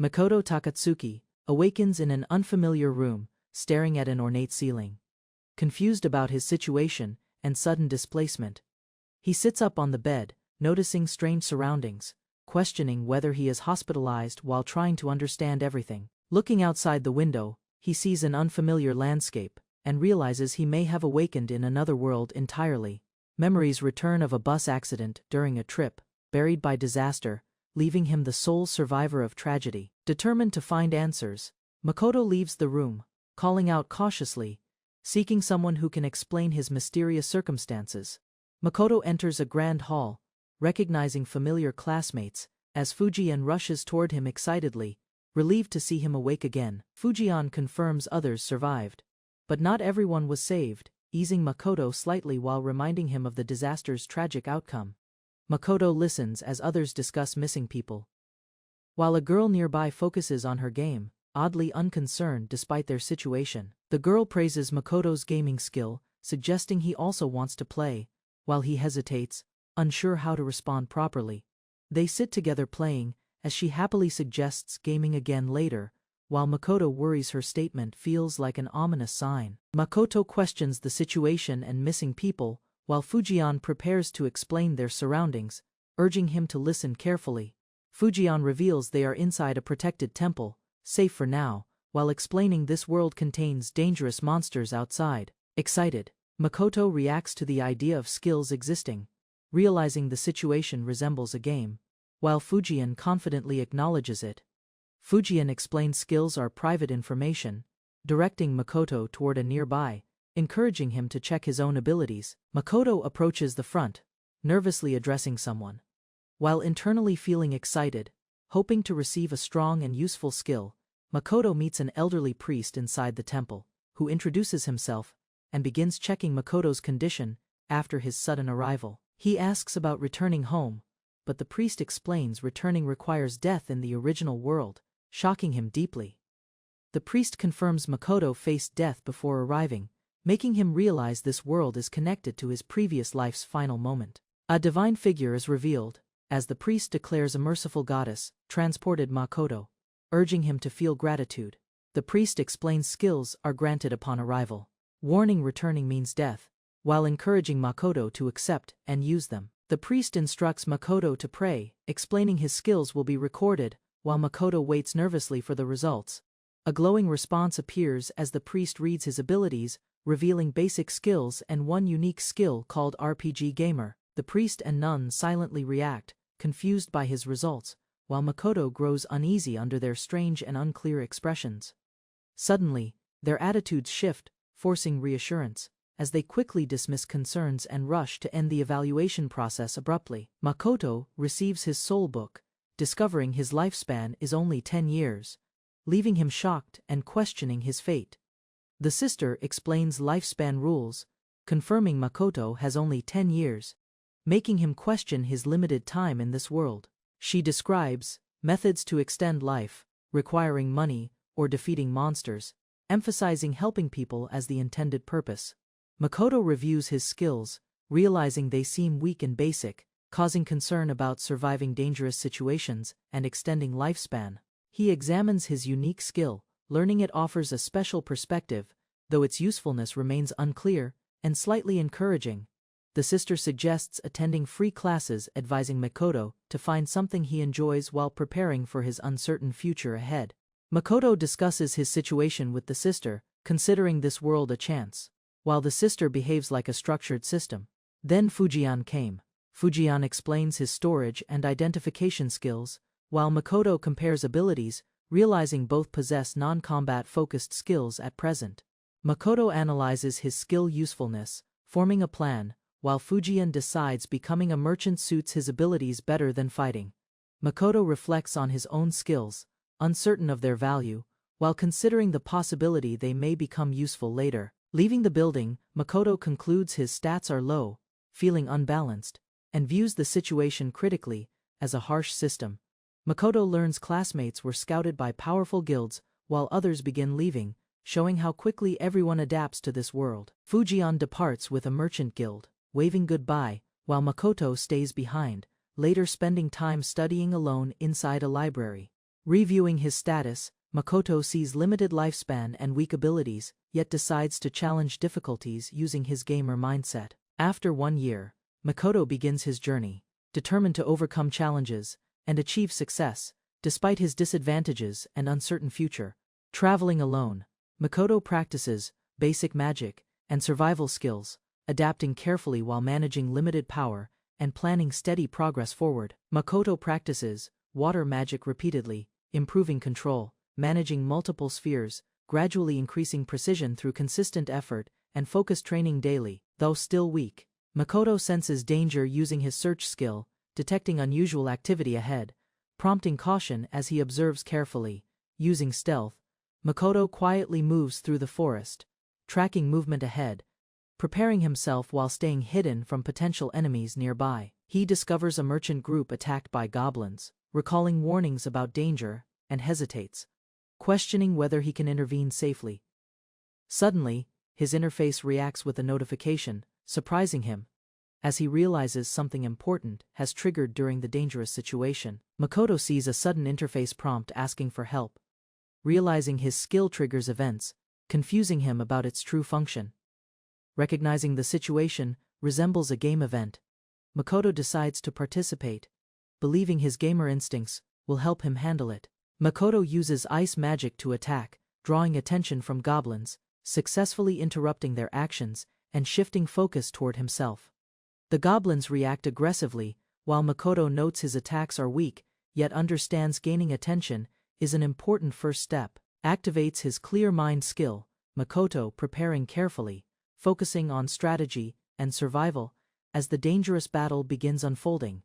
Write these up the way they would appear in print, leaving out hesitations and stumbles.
Makoto Takatsuki awakens in an unfamiliar room, staring at an ornate ceiling. Confused about his situation and sudden displacement, he sits up on the bed, noticing strange surroundings, questioning whether he is hospitalized while trying to understand everything. Looking outside the window, he sees an unfamiliar landscape and realizes he may have awakened in another world entirely. Memories return of a bus accident during a trip, buried by disaster, leaving him the sole survivor of tragedy. Determined to find answers, Makoto leaves the room, calling out cautiously, seeking someone who can explain his mysterious circumstances. Makoto enters a grand hall, recognizing familiar classmates, as Fujian rushes toward him excitedly, relieved to see him awake again. Fujian confirms others survived, but not everyone was saved, easing Makoto slightly while reminding him of the disaster's tragic outcome. Makoto listens as others discuss missing people, while a girl nearby focuses on her game, oddly unconcerned despite their situation. The girl praises Makoto's gaming skill, suggesting he also wants to play, while he hesitates, unsure how to respond properly. They sit together playing, as she happily suggests gaming again later, while Makoto worries her statement feels like an ominous sign. Makoto questions the situation and missing people, while Fujian prepares to explain their surroundings, urging him to listen carefully. Fujian reveals they are inside a protected temple, safe for now, while explaining this world contains dangerous monsters outside. Excited, Makoto reacts to the idea of skills existing, realizing the situation resembles a game, while Fujian confidently acknowledges it. Fujian explains skills are private information, directing Makoto toward a nearby, encouraging him to check his own abilities. Makoto approaches the front, nervously addressing someone, while internally feeling excited, hoping to receive a strong and useful skill. Makoto meets an elderly priest inside the temple, who introduces himself and begins checking Makoto's condition after his sudden arrival. He asks about returning home, but the priest explains returning requires death in the original world, shocking him deeply. The priest confirms Makoto faced death before arriving, making him realize this world is connected to his previous life's final moment. A divine figure is revealed, as the priest declares a merciful goddess transported Makoto, urging him to feel gratitude. The priest explains skills are granted upon arrival, warning returning means death, while encouraging Makoto to accept and use them. The priest instructs Makoto to pray, explaining his skills will be recorded, while Makoto waits nervously for the results. A glowing response appears as the priest reads his abilities, revealing basic skills and one unique skill called RPG Gamer. The priest and nun silently react, confused by his results, while Makoto grows uneasy under their strange and unclear expressions. Suddenly, their attitudes shift, forcing reassurance, as they quickly dismiss concerns and rush to end the evaluation process abruptly. Makoto receives his soul book, discovering his lifespan is only 10 years, leaving him shocked and questioning his fate. The sister explains lifespan rules, confirming Makoto has only 10 years, making him question his limited time in this world. She describes methods to extend life, requiring money or defeating monsters, emphasizing helping people as the intended purpose. Makoto reviews his skills, realizing they seem weak and basic, causing concern about surviving dangerous situations and extending lifespan. He examines his unique skill, learning it offers a special perspective, though its usefulness remains unclear and slightly encouraging. The sister suggests attending free classes, advising Makoto to find something he enjoys while preparing for his uncertain future ahead. Makoto discusses his situation with the sister, considering this world a chance, while the sister behaves like a structured system. Then Fujian came. Fujian explains his storage and identification skills, while Makoto compares abilities, realizing both possess non-combat focused skills at present. Makoto analyzes his skill usefulness, forming a plan, while Fujian decides becoming a merchant suits his abilities better than fighting. Makoto reflects on his own skills, uncertain of their value, while considering the possibility they may become useful later. Leaving the building, Makoto concludes his stats are low, feeling unbalanced, and views the situation critically, as a harsh system. Makoto learns classmates were scouted by powerful guilds, while others begin leaving, showing how quickly everyone adapts to this world. Fujian departs with a merchant guild, waving goodbye, while Makoto stays behind, later spending time studying alone inside a library. Reviewing his status, Makoto sees limited lifespan and weak abilities, yet decides to challenge difficulties using his gamer mindset. After 1 year, Makoto begins his journey, determined to overcome challenges and achieve success, despite his disadvantages and uncertain future. Traveling alone, Makoto practices basic magic and survival skills, adapting carefully while managing limited power and planning steady progress forward. Makoto practices water magic repeatedly, improving control, managing multiple spheres, gradually increasing precision through consistent effort and focused training daily. Though still weak, Makoto senses danger using his search skill, detecting unusual activity ahead, prompting caution as he observes carefully. Using stealth, Makoto quietly moves through the forest, tracking movement ahead, preparing himself while staying hidden from potential enemies nearby. He discovers a merchant group attacked by goblins, recalling warnings about danger, and hesitates, questioning whether he can intervene safely. Suddenly, his interface reacts with a notification, surprising him, as he realizes something important has triggered during the dangerous situation. Makoto sees a sudden interface prompt asking for help. Realizing his skill triggers events, confusing him about its true function. Recognizing the situation resembles a game event, Makoto decides to participate, believing his gamer instincts will help him handle it. Makoto uses ice magic to attack, drawing attention from goblins, successfully interrupting their actions and shifting focus toward himself. The goblins react aggressively, while Makoto notes his attacks are weak, yet understands gaining attention is an important first step. Activates his clear mind skill, Makoto preparing carefully, focusing on strategy and survival as the dangerous battle begins unfolding.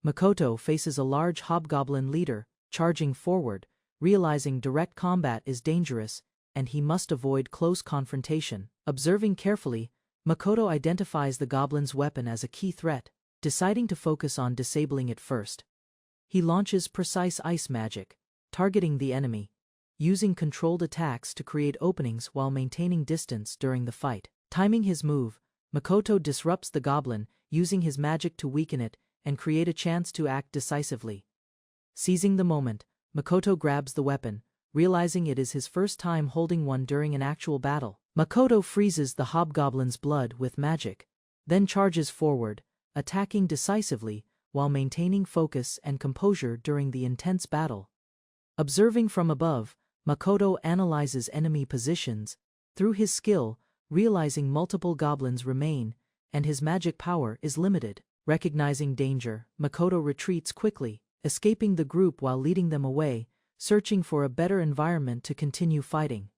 Makoto faces a large hobgoblin leader, charging forward, realizing direct combat is dangerous and he must avoid close confrontation. Observing carefully, Makoto identifies the goblin's weapon as a key threat, deciding to focus on disabling it first. He launches precise ice magic, targeting the enemy, using controlled attacks to create openings while maintaining distance during the fight. Timing his move, Makoto disrupts the goblin, using his magic to weaken it and create a chance to act decisively. Seizing the moment, Makoto grabs the weapon, realizing it is his first time holding one during an actual battle. Makoto freezes the hobgoblin's blood with magic, then charges forward, attacking decisively while maintaining focus and composure during the intense battle. Observing from above, Makoto analyzes enemy positions. Through his skill, realizing multiple goblins remain, and his magic power is limited. Recognizing danger, Makoto retreats quickly, escaping the group while leading them away, searching for a better environment to continue fighting.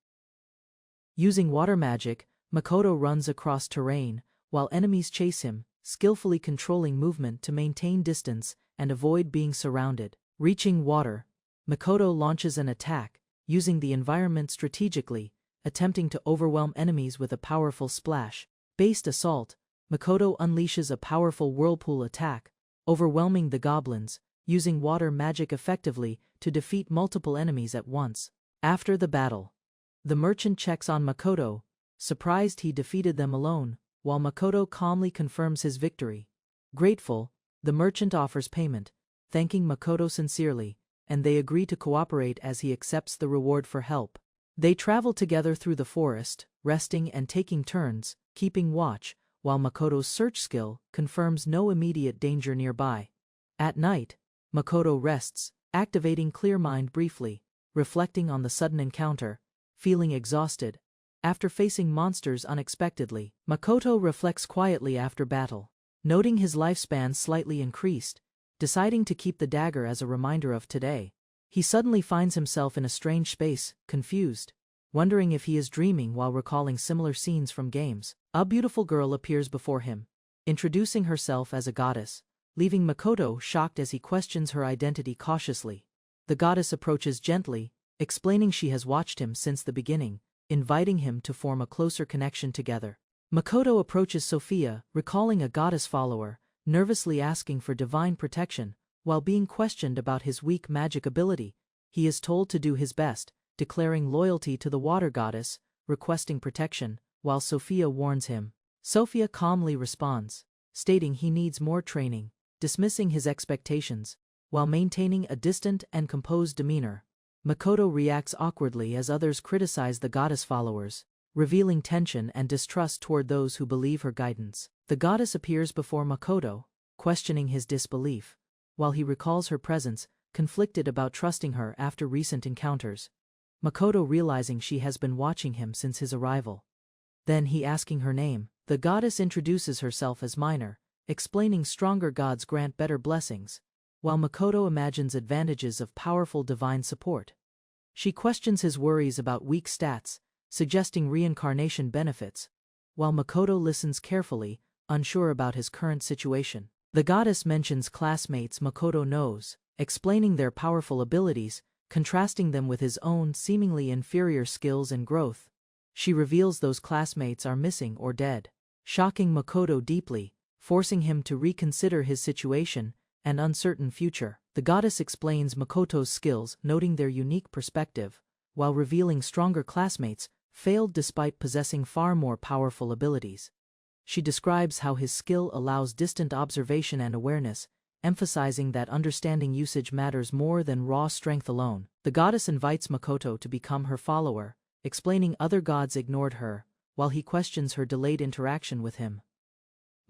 Using water magic, Makoto runs across terrain, while enemies chase him, skillfully controlling movement to maintain distance and avoid being surrounded. Reaching water, Makoto launches an attack, using the environment strategically, attempting to overwhelm enemies with a powerful splash-based assault. Makoto unleashes a powerful whirlpool attack, overwhelming the goblins, using water magic effectively to defeat multiple enemies at once. After the battle, the merchant checks on Makoto, surprised he defeated them alone, while Makoto calmly confirms his victory. Grateful, the merchant offers payment, thanking Makoto sincerely, and they agree to cooperate as he accepts the reward for help. They travel together through the forest, resting and taking turns, keeping watch, while Makoto's search skill confirms no immediate danger nearby. At night, Makoto rests, activating clear mind briefly, reflecting on the sudden encounter, feeling exhausted. After facing monsters unexpectedly, Makoto reflects quietly after battle, noting his lifespan slightly increased, deciding to keep the dagger as a reminder of today. He suddenly finds himself in a strange space, confused, wondering if he is dreaming while recalling similar scenes from games. A beautiful girl appears before him, introducing herself as a goddess, leaving Makoto shocked as he questions her identity cautiously. The goddess approaches gently, explaining she has watched him since the beginning, inviting him to form a closer connection together. Makoto approaches Sophia, recalling a goddess follower, nervously asking for divine protection. While being questioned about his weak magic ability, he is told to do his best, declaring loyalty to the water goddess, requesting protection, while Sophia warns him. Sophia calmly responds, stating he needs more training, dismissing his expectations, while maintaining a distant and composed demeanor. Makoto reacts awkwardly as others criticize the goddess followers, revealing tension and distrust toward those who believe her guidance. The goddess appears before Makoto, questioning his disbelief, while he recalls her presence, conflicted about trusting her after recent encounters. Makoto realizing she has been watching him since his arrival. Then he asking her name. The goddess introduces herself as Minor, explaining stronger gods grant better blessings, while Makoto imagines advantages of powerful divine support. She questions his worries about weak stats, suggesting reincarnation benefits, while Makoto listens carefully, unsure about his current situation. The goddess mentions classmates Makoto knows, explaining their powerful abilities, contrasting them with his own seemingly inferior skills and growth. She reveals those classmates are missing or dead, shocking Makoto deeply, forcing him to reconsider his situation and uncertain future. The goddess explains Makoto's skills, noting their unique perspective, while revealing stronger classmates failed despite possessing far more powerful abilities. She describes how his skill allows distant observation and awareness, emphasizing that understanding usage matters more than raw strength alone. The goddess invites Makoto to become her follower, explaining other gods ignored her, while he questions her delayed interaction with him.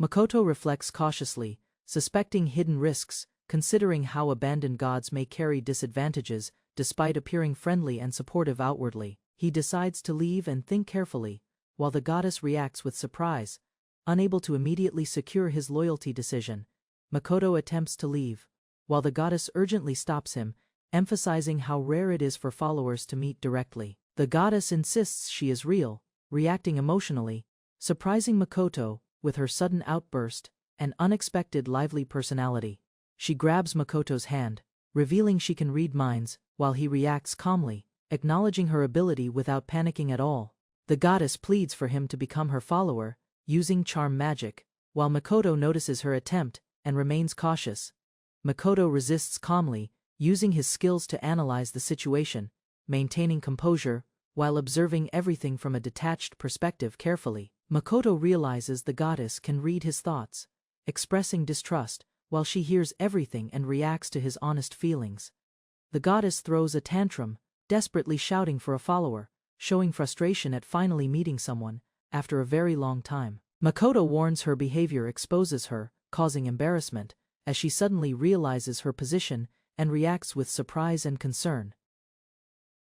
Makoto reflects cautiously, suspecting hidden risks, considering how abandoned gods may carry disadvantages despite appearing friendly and supportive outwardly. He decides to leave and think carefully, while the goddess reacts with surprise, unable to immediately secure his loyalty decision. Makoto attempts to leave, while the goddess urgently stops him, emphasizing how rare it is for followers to meet directly. The goddess insists she is real, reacting emotionally, surprising Makoto with her sudden outburst and unexpected lively personality. She grabs Makoto's hand, revealing she can read minds, while he reacts calmly, acknowledging her ability without panicking at all. The goddess pleads for him to become her follower, using charm magic, while Makoto notices her attempt and remains cautious. Makoto resists calmly, using his skills to analyze the situation, maintaining composure, while observing everything from a detached perspective carefully. Makoto realizes the goddess can read his thoughts, expressing distrust, while she hears everything and reacts to his honest feelings. The goddess throws a tantrum, desperately shouting for a follower, showing frustration at finally meeting someone, after a very long time. Makoto warns her behavior exposes her, causing embarrassment, as she suddenly realizes her position and reacts with surprise and concern.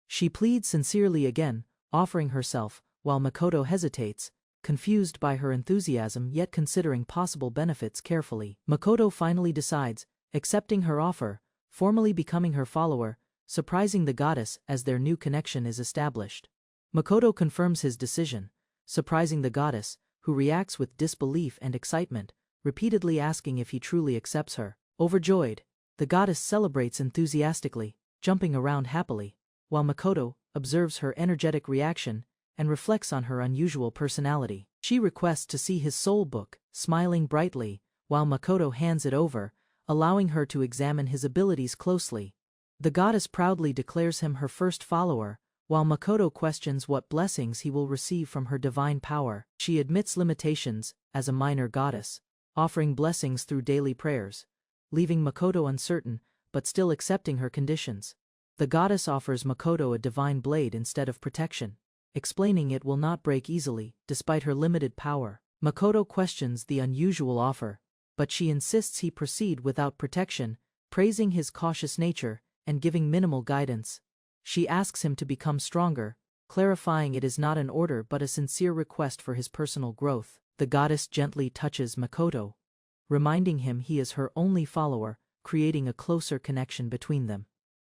She pleads sincerely again, offering herself, while Makoto hesitates, confused by her enthusiasm yet considering possible benefits carefully. Makoto finally decides, accepting her offer, formally becoming her follower, surprising the goddess as their new connection is established. Makoto confirms his decision, surprising the goddess, who reacts with disbelief and excitement, repeatedly asking if he truly accepts her. Overjoyed, the goddess celebrates enthusiastically, jumping around happily, while Makoto observes her energetic reaction and reflects on her unusual personality. She requests to see his soul book, smiling brightly, while Makoto hands it over, allowing her to examine his abilities closely. The goddess proudly declares him her first follower, while Makoto questions what blessings he will receive from her divine power. She admits limitations as a minor goddess, offering blessings through daily prayers, leaving Makoto uncertain, but still accepting her conditions. The goddess offers Makoto a divine blade instead of protection, explaining it will not break easily, despite her limited power. Makoto questions the unusual offer, but she insists he proceed without protection, praising his cautious nature and giving minimal guidance. She asks him to become stronger, clarifying it is not an order but a sincere request for his personal growth. The goddess gently touches Makoto, reminding him he is her only follower, creating a closer connection between them.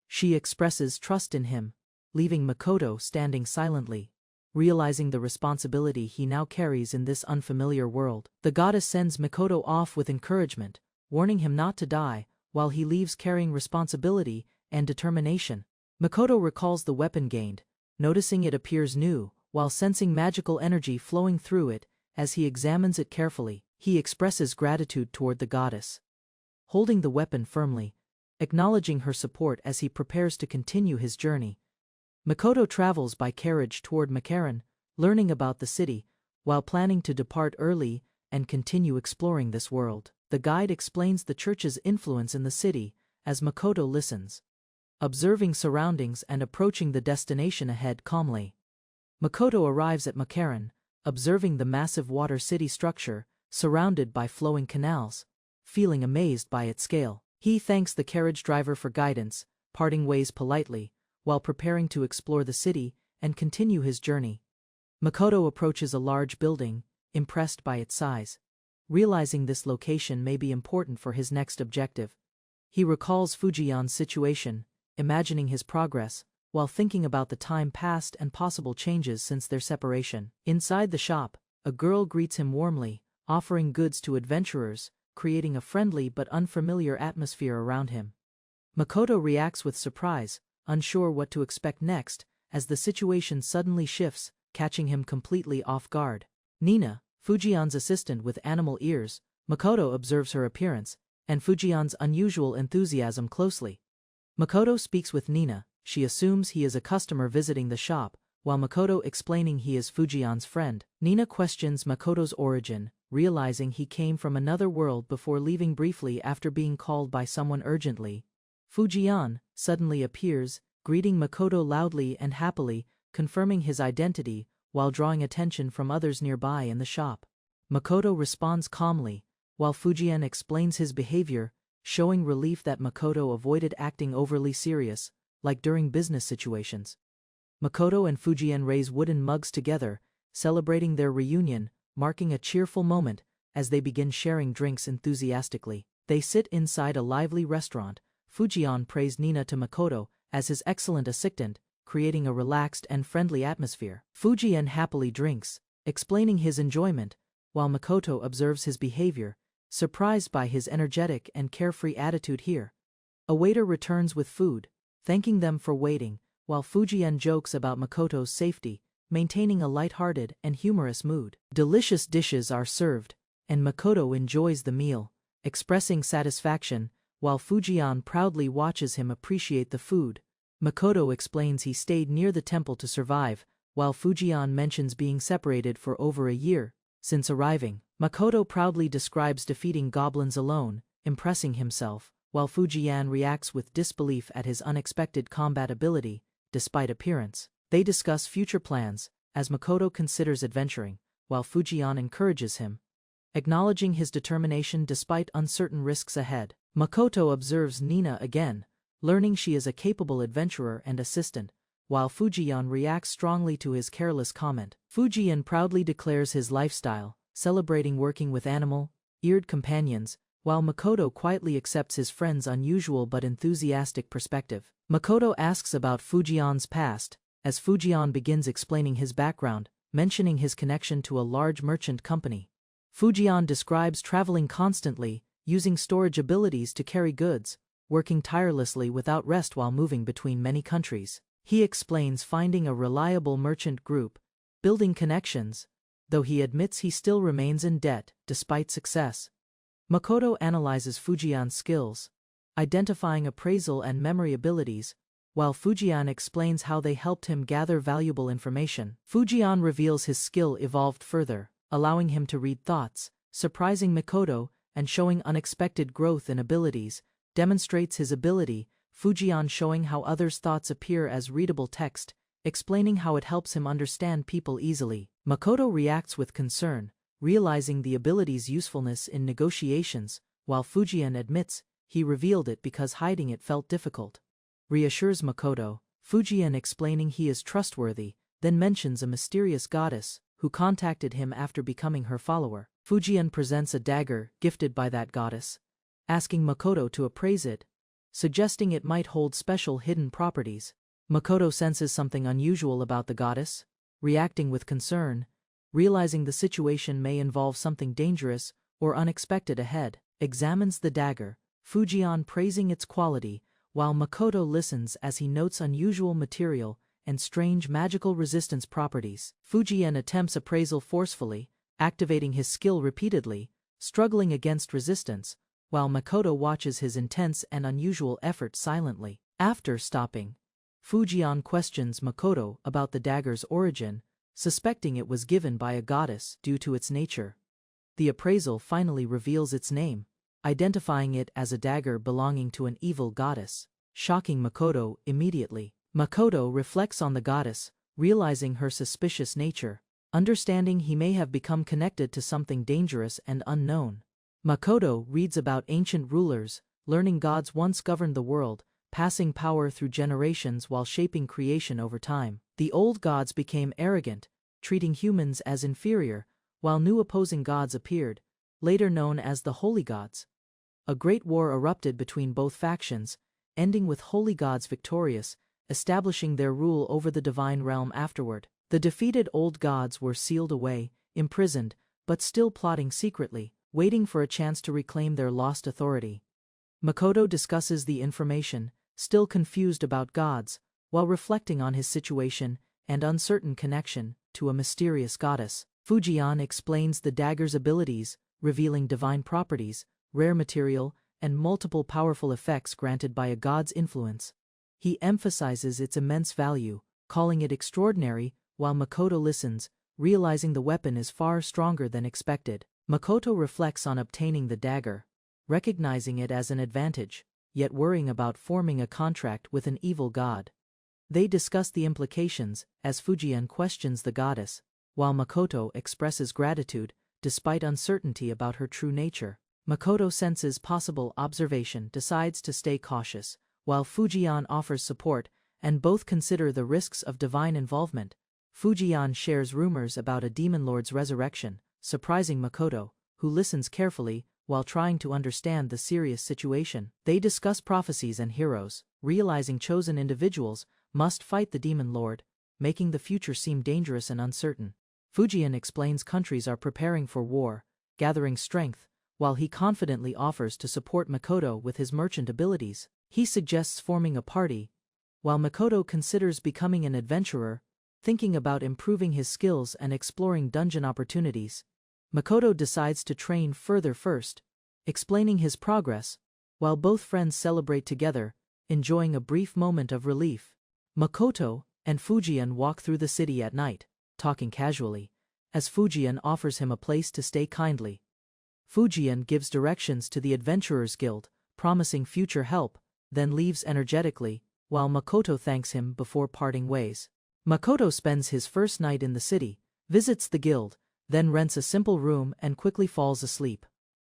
She expresses trust in him, leaving Makoto standing silently, realizing the responsibility he now carries in this unfamiliar world. The goddess sends Makoto off with encouragement, warning him not to die, while he leaves carrying responsibility and determination. Makoto recalls the weapon gained, noticing it appears new, while sensing magical energy flowing through it. As he examines it carefully, he expresses gratitude toward the goddess, holding the weapon firmly, acknowledging her support as he prepares to continue his journey. Makoto travels by carriage toward Makaran, learning about the city, while planning to depart early and continue exploring this world. The guide explains the church's influence in the city, as Makoto listens, observing surroundings and approaching the destination ahead calmly. Makoto arrives at Makaran, observing the massive water city structure, surrounded by flowing canals, feeling amazed by its scale. He thanks the carriage driver for guidance, parting ways politely, while preparing to explore the city and continue his journey. Makoto approaches a large building, impressed by its size. Realizing this location may be important for his next objective, he recalls Fujian's situation, imagining his progress, while thinking about the time past and possible changes since their separation. Inside the shop, a girl greets him warmly, offering goods to adventurers, creating a friendly but unfamiliar atmosphere around him. Makoto reacts with surprise, unsure what to expect next, as the situation suddenly shifts, catching him completely off guard. Nina, Fujian's assistant with animal ears, Makoto observes her appearance and Fujian's unusual enthusiasm closely. Makoto speaks with Nina. She assumes he is a customer visiting the shop, while Makoto explaining he is Fujian's friend. Nina questions Makoto's origin, realizing he came from another world before leaving briefly after being called by someone urgently. Fujian suddenly appears, greeting Makoto loudly and happily, confirming his identity, while drawing attention from others nearby in the shop. Makoto responds calmly, while Fujian explains his behavior, showing relief that Makoto avoided acting overly serious, like during business situations. Makoto and Fujian raise wooden mugs together, celebrating their reunion, marking a cheerful moment as they begin sharing drinks enthusiastically. They sit inside a lively restaurant. Fujian praised Nina to Makoto as his excellent assistant, creating a relaxed and friendly atmosphere. Fujian happily drinks, explaining his enjoyment, while Makoto observes his behavior, surprised by his energetic and carefree attitude here. A waiter returns with food, thanking them for waiting, while Fujian jokes about Makoto's safety, maintaining a lighthearted and humorous mood. Delicious dishes are served, and Makoto enjoys the meal, expressing satisfaction, while Fujian proudly watches him appreciate the food. Makoto explains he stayed near the temple to survive, while Fujian mentions being separated for over a year since arriving. Makoto proudly describes defeating goblins alone, impressing himself, while Fujian reacts with disbelief at his unexpected combat ability, despite appearance. They discuss future plans, as Makoto considers adventuring, while Fujian encourages him, acknowledging his determination despite uncertain risks ahead. Makoto observes Nina again, learning she is a capable adventurer and assistant, while Fujian reacts strongly to his careless comment. Fujian proudly declares his lifestyle, celebrating working with animal-eared companions, while Makoto quietly accepts his friend's unusual but enthusiastic perspective. Makoto asks about Fujian's past, as Fujian begins explaining his background, mentioning his connection to a large merchant company. Fujian describes traveling constantly, using storage abilities to carry goods, working tirelessly without rest while moving between many countries. He explains finding a reliable merchant group, building connections, though he admits he still remains in debt despite success. Makoto analyzes Fujian's skills, identifying appraisal and memory abilities, while Fujian explains how they helped him gather valuable information. Fujian reveals his skill evolved further, allowing him to read thoughts, surprising Makoto and showing unexpected growth in abilities, demonstrates his ability, Fujian showing how others' thoughts appear as readable text, explaining how it helps him understand people easily. Makoto reacts with concern, realizing the ability's usefulness in negotiations, while Fujian admits he revealed it because hiding it felt difficult. Reassures Makoto, Fujian explaining he is trustworthy, then mentions a mysterious goddess who contacted him after becoming her follower. Fujian presents a dagger gifted by that goddess, asking Makoto to appraise it, suggesting it might hold special hidden properties. Makoto senses something unusual about the goddess, reacting with concern, realizing the situation may involve something dangerous or unexpected ahead. Examines the dagger, Fujian praising its quality, while Makoto listens as he notes unusual material and strange magical resistance properties. Fujian attempts appraisal forcefully, activating his skill repeatedly, struggling against resistance, while Makoto watches his intense and unusual effort silently. After stopping, Fujian questions Makoto about the dagger's origin, suspecting it was given by a goddess due to its nature. The appraisal finally reveals its name, identifying it as a dagger belonging to an evil goddess, shocking Makoto immediately. Makoto reflects on the goddess, realizing her suspicious nature, understanding he may have become connected to something dangerous and unknown. Makoto reads about ancient rulers, learning gods once governed the world, passing power through generations while shaping creation over time. The old gods became arrogant, treating humans as inferior, while new opposing gods appeared, later known as the Holy Gods. A great war erupted between both factions, ending with holy gods victorious, establishing their rule over the divine realm afterward. The defeated old gods were sealed away, imprisoned, but still plotting secretly, waiting for a chance to reclaim their lost authority. Makoto discusses the information, still confused about gods, while reflecting on his situation and uncertain connection to a mysterious goddess. Fujian explains the dagger's abilities, revealing divine properties, rare material, and multiple powerful effects granted by a god's influence. He emphasizes its immense value, calling it extraordinary, while Makoto listens, realizing the weapon is far stronger than expected. Makoto reflects on obtaining the dagger, recognizing it as an advantage, yet worrying about forming a contract with an evil god. They discuss the implications, as Fujian questions the goddess, while Makoto expresses gratitude, despite uncertainty about her true nature. Makoto senses possible observation, decides to stay cautious, while Fujian offers support, and both consider the risks of divine involvement. Fujian shares rumors about a demon lord's resurrection, surprising Makoto, who listens carefully while trying to understand the serious situation. They discuss prophecies and heroes, realizing chosen individuals must fight the demon lord, making the future seem dangerous and uncertain. Fujian explains countries are preparing for war, gathering strength, while he confidently offers to support Makoto with his merchant abilities. He suggests forming a party, while Makoto considers becoming an adventurer, thinking about improving his skills and exploring dungeon opportunities. Makoto decides to train further first, explaining his progress, while both friends celebrate together, enjoying a brief moment of relief. Makoto and Fujian walk through the city at night, talking casually, as Fujian offers him a place to stay kindly. Fujian gives directions to the Adventurers Guild, promising future help, then leaves energetically, while Makoto thanks him before parting ways. Makoto spends his first night in the city, visits the guild, then rents a simple room and quickly falls asleep.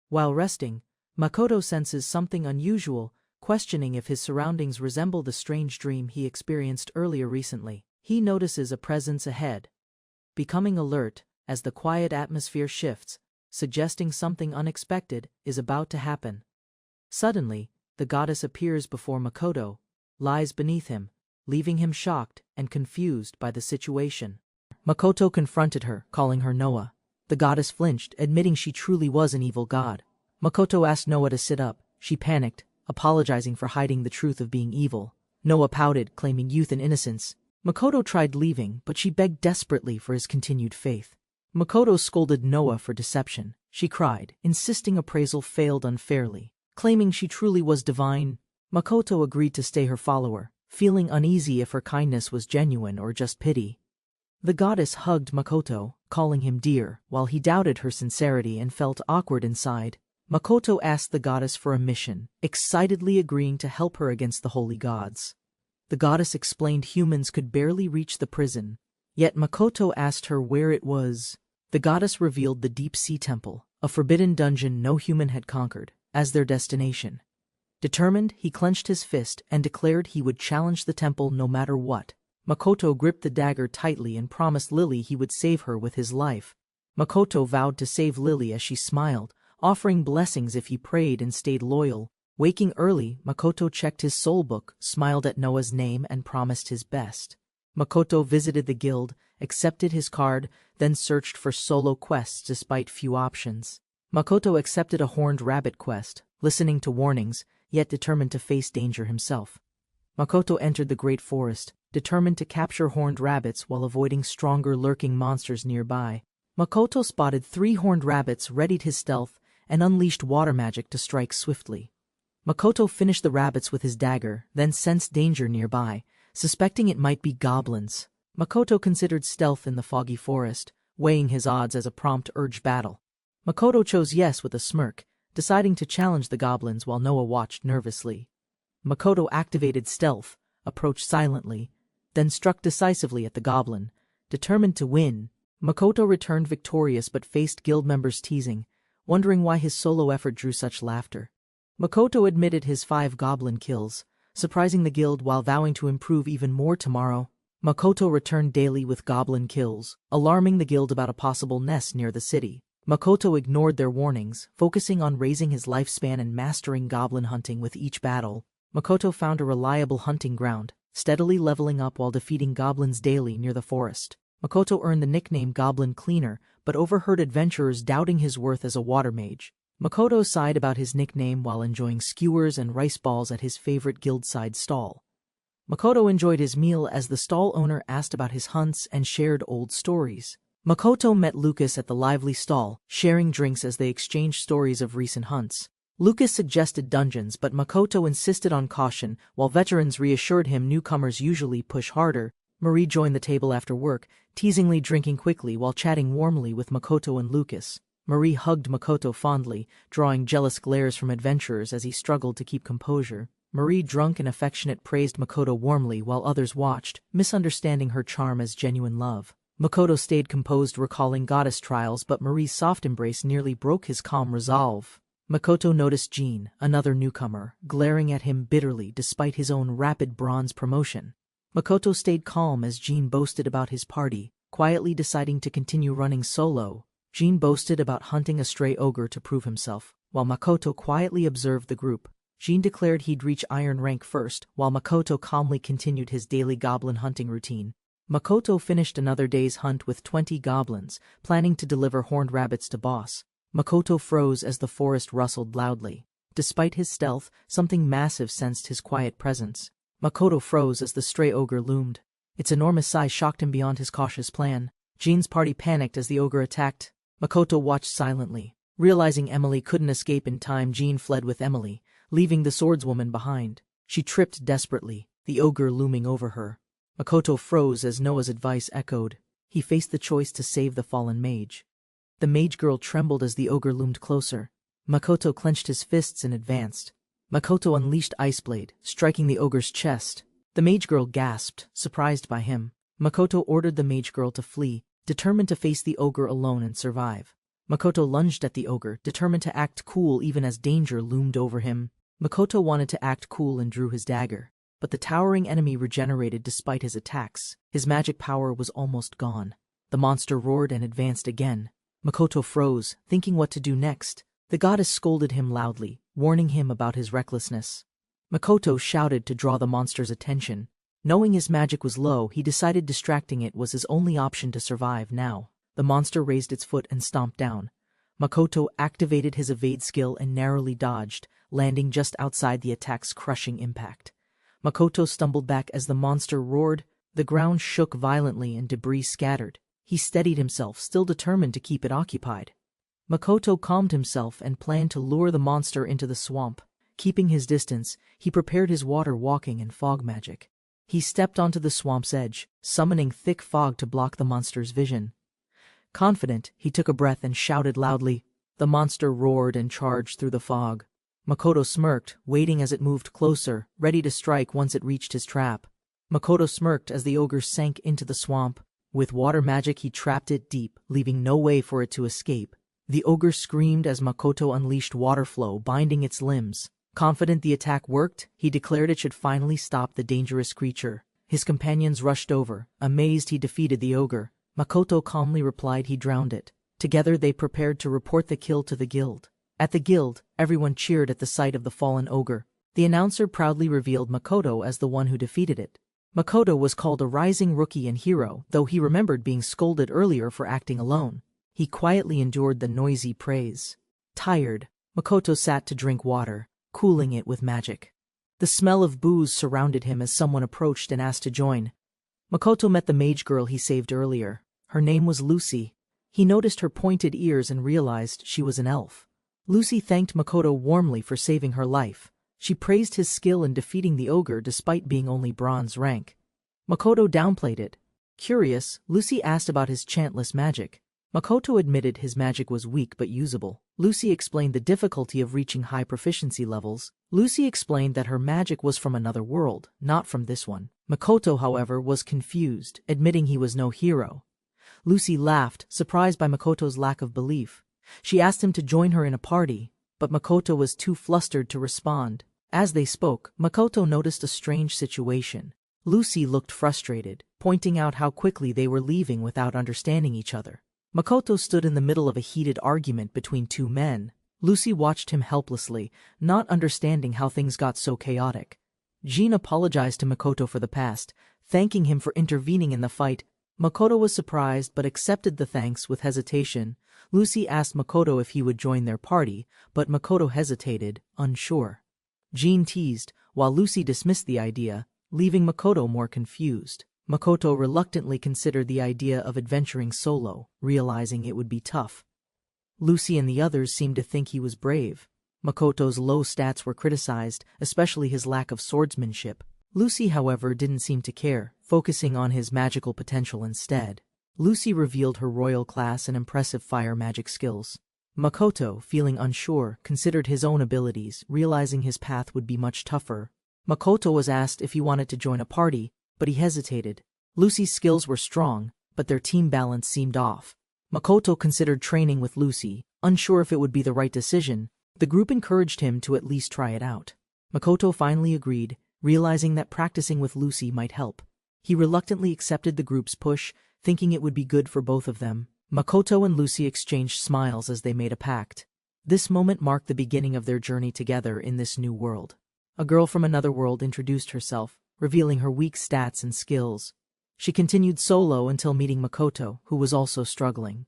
While resting, Makoto senses something unusual, questioning if his surroundings resemble the strange dream he experienced earlier recently. He notices a presence ahead, becoming alert as the quiet atmosphere shifts, suggesting something unexpected is about to happen. Suddenly, the goddess appears before Makoto, lies beneath him, leaving him shocked and confused by the situation. Makoto confronted her, calling her Noah. The goddess flinched, admitting she truly was an evil god. Makoto asked Noah to sit up. She panicked, apologizing for hiding the truth of being evil. Noah pouted, claiming youth and innocence. Makoto tried leaving, but she begged desperately for his continued faith. Makoto scolded Noah for deception. She cried, insisting appraisal failed unfairly. Claiming she truly was divine, Makoto agreed to stay her follower, feeling uneasy if her kindness was genuine or just pity. The goddess hugged Makoto, calling him dear, while he doubted her sincerity and felt awkward inside. Makoto asked the goddess for a mission, excitedly agreeing to help her against the holy gods. The goddess explained humans could barely reach the prison, yet Makoto asked her where it was. The goddess revealed the Deep Sea Temple, a forbidden dungeon no human had conquered, as their destination. Determined, he clenched his fist and declared he would challenge the temple no matter what. Makoto gripped the dagger tightly and promised Lily he would save her with his life. Makoto vowed to save Lily as she smiled, offering blessings if he prayed and stayed loyal. Waking early, Makoto checked his soul book, smiled at Noah's name, and promised his best. Makoto visited the guild, accepted his card, then searched for solo quests despite few options. Makoto accepted a horned rabbit quest, listening to warnings, yet determined to face danger himself. Makoto entered the great forest, determined to capture horned rabbits while avoiding stronger lurking monsters nearby. Makoto spotted 3 horned rabbits, readied his stealth, and unleashed water magic to strike swiftly. Makoto finished the rabbits with his dagger, then sensed danger nearby, suspecting it might be goblins. Makoto considered stealth in the foggy forest, weighing his odds as a prompt urge battle. Makoto chose yes with a smirk, deciding to challenge the goblins while Noah watched nervously. Makoto activated stealth, approached silently, then struck decisively at the goblin, determined to win. Makoto returned victorious but faced guild members teasing, wondering why his solo effort drew such laughter. Makoto admitted his 5 goblin kills, surprising the guild while vowing to improve even more tomorrow. Makoto returned daily with goblin kills, alarming the guild about a possible nest near the city. Makoto ignored their warnings, focusing on raising his lifespan and mastering goblin hunting with each battle. Makoto found a reliable hunting ground, steadily leveling up while defeating goblins daily near the forest. Makoto earned the nickname Goblin Cleaner, but overheard adventurers doubting his worth as a water mage. Makoto sighed about his nickname while enjoying skewers and rice balls at his favorite guild-side stall. Makoto enjoyed his meal as the stall owner asked about his hunts and shared old stories. Makoto met Lucas at the lively stall, sharing drinks as they exchanged stories of recent hunts. Lucas suggested dungeons, but Makoto insisted on caution, while veterans reassured him newcomers usually push harder. Marie joined the table after work, teasingly drinking quickly while chatting warmly with Makoto and Lucas. Marie hugged Makoto fondly, drawing jealous glares from adventurers as he struggled to keep composure. Marie, drunk and affectionate, praised Makoto warmly while others watched, misunderstanding her charm as genuine love. Makoto stayed composed, recalling goddess trials, but Marie's soft embrace nearly broke his calm resolve. Makoto noticed Jean, another newcomer, glaring at him bitterly despite his own rapid bronze promotion. Makoto stayed calm as Jean boasted about his party, quietly deciding to continue running solo. Jean boasted about hunting a stray ogre to prove himself, while Makoto quietly observed the group. Jean declared he'd reach iron rank first, while Makoto calmly continued his daily goblin hunting routine. Makoto finished another day's hunt with 20 goblins, planning to deliver horned rabbits to boss. Makoto froze as the forest rustled loudly. Despite his stealth, something massive sensed his quiet presence. Makoto froze as the stray ogre loomed. Its enormous size shocked him beyond his cautious plan. Jean's party panicked as the ogre attacked. Makoto watched silently. Realizing Emily couldn't escape in time, Jean fled with Emily, leaving the swordswoman behind. She tripped desperately, the ogre looming over her. Makoto froze as Noah's advice echoed. He faced the choice to save the fallen mage. The mage girl trembled as the ogre loomed closer. Makoto clenched his fists and advanced. Makoto unleashed Iceblade, striking the ogre's chest. The mage girl gasped, surprised by him. Makoto ordered the mage girl to flee, determined to face the ogre alone and survive. Makoto lunged at the ogre, determined to act cool even as danger loomed over him. Makoto wanted to act cool and drew his dagger, but the towering enemy regenerated despite his attacks. His magic power was almost gone. The monster roared and advanced again. Makoto froze, thinking what to do next. The goddess scolded him loudly, warning him about his recklessness. Makoto shouted to draw the monster's attention. Knowing his magic was low, he decided distracting it was his only option to survive now. The monster raised its foot and stomped down. Makoto activated his evade skill and narrowly dodged, landing just outside the attack's crushing impact. Makoto stumbled back as the monster roared. The ground shook violently and debris scattered. He steadied himself, still determined to keep it occupied. Makoto calmed himself and planned to lure the monster into the swamp. Keeping his distance, he prepared his water walking and fog magic. He stepped onto the swamp's edge, summoning thick fog to block the monster's vision. Confident, he took a breath and shouted loudly. The monster roared and charged through the fog. Makoto smirked, waiting as it moved closer, ready to strike once it reached his trap. Makoto smirked as the ogre sank into the swamp. With water magic he trapped it deep, leaving no way for it to escape. The ogre screamed as Makoto unleashed water flow, binding its limbs. Confident the attack worked, he declared it should finally stop the dangerous creature. His companions rushed over. Amazed he defeated the ogre. Makoto calmly replied he drowned it. Together they prepared to report the kill to the guild. At the guild, everyone cheered at the sight of the fallen ogre. The announcer proudly revealed Makoto as the one who defeated it. Makoto was called a rising rookie and hero, though he remembered being scolded earlier for acting alone. He quietly endured the noisy praise. Tired, Makoto sat to drink water, cooling it with magic. The smell of booze surrounded him as someone approached and asked to join. Makoto met the mage girl he saved earlier. Her name was Lucy. He noticed her pointed ears and realized she was an elf. Lucy thanked Makoto warmly for saving her life. She praised his skill in defeating the ogre despite being only bronze rank. Makoto downplayed it. Curious, Lucy asked about his chantless magic. Makoto admitted his magic was weak but usable. Lucy explained the difficulty of reaching high proficiency levels. Lucy explained that her magic was from another world, not from this one. Makoto, however, was confused, admitting he was no hero. Lucy laughed, surprised by Makoto's lack of belief. She asked him to join her in a party, but Makoto was too flustered to respond. As they spoke, Makoto noticed a strange situation. Lucy looked frustrated, pointing out how quickly they were leaving without understanding each other. Makoto stood in the middle of a heated argument between two men. Lucy watched him helplessly, not understanding how things got so chaotic. Jean apologized to Makoto for the past, thanking him for intervening in the fight. Makoto was surprised but accepted the thanks with hesitation. Lucy asked Makoto if he would join their party, but Makoto hesitated, unsure. Jean teased, while Lucy dismissed the idea, leaving Makoto more confused. Makoto reluctantly considered the idea of adventuring solo, realizing it would be tough. Lucy and the others seemed to think he was brave. Makoto's low stats were criticized, especially his lack of swordsmanship. Lucy, however, didn't seem to care, focusing on his magical potential instead. Lucy revealed her royal class and impressive fire magic skills. Makoto, feeling unsure, considered his own abilities, realizing his path would be much tougher. Makoto was asked if he wanted to join a party, but he hesitated. Lucy's skills were strong, but their team balance seemed off. Makoto considered training with Lucy, unsure if it would be the right decision. The group encouraged him to at least try it out. Makoto finally agreed, realizing that practicing with Lucy might help. He reluctantly accepted the group's push, thinking it would be good for both of them. Makoto and Lucy exchanged smiles as they made a pact. This moment marked the beginning of their journey together in this new world. A girl from another world introduced herself, revealing her weak stats and skills. She continued solo until meeting Makoto, who was also struggling.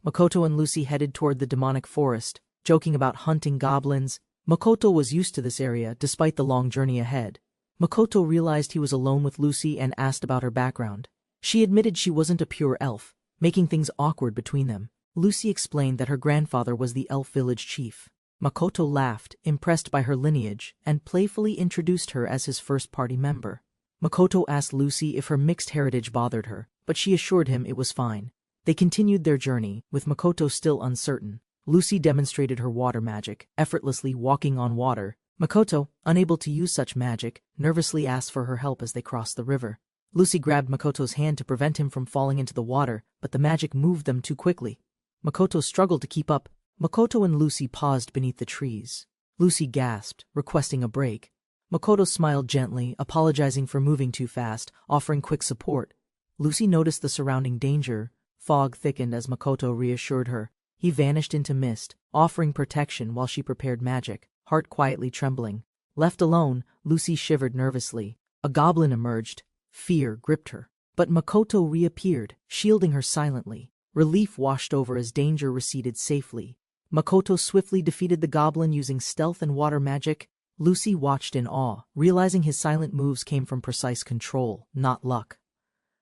Makoto and Lucy headed toward the demonic forest, joking about hunting goblins. Makoto was used to this area despite the long journey ahead. Makoto realized he was alone with Lucy and asked about her background. She admitted she wasn't a pure elf, making things awkward between them. Lucy explained that her grandfather was the elf village chief. Makoto laughed, impressed by her lineage, and playfully introduced her as his first party member. Makoto asked Lucy if her mixed heritage bothered her, but she assured him it was fine. They continued their journey, with Makoto still uncertain. Lucy demonstrated her water magic, effortlessly walking on water. Makoto, unable to use such magic, nervously asked for her help as they crossed the river. Lucy grabbed Makoto's hand to prevent him from falling into the water, but the magic moved them too quickly. Makoto struggled to keep up. Makoto and Lucy paused beneath the trees. Lucy gasped, requesting a break. Makoto smiled gently, apologizing for moving too fast, offering quick support. Lucy noticed the surrounding danger. Fog thickened as Makoto reassured her. He vanished into mist, offering protection while she prepared magic, heart quietly trembling. Left alone, Lucy shivered nervously. A goblin emerged. Fear gripped her. But Makoto reappeared, shielding her silently. Relief washed over as danger receded safely. Makoto swiftly defeated the goblin using stealth and water magic. Lucy watched in awe, realizing his silent moves came from precise control, not luck.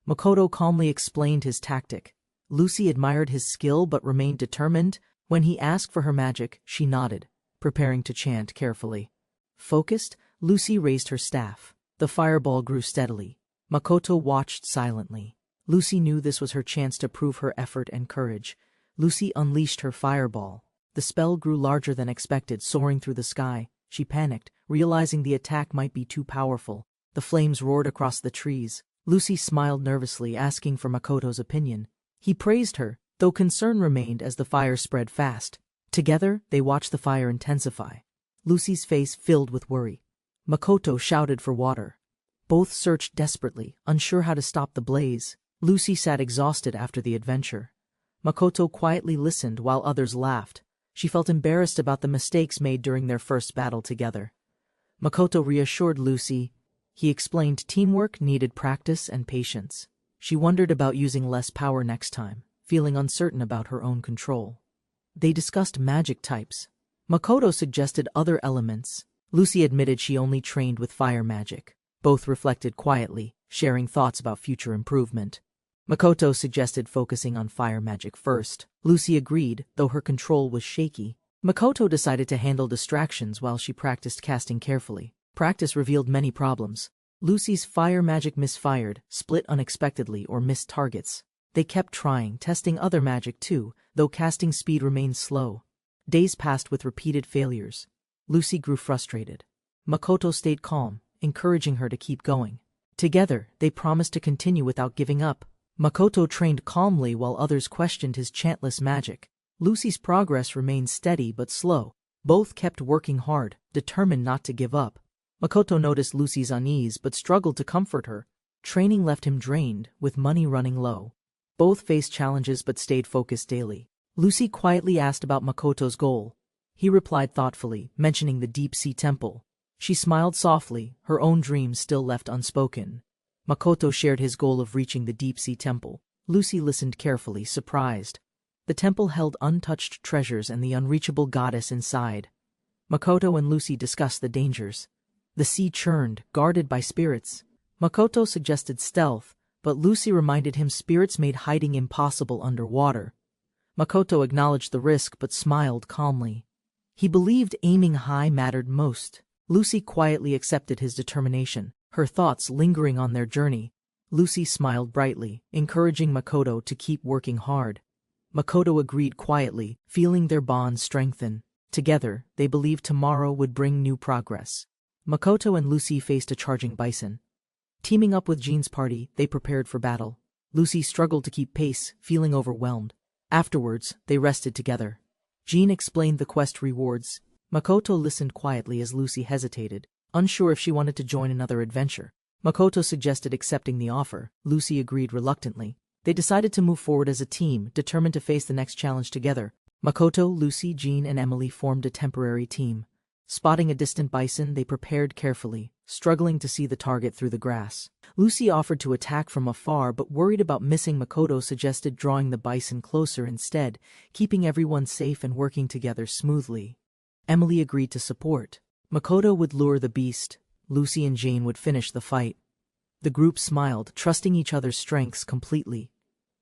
Makoto calmly explained his tactic. Lucy admired his skill but remained determined. When he asked for her magic, she nodded, preparing to chant carefully. Focused, Lucy raised her staff. The fireball grew steadily. Makoto watched silently. Lucy knew this was her chance to prove her effort and courage. Lucy unleashed her fireball. The spell grew larger than expected, soaring through the sky. She panicked, realizing the attack might be too powerful. The flames roared across the trees. Lucy smiled nervously, asking for Makoto's opinion. He praised her, though concern remained as the fire spread fast. Together, they watched the fire intensify. Lucy's face filled with worry. Makoto shouted for water. Both searched desperately, unsure how to stop the blaze. Lucy sat exhausted after the adventure. Makoto quietly listened while others laughed. She felt embarrassed about the mistakes made during their first battle together. Makoto reassured Lucy. He explained teamwork needed practice and patience. She wondered about using less power next time, feeling uncertain about her own control. They discussed magic types. Makoto suggested other elements. Lucy admitted she only trained with fire magic. Both reflected quietly, sharing thoughts about future improvement. Makoto suggested focusing on fire magic first. Lucy agreed, though her control was shaky. Makoto decided to handle distractions while she practiced casting carefully. Practice revealed many problems. Lucy's fire magic misfired, split unexpectedly, or missed targets. They kept trying, testing other magic too, though casting speed remained slow. Days passed with repeated failures. Lucy grew frustrated. Makoto stayed calm, encouraging her to keep going. Together, they promised to continue without giving up. Makoto trained calmly while others questioned his chantless magic. Lucy's progress remained steady but slow. Both kept working hard, determined not to give up. Makoto noticed Lucy's unease but struggled to comfort her. Training left him drained, with money running low. Both faced challenges but stayed focused daily. Lucy quietly asked about Makoto's goal. He replied thoughtfully, mentioning the deep-sea temple. She smiled softly, her own dreams still left unspoken. Makoto shared his goal of reaching the deep-sea temple. Lucy listened carefully, surprised. The temple held untouched treasures and the unreachable goddess inside. Makoto and Lucy discussed the dangers. The sea churned, guarded by spirits. Makoto suggested stealth, but Lucy reminded him spirits made hiding impossible underwater. Makoto acknowledged the risk but smiled calmly. He believed aiming high mattered most. Lucy quietly accepted his determination, her thoughts lingering on their journey. Lucy smiled brightly, encouraging Makoto to keep working hard. Makoto agreed quietly, feeling their bond strengthen. Together, they believed tomorrow would bring new progress. Makoto and Lucy faced a charging bison. Teaming up with Jean's party, they prepared for battle. Lucy struggled to keep pace, feeling overwhelmed. Afterwards, they rested together. Jean explained the quest rewards. Makoto listened quietly as Lucy hesitated, unsure if she wanted to join another adventure. Makoto suggested accepting the offer. Lucy agreed reluctantly. They decided to move forward as a team, determined to face the next challenge together. Makoto, Lucy, Jean, and Emily formed a temporary team. Spotting a distant bison, they prepared carefully, struggling to see the target through the grass. Lucy offered to attack from afar, but worried about missing. Makoto suggested drawing the bison closer instead, keeping everyone safe and working together smoothly. Emily agreed to support. Makoto would lure the beast. Lucy and Jane would finish the fight. The group smiled, trusting each other's strengths completely.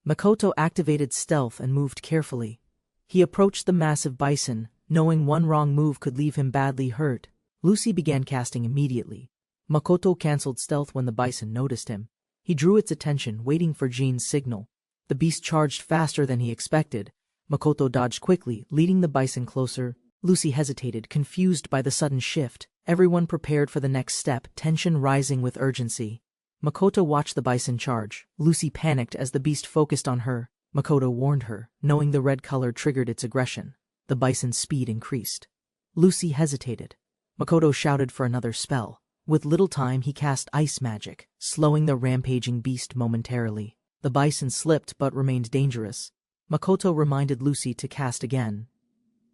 Makoto activated stealth and moved carefully. He approached the massive bison, knowing one wrong move could leave him badly hurt. Lucy began casting immediately. Makoto cancelled stealth when the bison noticed him. He drew its attention, waiting for Jean's signal. The beast charged faster than he expected. Makoto dodged quickly, leading the bison closer. Lucy hesitated, confused by the sudden shift. Everyone prepared for the next step, tension rising with urgency. Makoto watched the bison charge. Lucy panicked as the beast focused on her. Makoto warned her, knowing the red color triggered its aggression. The bison's speed increased. Lucy hesitated. Makoto shouted for another spell. With little time, he cast ice magic, slowing the rampaging beast momentarily. The bison slipped but remained dangerous. Makoto reminded Lucy to cast again.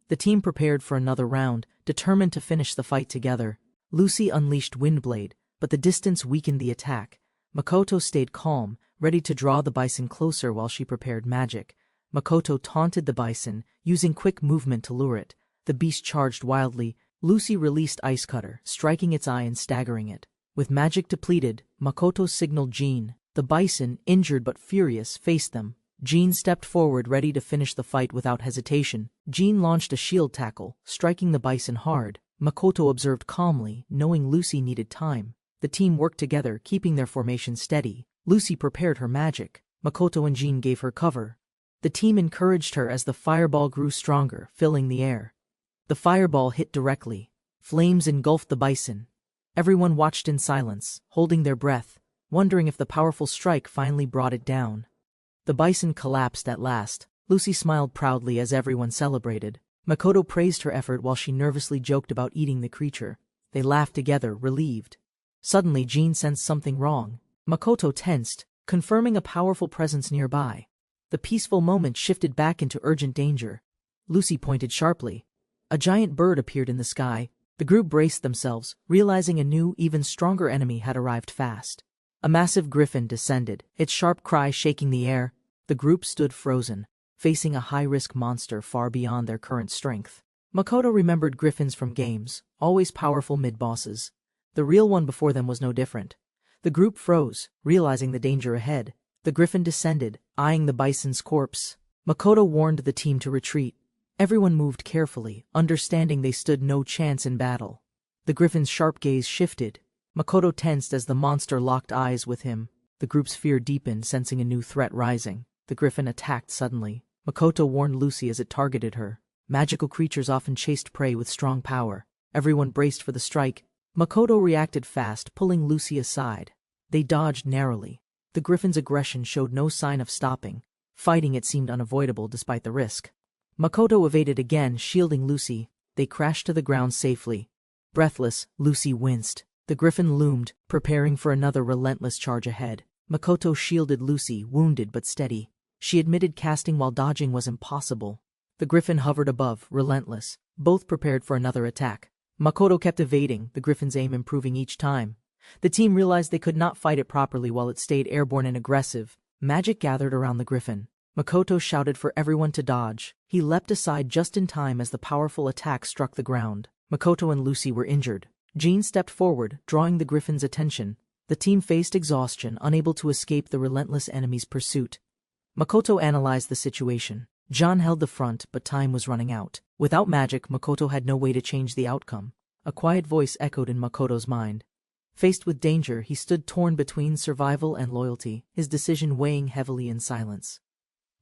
The team prepared for another round, determined to finish the fight together. Lucy unleashed Windblade, but the distance weakened the attack. Makoto stayed calm, ready to draw the bison closer while she prepared magic. Makoto taunted the bison, using quick movement to lure it. The beast charged wildly. Lucy released Ice Cutter, striking its eye and staggering it. With magic depleted, Makoto signaled Jean. The bison, injured but furious, faced them. Jean stepped forward, ready to finish the fight without hesitation. Jean launched a shield tackle, striking the bison hard. Makoto observed calmly, knowing Lucy needed time. The team worked together, keeping their formation steady. Lucy prepared her magic. Makoto and Jean gave her cover. The team encouraged her as the fireball grew stronger, filling the air. The fireball hit directly. Flames engulfed the bison. Everyone watched in silence, holding their breath, wondering if the powerful strike finally brought it down. The bison collapsed at last. Lucy smiled proudly as everyone celebrated. Makoto praised her effort while she nervously joked about eating the creature. They laughed together, relieved. Suddenly, Jean sensed something wrong. Makoto tensed, confirming a powerful presence nearby. The peaceful moment shifted back into urgent danger. Lucy pointed sharply. A giant bird appeared in the sky. The group braced themselves, realizing a new, even stronger enemy had arrived fast. A massive griffin descended, its sharp cry shaking the air. The group stood frozen, facing a high-risk monster far beyond their current strength. Makoto remembered griffins from games, always powerful mid-bosses. The real one before them was no different. The group froze, realizing the danger ahead. The griffin descended, eyeing the bison's corpse. Makoto warned the team to retreat. Everyone moved carefully, understanding they stood no chance in battle. The griffin's sharp gaze shifted. Makoto tensed as the monster locked eyes with him. The group's fear deepened, sensing a new threat rising. The griffin attacked suddenly. Makoto warned Lucy as it targeted her. Magical creatures often chased prey with strong power. Everyone braced for the strike. Makoto reacted fast, pulling Lucy aside. They dodged narrowly. The griffin's aggression showed no sign of stopping. Fighting it seemed unavoidable despite the risk. Makoto evaded again, shielding Lucy. They crashed to the ground safely. Breathless, Lucy winced. The griffin loomed, preparing for another relentless charge ahead. Makoto shielded Lucy, wounded but steady. She admitted casting while dodging was impossible. The griffin hovered above, relentless, both prepared for another attack. Makoto kept evading, the griffin's aim improving each time. The team realized they could not fight it properly while it stayed airborne and aggressive. Magic gathered around the griffin. Makoto shouted for everyone to dodge. He leapt aside just in time as the powerful attack struck the ground. Makoto and Lucy were injured. Jean stepped forward, drawing the griffin's attention. The team faced exhaustion, unable to escape the relentless enemy's pursuit. Makoto analyzed the situation. Jean held the front, but time was running out. Without magic, Makoto had no way to change the outcome. A quiet voice echoed in Makoto's mind. Faced with danger, he stood torn between survival and loyalty, his decision weighing heavily in silence.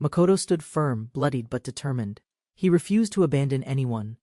Makoto stood firm, bloodied but determined. He refused to abandon anyone.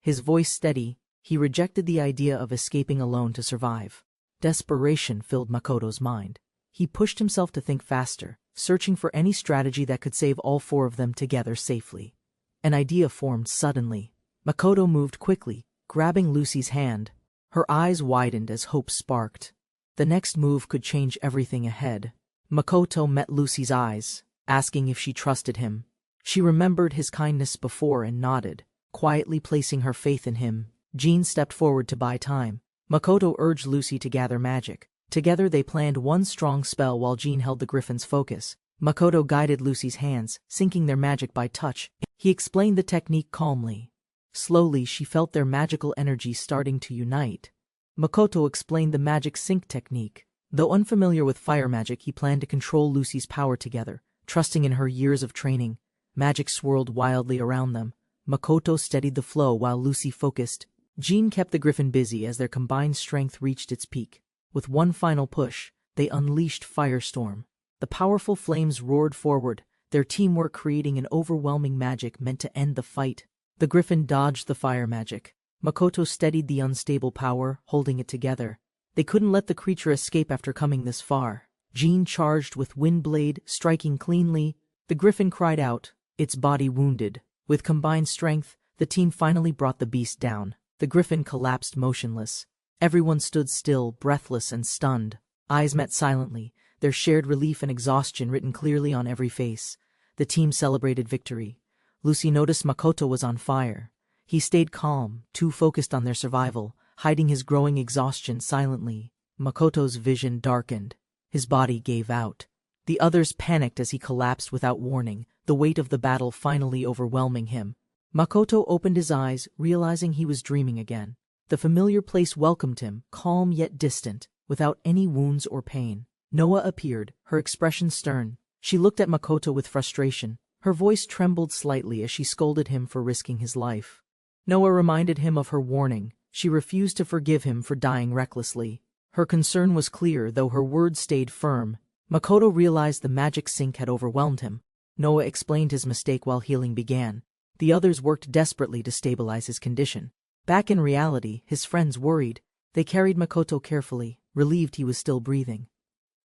His voice steady, he rejected the idea of escaping alone to survive. Desperation filled Makoto's mind. He pushed himself to think faster, searching for any strategy that could save all four of them together safely. An idea formed suddenly. Makoto moved quickly, grabbing Lucy's hand. Her eyes widened as hope sparked. The next move could change everything ahead. Makoto met Lucy's eyes, asking if she trusted him. She remembered his kindness before and nodded, quietly placing her faith in him. Jean stepped forward to buy time. Makoto urged Lucy to gather magic. Together they planned one strong spell while Jean held the griffin's focus. Makoto guided Lucy's hands, syncing their magic by touch. He explained the technique calmly. Slowly, she felt their magical energy starting to unite. Makoto explained the magic sync technique. Though unfamiliar with fire magic, he planned to control Lucy's power together. Trusting in her years of training, magic swirled wildly around them. Makoto steadied the flow while Lucy focused. Jean kept the griffin busy as their combined strength reached its peak. With one final push, they unleashed Firestorm. The powerful flames roared forward, their teamwork creating an overwhelming magic meant to end the fight. The griffin dodged the fire magic. Makoto steadied the unstable power, holding it together. They couldn't let the creature escape after coming this far. Jean charged with Windblade, striking cleanly. The griffin cried out, its body wounded. With combined strength, the team finally brought the beast down. The griffin collapsed motionless. Everyone stood still, breathless and stunned. Eyes met silently, their shared relief and exhaustion written clearly on every face. The team celebrated victory. Lucy noticed Makoto was on fire. He stayed calm, too focused on their survival, hiding his growing exhaustion silently. Makoto's vision darkened. His body gave out. The others panicked as he collapsed without warning, the weight of the battle finally overwhelming him. Makoto opened his eyes, realizing he was dreaming again. The familiar place welcomed him, calm yet distant, without any wounds or pain. Noa appeared, her expression stern. She looked at Makoto with frustration. Her voice trembled slightly as she scolded him for risking his life. Noa reminded him of her warning. She refused to forgive him for dying recklessly. Her concern was clear, though her words stayed firm. Makoto realized the magic sink had overwhelmed him. Noa explained his mistake while healing began. The others worked desperately to stabilize his condition. Back in reality, his friends worried. They carried Makoto carefully, relieved he was still breathing.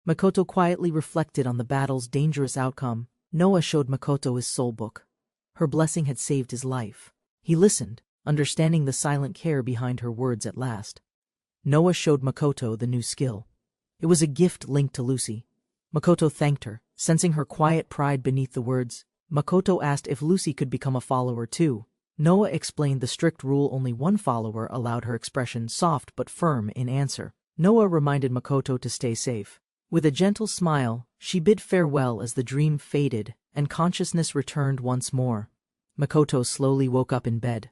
Makoto quietly reflected on the battle's dangerous outcome. Noa showed Makoto his soul book. Her blessing had saved his life. He listened, understanding the silent care behind her words at last. Noa showed Makoto the new skill. It was a gift linked to Lucy. Makoto thanked her, sensing her quiet pride beneath the words. Makoto asked if Lucy could become a follower too. Noa explained the strict rule only one follower allowed, her expression soft but firm in answer. Noa reminded Makoto to stay safe. With a gentle smile, she bid farewell as the dream faded and consciousness returned once more. Makoto slowly woke up in bed.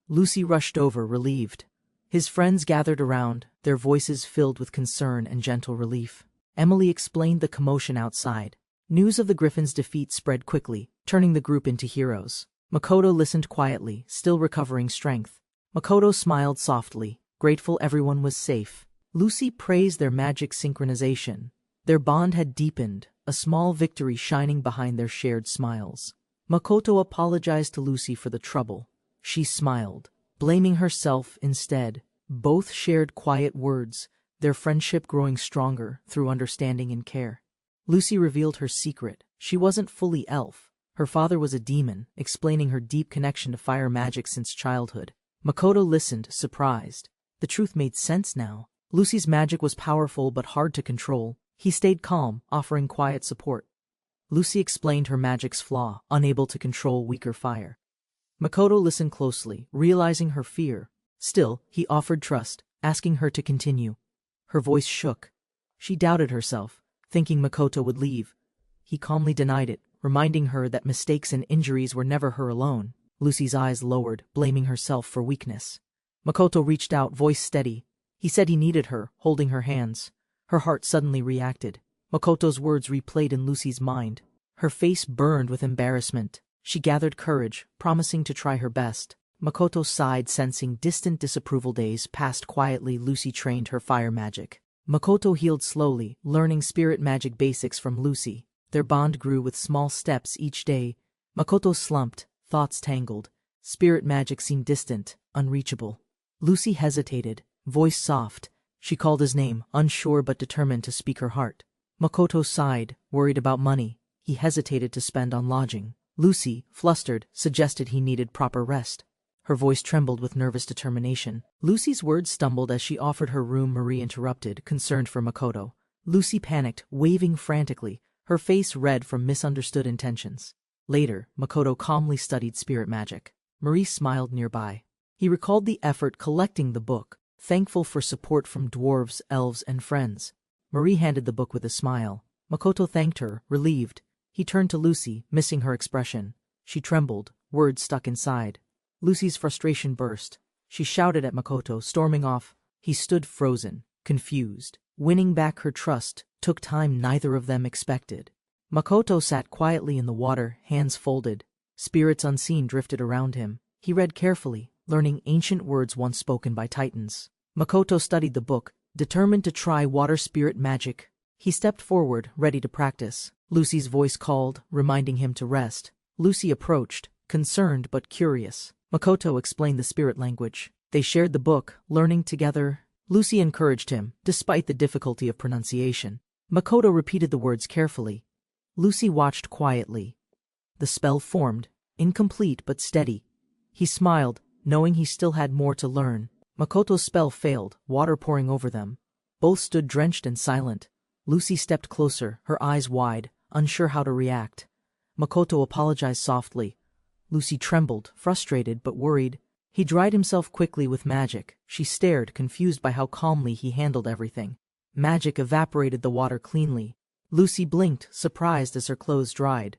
Lucy rushed over, relieved. His friends gathered around, their voices filled with concern and gentle relief. Emily explained the commotion outside. News of the Griffin's defeat spread quickly, turning the group into heroes. Makoto listened quietly, still recovering strength. Makoto smiled softly, grateful everyone was safe. Lucy praised their magic synchronization. Their bond had deepened, a small victory shining behind their shared smiles. Makoto apologized to Lucy for the trouble. She smiled, blaming herself instead. Both shared quiet words, their friendship growing stronger through understanding and care. Lucy revealed her secret. She wasn't fully elf. Her father was a demon, explaining her deep connection to fire magic since childhood. Makoto listened, surprised. The truth made sense now. Lucy's magic was powerful but hard to control. He stayed calm, offering quiet support. Lucy explained her magic's flaw, unable to control weaker fire. Makoto listened closely, realizing her fear. Still, he offered trust, asking her to continue. Her voice shook. She doubted herself, thinking Makoto would leave. He calmly denied it, reminding her that mistakes and injuries were never her alone. Lucy's eyes lowered, blaming herself for weakness. Makoto reached out, voice steady. He said he needed her, holding her hands. Her heart suddenly reacted. Makoto's words replayed in Lucy's mind. Her face burned with embarrassment. She gathered courage, promising to try her best. Makoto sighed, sensing distant disapproval. Days passed quietly. Lucy trained her fire magic. Makoto healed slowly, learning spirit magic basics from Lucy. Their bond grew with small steps each day. Makoto slumped, thoughts tangled. Spirit magic seemed distant, unreachable. Lucy hesitated, voice soft. She called his name, unsure but determined to speak her heart. Makoto sighed, worried about money. He hesitated to spend on lodging. Lucy, flustered, suggested he needed proper rest. Her voice trembled with nervous determination. Lucy's words stumbled as she offered her room. Marie interrupted, concerned for Makoto. Lucy panicked, waving frantically, her face red from misunderstood intentions. Later, Makoto calmly studied spirit magic. Marie smiled nearby. He recalled the effort collecting the book, thankful for support from dwarves, elves, and friends. Marie handed the book with a smile. Makoto thanked her, relieved. He turned to Lucy, missing her expression. She trembled, words stuck inside. Lucy's frustration burst. She shouted at Makoto, storming off. He stood frozen, confused. Winning back her trust took time neither of them expected. Makoto sat quietly in the water, hands folded. Spirits unseen drifted around him. He read carefully, learning ancient words once spoken by titans. Makoto studied the book, determined to try water spirit magic. He stepped forward, ready to practice. Lucy's voice called, reminding him to rest. Lucy approached, concerned but curious. Makoto explained the spirit language. They shared the book, learning together. Lucy encouraged him, despite the difficulty of pronunciation. Makoto repeated the words carefully. Lucy watched quietly. The spell formed, incomplete but steady. He smiled, knowing he still had more to learn. Makoto's spell failed, water pouring over them. Both stood drenched and silent. Lucy stepped closer, her eyes wide, unsure how to react. Makoto apologized softly. Lucy trembled, frustrated but worried. He dried himself quickly with magic. She stared, confused by how calmly he handled everything. Magic evaporated the water cleanly. Lucy blinked, surprised as her clothes dried.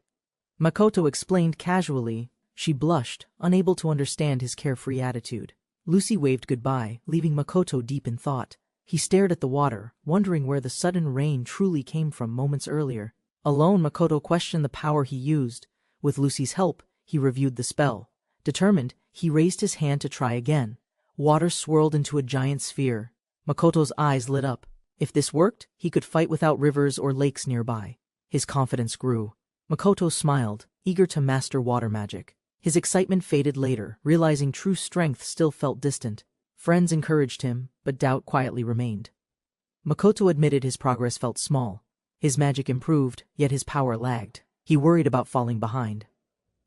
Makoto explained casually. She blushed, unable to understand his carefree attitude. Lucy waved goodbye, leaving Makoto deep in thought. He stared at the water, wondering where the sudden rain truly came from moments earlier. Alone, Makoto questioned the power he used. With Lucy's help, he reviewed the spell. Determined, he raised his hand to try again. Water swirled into a giant sphere. Makoto's eyes lit up. If this worked, he could fight without rivers or lakes nearby. His confidence grew. Makoto smiled, eager to master water magic. His excitement faded later, realizing true strength still felt distant. Friends encouraged him, but doubt quietly remained. Makoto admitted his progress felt small. His magic improved, yet his power lagged. He worried about falling behind.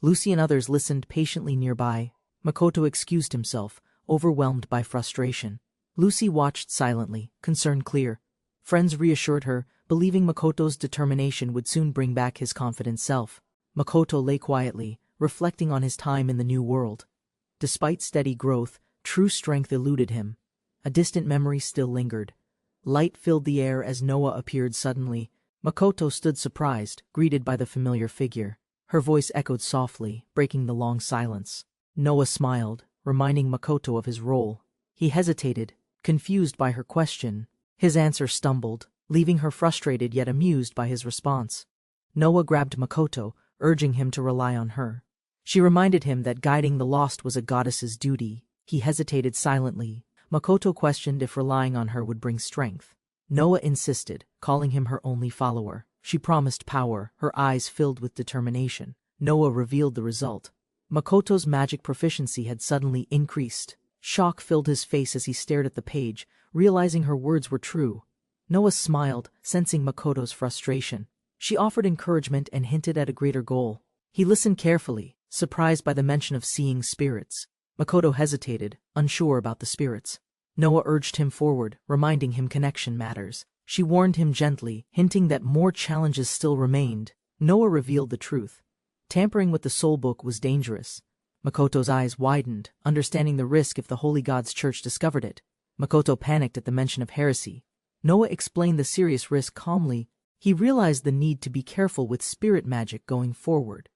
Lucy and others listened patiently nearby. Makoto excused himself, overwhelmed by frustration. Lucy watched silently, concern clear. Friends reassured her, believing Makoto's determination would soon bring back his confident self. Makoto lay quietly, reflecting on his time in the new world. Despite steady growth, true strength eluded him. A distant memory still lingered. Light filled the air as Noa appeared suddenly. Makoto stood surprised, greeted by the familiar figure. Her voice echoed softly, breaking the long silence. Noa smiled, reminding Makoto of his role. He hesitated, confused by her question. His answer stumbled, leaving her frustrated yet amused by his response. Noa grabbed Makoto, urging him to rely on her. She reminded him that guiding the lost was a goddess's duty. He hesitated silently. Makoto questioned if relying on her would bring strength. Noa insisted, calling him her only follower. She promised power, her eyes filled with determination. Noah revealed the result. Makoto's magic proficiency had suddenly increased. Shock filled his face as he stared at the page, realizing her words were true. Noah smiled, sensing Makoto's frustration. She offered encouragement and hinted at a greater goal. He listened carefully, surprised by the mention of seeing spirits. Makoto hesitated, unsure about the spirits. Noah urged him forward, reminding him connection matters. She warned him gently, hinting that more challenges still remained. Noah revealed the truth. Tampering with the soul book was dangerous. Makoto's eyes widened, understanding the risk if the Holy God's church discovered it. Makoto panicked at the mention of heresy. Noah explained the serious risk calmly. He realized the need to be careful with spirit magic going forward.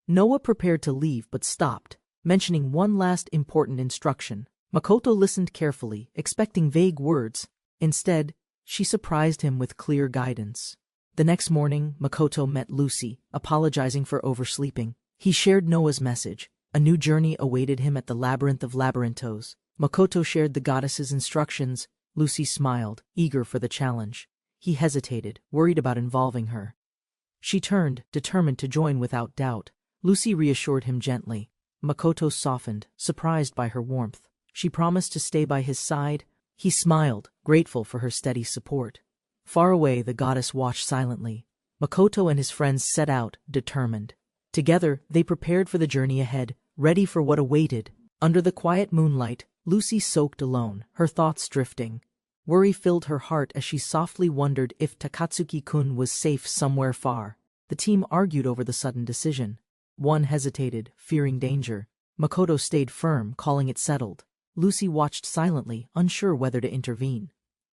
Noah prepared to leave but stopped, mentioning one last important instruction. Makoto listened carefully, expecting vague words. Instead, she surprised him with clear guidance. The next morning, Makoto met Lucy, apologizing for oversleeping. He shared Noah's message. A new journey awaited him at the Labyrinth of Labyrinthos. Makoto shared the goddess's instructions. Lucy smiled, eager for the challenge. He hesitated, worried about involving her. She turned, determined to join without doubt. Lucy reassured him gently. Makoto softened, surprised by her warmth. She promised to stay by his side. He smiled, grateful for her steady support. Far away, the goddess watched silently. Makoto and his friends set out, determined. Together, they prepared for the journey ahead, ready for what awaited. Under the quiet moonlight, Lucy soaked alone, her thoughts drifting. Worry filled her heart as she softly wondered if Takatsuki-kun was safe somewhere far. The team argued over the sudden decision. One hesitated, fearing danger. Makoto stayed firm, calling it settled. Lucy watched silently, unsure whether to intervene.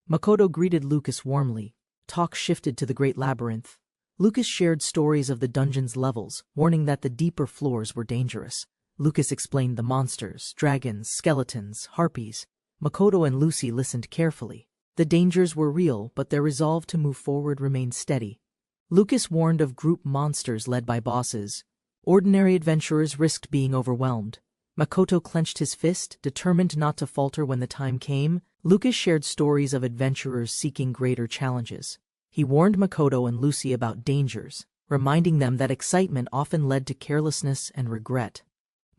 Makoto greeted Lucas warmly. Talk shifted to the great labyrinth. Lucas shared stories of the dungeon's levels, warning that the deeper floors were dangerous. Lucas explained the monsters, dragons, skeletons, harpies. Makoto and Lucy listened carefully. The dangers were real, but their resolve to move forward remained steady. Lucas warned of group monsters led by bosses. Ordinary adventurers risked being overwhelmed. Makoto clenched his fist, determined not to falter when the time came. Lucas shared stories of adventurers seeking greater challenges. He warned Makoto and Lucy about dangers, reminding them that excitement often led to carelessness and regret.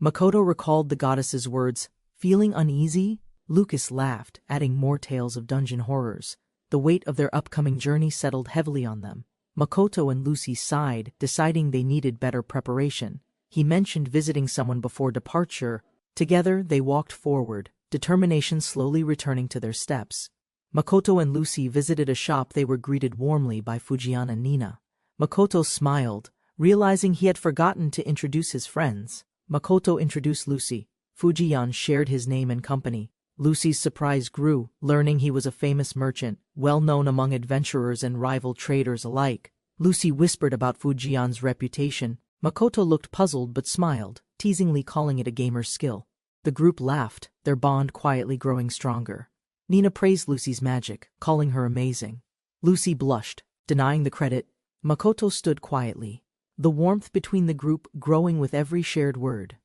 Makoto recalled the goddess's words, feeling uneasy. Lucas laughed, adding more tales of dungeon horrors. The weight of their upcoming journey settled heavily on them. Makoto and Lucy sighed, deciding they needed better preparation. He mentioned visiting someone before departure. Together, they walked forward, determination slowly returning to their steps. Makoto and Lucy visited a shop. They were greeted warmly by Fujian and Nina. Makoto smiled, realizing he had forgotten to introduce his friends. Makoto introduced Lucy. Fujian shared his name and company. Lucy's surprise grew, learning he was a famous merchant, well known among adventurers and rival traders alike. Lucy whispered about Fujian's reputation. Makoto looked puzzled but smiled, teasingly calling it a gamer's skill. The group laughed, their bond quietly growing stronger. Nina praised Lucy's magic, calling her amazing. Lucy blushed, denying the credit. Makoto stood quietly, the warmth between the group growing with every shared word.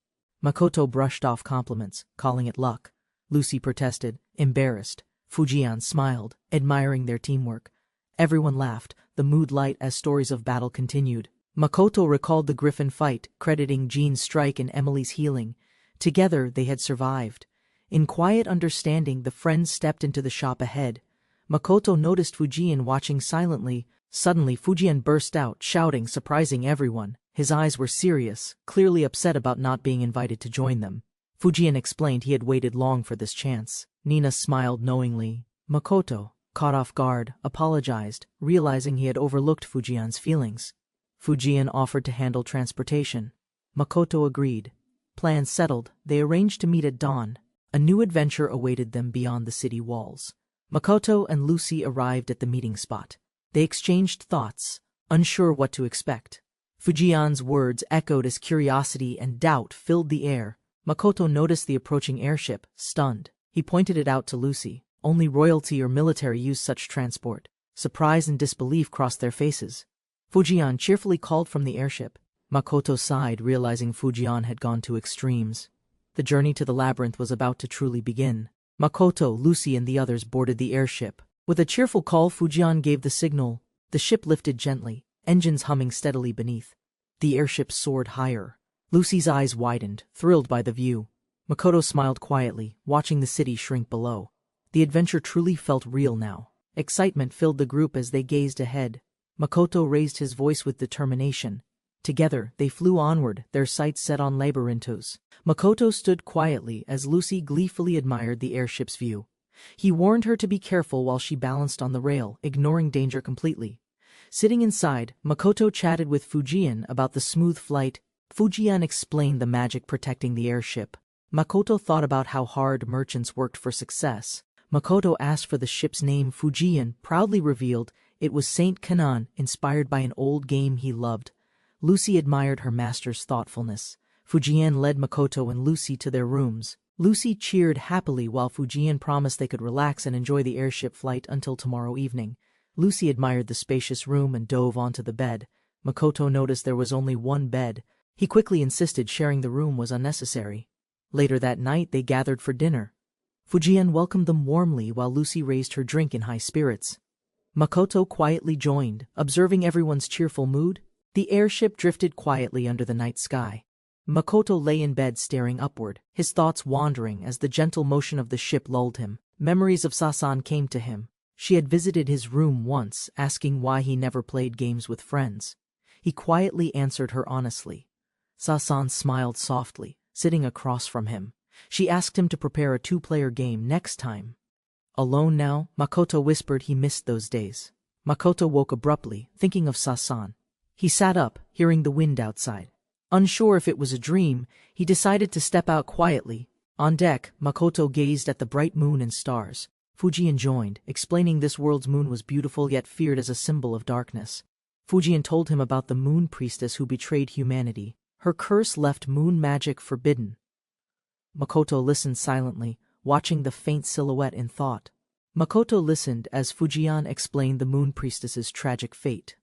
Makoto brushed off compliments, calling it luck. Lucy protested, embarrassed. Fujian smiled, admiring their teamwork. Everyone laughed, the mood light as stories of battle continued. Makoto recalled the griffin fight, crediting Jean's strike and Emily's healing. Together, they had survived. In quiet understanding, the friends stepped into the shop ahead. Makoto noticed Fujian watching silently. Suddenly, Fujian burst out, shouting, surprising everyone. His eyes were serious, clearly upset about not being invited to join them. Fujian explained he had waited long for this chance. Nina smiled knowingly. Makoto, caught off guard, apologized, realizing he had overlooked Fujian's feelings. Fujian offered to handle transportation. Makoto agreed. Plans settled, they arranged to meet at dawn. A new adventure awaited them beyond the city walls. Makoto and Lucy arrived at the meeting spot. They exchanged thoughts, unsure what to expect. Fujian's words echoed as curiosity and doubt filled the air. Makoto noticed the approaching airship, stunned. He pointed it out to Lucy. Only royalty or military use such transport. Surprise and disbelief crossed their faces. Fujian cheerfully called from the airship. Makoto sighed, realizing Fujian had gone to extremes. The journey to the labyrinth was about to truly begin. Makoto, Lucy, and the others boarded the airship. With a cheerful call, Fujian gave the signal. The ship lifted gently, engines humming steadily beneath. The airship soared higher. Lucy's eyes widened, thrilled by the view. Makoto smiled quietly, watching the city shrink below. The adventure truly felt real now. Excitement filled the group as they gazed ahead. Makoto raised his voice with determination. Together, they flew onward, their sights set on labyrinthos. Makoto stood quietly as Lucy gleefully admired the airship's view. He warned her to be careful while she balanced on the rail, ignoring danger completely. Sitting inside, Makoto chatted with Fujian about the smooth flight. Fujian explained the magic protecting the airship. Makoto thought about how hard merchants worked for success. Makoto asked for the ship's name. Fujian proudly revealed it was Saint Kanan, inspired by an old game he loved. Lucy admired her master's thoughtfulness. Fujian led Makoto and Lucy to their rooms. Lucy cheered happily while Fujian promised they could relax and enjoy the airship flight until tomorrow evening. Lucy admired the spacious room and dove onto the bed. Makoto noticed there was only one bed. He quickly insisted sharing the room was unnecessary. Later that night they gathered for dinner. Fujian welcomed them warmly while Lucy raised her drink in high spirits. Makoto quietly joined, observing everyone's cheerful mood. The airship drifted quietly under the night sky. Makoto lay in bed staring upward, his thoughts wandering as the gentle motion of the ship lulled him. Memories of Sasan came to him. She had visited his room once, asking why he never played games with friends. He quietly answered her honestly. Sasan smiled softly, sitting across from him. She asked him to prepare a two-player game next time. Alone now, Makoto whispered he missed those days. Makoto woke abruptly, thinking of Sasan. He sat up, hearing the wind outside. Unsure if it was a dream, he decided to step out quietly. On deck, Makoto gazed at the bright moon and stars. Fujian joined, explaining this world's moon was beautiful yet feared as a symbol of darkness. Fujian told him about the moon priestess who betrayed humanity. Her curse left moon magic forbidden. Makoto listened silently, watching the faint silhouette in thought. Makoto listened as Fujian explained the moon priestess's tragic fate.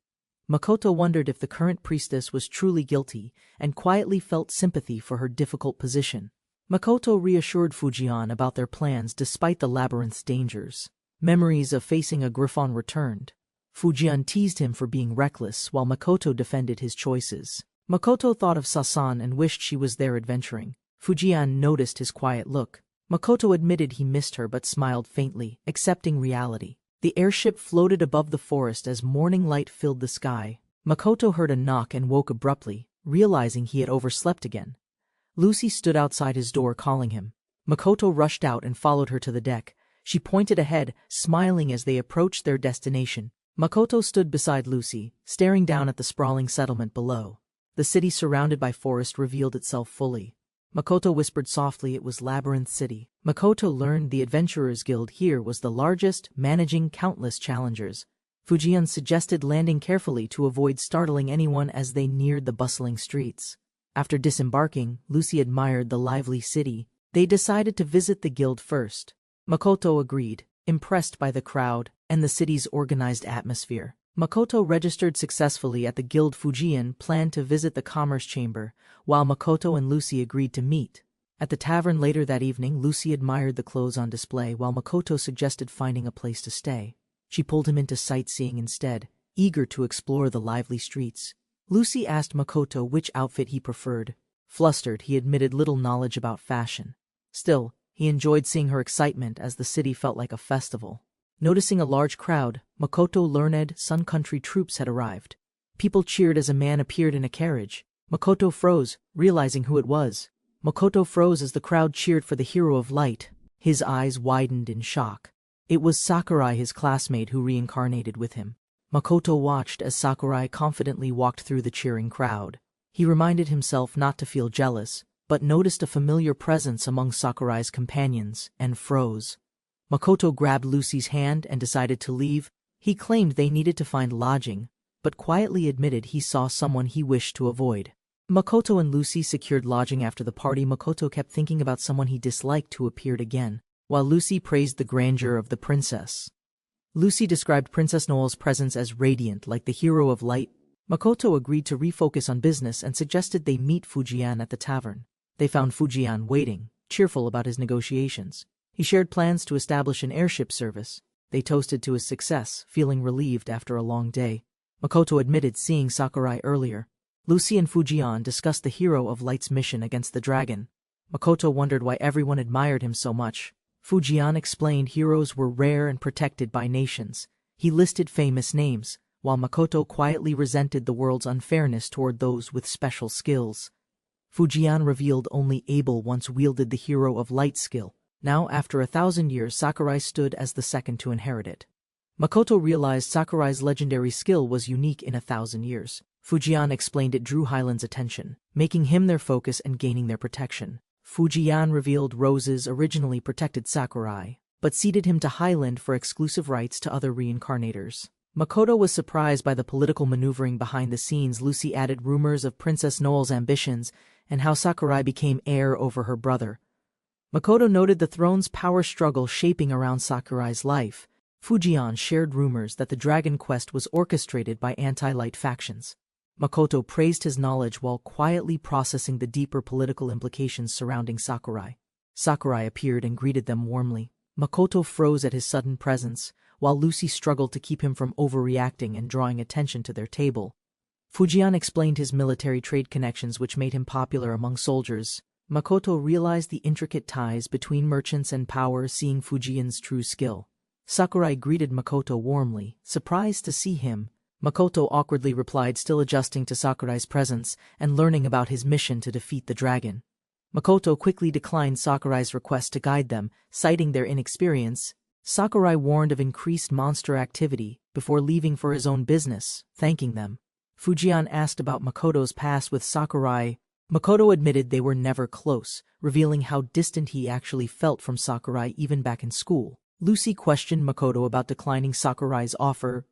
Makoto wondered if the current priestess was truly guilty and quietly felt sympathy for her difficult position. Makoto reassured Fujian about their plans despite the labyrinth's dangers. Memories of facing a griffon returned. Fujian teased him for being reckless while Makoto defended his choices. Makoto thought of Sasan and wished she was there adventuring. Fujian noticed his quiet look. Makoto admitted he missed her but smiled faintly, accepting reality. The airship floated above the forest as morning light filled the sky. Makoto heard a knock and woke abruptly, realizing he had overslept again. Lucy stood outside his door calling him. Makoto rushed out and followed her to the deck. She pointed ahead, smiling as they approached their destination. Makoto stood beside Lucy, staring down at the sprawling settlement below. The city surrounded by forest revealed itself fully. Makoto whispered softly it was Labyrinth City. Makoto learned the Adventurers Guild here was the largest, managing countless challengers. Fujian suggested landing carefully to avoid startling anyone as they neared the bustling streets. After disembarking, Lucy admired the lively city. They decided to visit the guild first. Makoto agreed, impressed by the crowd and the city's organized atmosphere. Makoto registered successfully at the guild. Fujian planned to visit the commerce chamber, while Makoto and Lucy agreed to meet. At the tavern later that evening, Lucy admired the clothes on display while Makoto suggested finding a place to stay. She pulled him into sightseeing instead, eager to explore the lively streets. Lucy asked Makoto which outfit he preferred. Flustered, he admitted little knowledge about fashion. Still, he enjoyed seeing her excitement as the city felt like a festival. Noticing a large crowd, Makoto learned Sun Country troops had arrived. People cheered as a man appeared in a carriage. Makoto froze, realizing who it was. Makoto froze as the crowd cheered for the hero of light. His eyes widened in shock. It was Sakurai, his classmate, who reincarnated with him. Makoto watched as Sakurai confidently walked through the cheering crowd. He reminded himself not to feel jealous, but noticed a familiar presence among Sakurai's companions, and froze. Makoto grabbed Lucy's hand and decided to leave. He claimed they needed to find lodging, but quietly admitted he saw someone he wished to avoid. Makoto and Lucy secured lodging after the party. Makoto kept thinking about someone he disliked who appeared again, while Lucy praised the grandeur of the princess. Lucy described Princess Noel's presence as radiant, like the hero of light. Makoto agreed to refocus on business and suggested they meet Fujian at the tavern. They found Fujian waiting, cheerful about his negotiations. He shared plans to establish an airship service. They toasted to his success, feeling relieved after a long day. Makoto admitted seeing Sakurai earlier. Lucy and Fujian discussed the hero of Light's mission against the dragon. Makoto wondered why everyone admired him so much. Fujian explained heroes were rare and protected by nations. He listed famous names, while Makoto quietly resented the world's unfairness toward those with special skills. Fujian revealed only Abel once wielded the hero of Light skill. Now, after 1,000 years, Sakurai stood as the second to inherit it. Makoto realized Sakurai's legendary skill was unique in 1,000 years. Fujian explained it drew Highland's attention, making him their focus and gaining their protection. Fujian revealed Roses originally protected Sakurai, but ceded him to Highland for exclusive rights to other reincarnators. Makoto was surprised by the political maneuvering behind the scenes. Lucy added rumors of Princess Noel's ambitions and how Sakurai became heir over her brother. Makoto noted the throne's power struggle shaping around Sakurai's life. Fujian shared rumors that the Dragon Quest was orchestrated by anti-Light factions. Makoto praised his knowledge while quietly processing the deeper political implications surrounding Sakurai. Sakurai appeared and greeted them warmly. Makoto froze at his sudden presence, while Lucy struggled to keep him from overreacting and drawing attention to their table. Fujian explained his military trade connections, which made him popular among soldiers. Makoto realized the intricate ties between merchants and power, seeing Fujian's true skill. Sakurai greeted Makoto warmly, surprised to see him. Makoto awkwardly replied, still adjusting to Sakurai's presence and learning about his mission to defeat the dragon. Makoto quickly declined Sakurai's request to guide them, citing their inexperience. Sakurai warned of increased monster activity before leaving for his own business, thanking them. Fujian asked about Makoto's past with Sakurai. Makoto admitted they were never close, revealing how distant he actually felt from Sakurai even back in school. Lucy questioned Makoto about declining Sakurai's offer.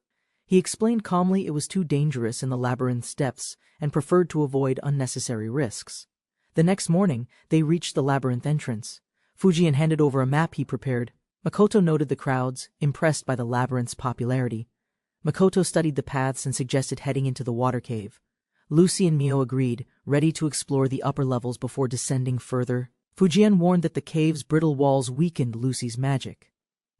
He explained calmly it was too dangerous in the labyrinth's depths and preferred to avoid unnecessary risks. The next morning, they reached the labyrinth entrance. Fujian handed over a map he prepared. Makoto noted the crowds, impressed by the labyrinth's popularity. Makoto studied the paths and suggested heading into the water cave. Lucy and Mio agreed, ready to explore the upper levels before descending further. Fujian warned that the cave's brittle walls weakened Lucy's magic.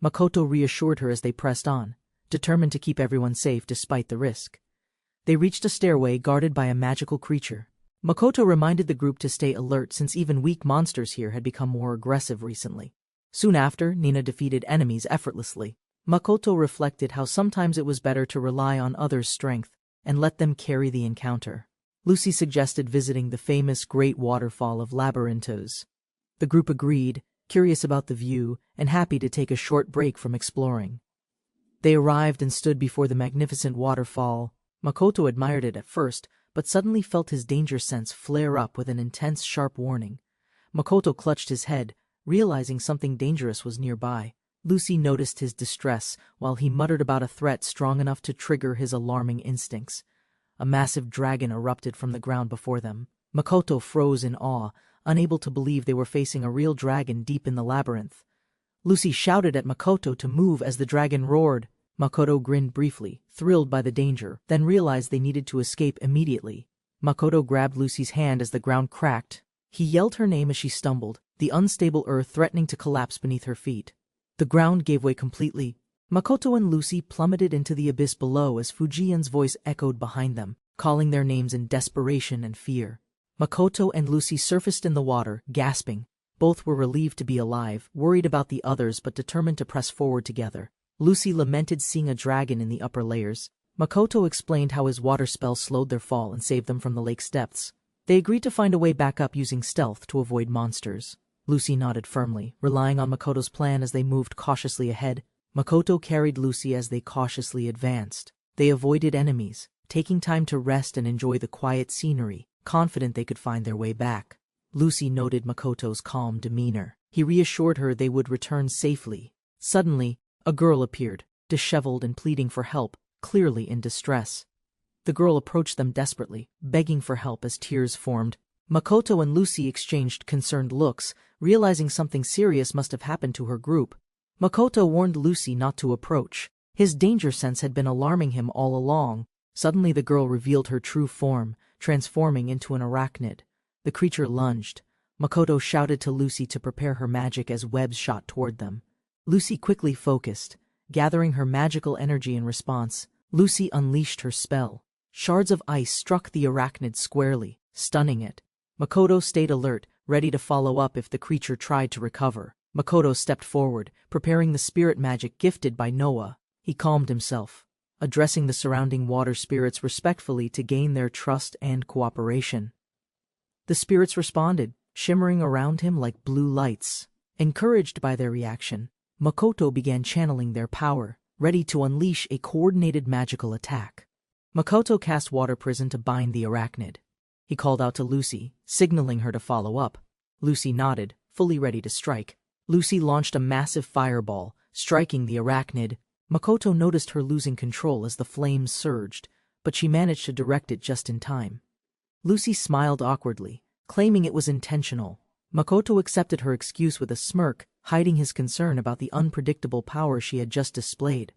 Makoto reassured her as they pressed on, determined to keep everyone safe despite the risk. They reached a stairway guarded by a magical creature. Makoto reminded the group to stay alert since even weak monsters here had become more aggressive recently. Soon after, Nina defeated enemies effortlessly. Makoto reflected how sometimes it was better to rely on others' strength and let them carry the encounter. Lucy suggested visiting the famous Great Waterfall of Labyrinthos. The group agreed, curious about the view and happy to take a short break from exploring. They arrived and stood before the magnificent waterfall. Makoto admired it at first, but suddenly felt his danger sense flare up with an intense, sharp warning. Makoto clutched his head, realizing something dangerous was nearby. Lucy noticed his distress, while he muttered about a threat strong enough to trigger his alarming instincts. A massive dragon erupted from the ground before them. Makoto froze in awe, unable to believe they were facing a real dragon deep in the labyrinth. Lucy shouted at Makoto to move as the dragon roared. Makoto grinned briefly, thrilled by the danger, then realized they needed to escape immediately. Makoto grabbed Lucy's hand as the ground cracked. He yelled her name as she stumbled, the unstable earth threatening to collapse beneath her feet. The ground gave way completely. Makoto and Lucy plummeted into the abyss below as Fujian's voice echoed behind them, calling their names in desperation and fear. Makoto and Lucy surfaced in the water, gasping. Both were relieved to be alive, worried about the others but determined to press forward together. Lucy lamented seeing a dragon in the upper layers. Makoto explained how his water spell slowed their fall and saved them from the lake's depths. They agreed to find a way back up using stealth to avoid monsters. Lucy nodded firmly, relying on Makoto's plan as they moved cautiously ahead. Makoto carried Lucy as they cautiously advanced. They avoided enemies, taking time to rest and enjoy the quiet scenery, confident they could find their way back. Lucy noted Makoto's calm demeanor. He reassured her they would return safely. Suddenly, a girl appeared, disheveled and pleading for help, clearly in distress. The girl approached them desperately, begging for help as tears formed. Makoto and Lucy exchanged concerned looks, realizing something serious must have happened to her group. Makoto warned Lucy not to approach. His danger sense had been alarming him all along. Suddenly the girl revealed her true form, transforming into an arachnid. The creature lunged. Makoto shouted to Lucy to prepare her magic as webs shot toward them. Lucy quickly focused, gathering her magical energy in response. Lucy unleashed her spell. Shards of ice struck the arachnid squarely, stunning it. Makoto stayed alert, ready to follow up if the creature tried to recover. Makoto stepped forward, preparing the spirit magic gifted by Noah. He calmed himself, addressing the surrounding water spirits respectfully to gain their trust and cooperation. The spirits responded, shimmering around him like blue lights. Encouraged by their reaction, Makoto began channeling their power, ready to unleash a coordinated magical attack. Makoto cast Water Prison to bind the arachnid. He called out to Lucy, signaling her to follow up. Lucy nodded, fully ready to strike. Lucy launched a massive fireball, striking the arachnid. Makoto noticed her losing control as the flames surged, but she managed to direct it just in time. Lucy smiled awkwardly, claiming it was intentional. Makoto accepted her excuse with a smirk, hiding his concern about the unpredictable power she had just displayed.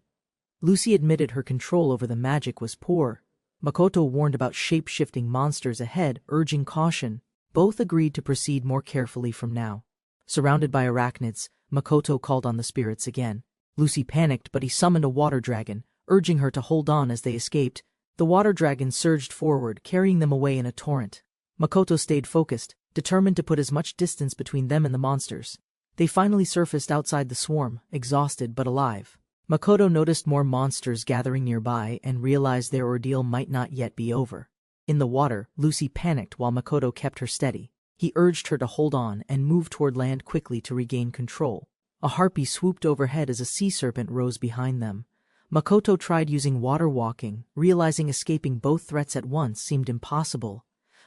Lucy admitted her control over the magic was poor. Makoto warned about shape-shifting monsters ahead, urging caution. Both agreed to proceed more carefully from now. Surrounded by arachnids, Makoto called on the spirits again. Lucy panicked, but he summoned a water dragon, urging her to hold on as they escaped. The water dragon surged forward, carrying them away in a torrent. Makoto stayed focused, determined to put as much distance between them and the monsters. They finally surfaced outside the swarm, exhausted but alive. Makoto noticed more monsters gathering nearby and realized their ordeal might not yet be over. In the water, Lucy panicked while Makoto kept her steady. He urged her to hold on and move toward land quickly to regain control. A harpy swooped overhead as a sea serpent rose behind them. Makoto tried using water walking, realizing escaping both threats at once seemed impossible.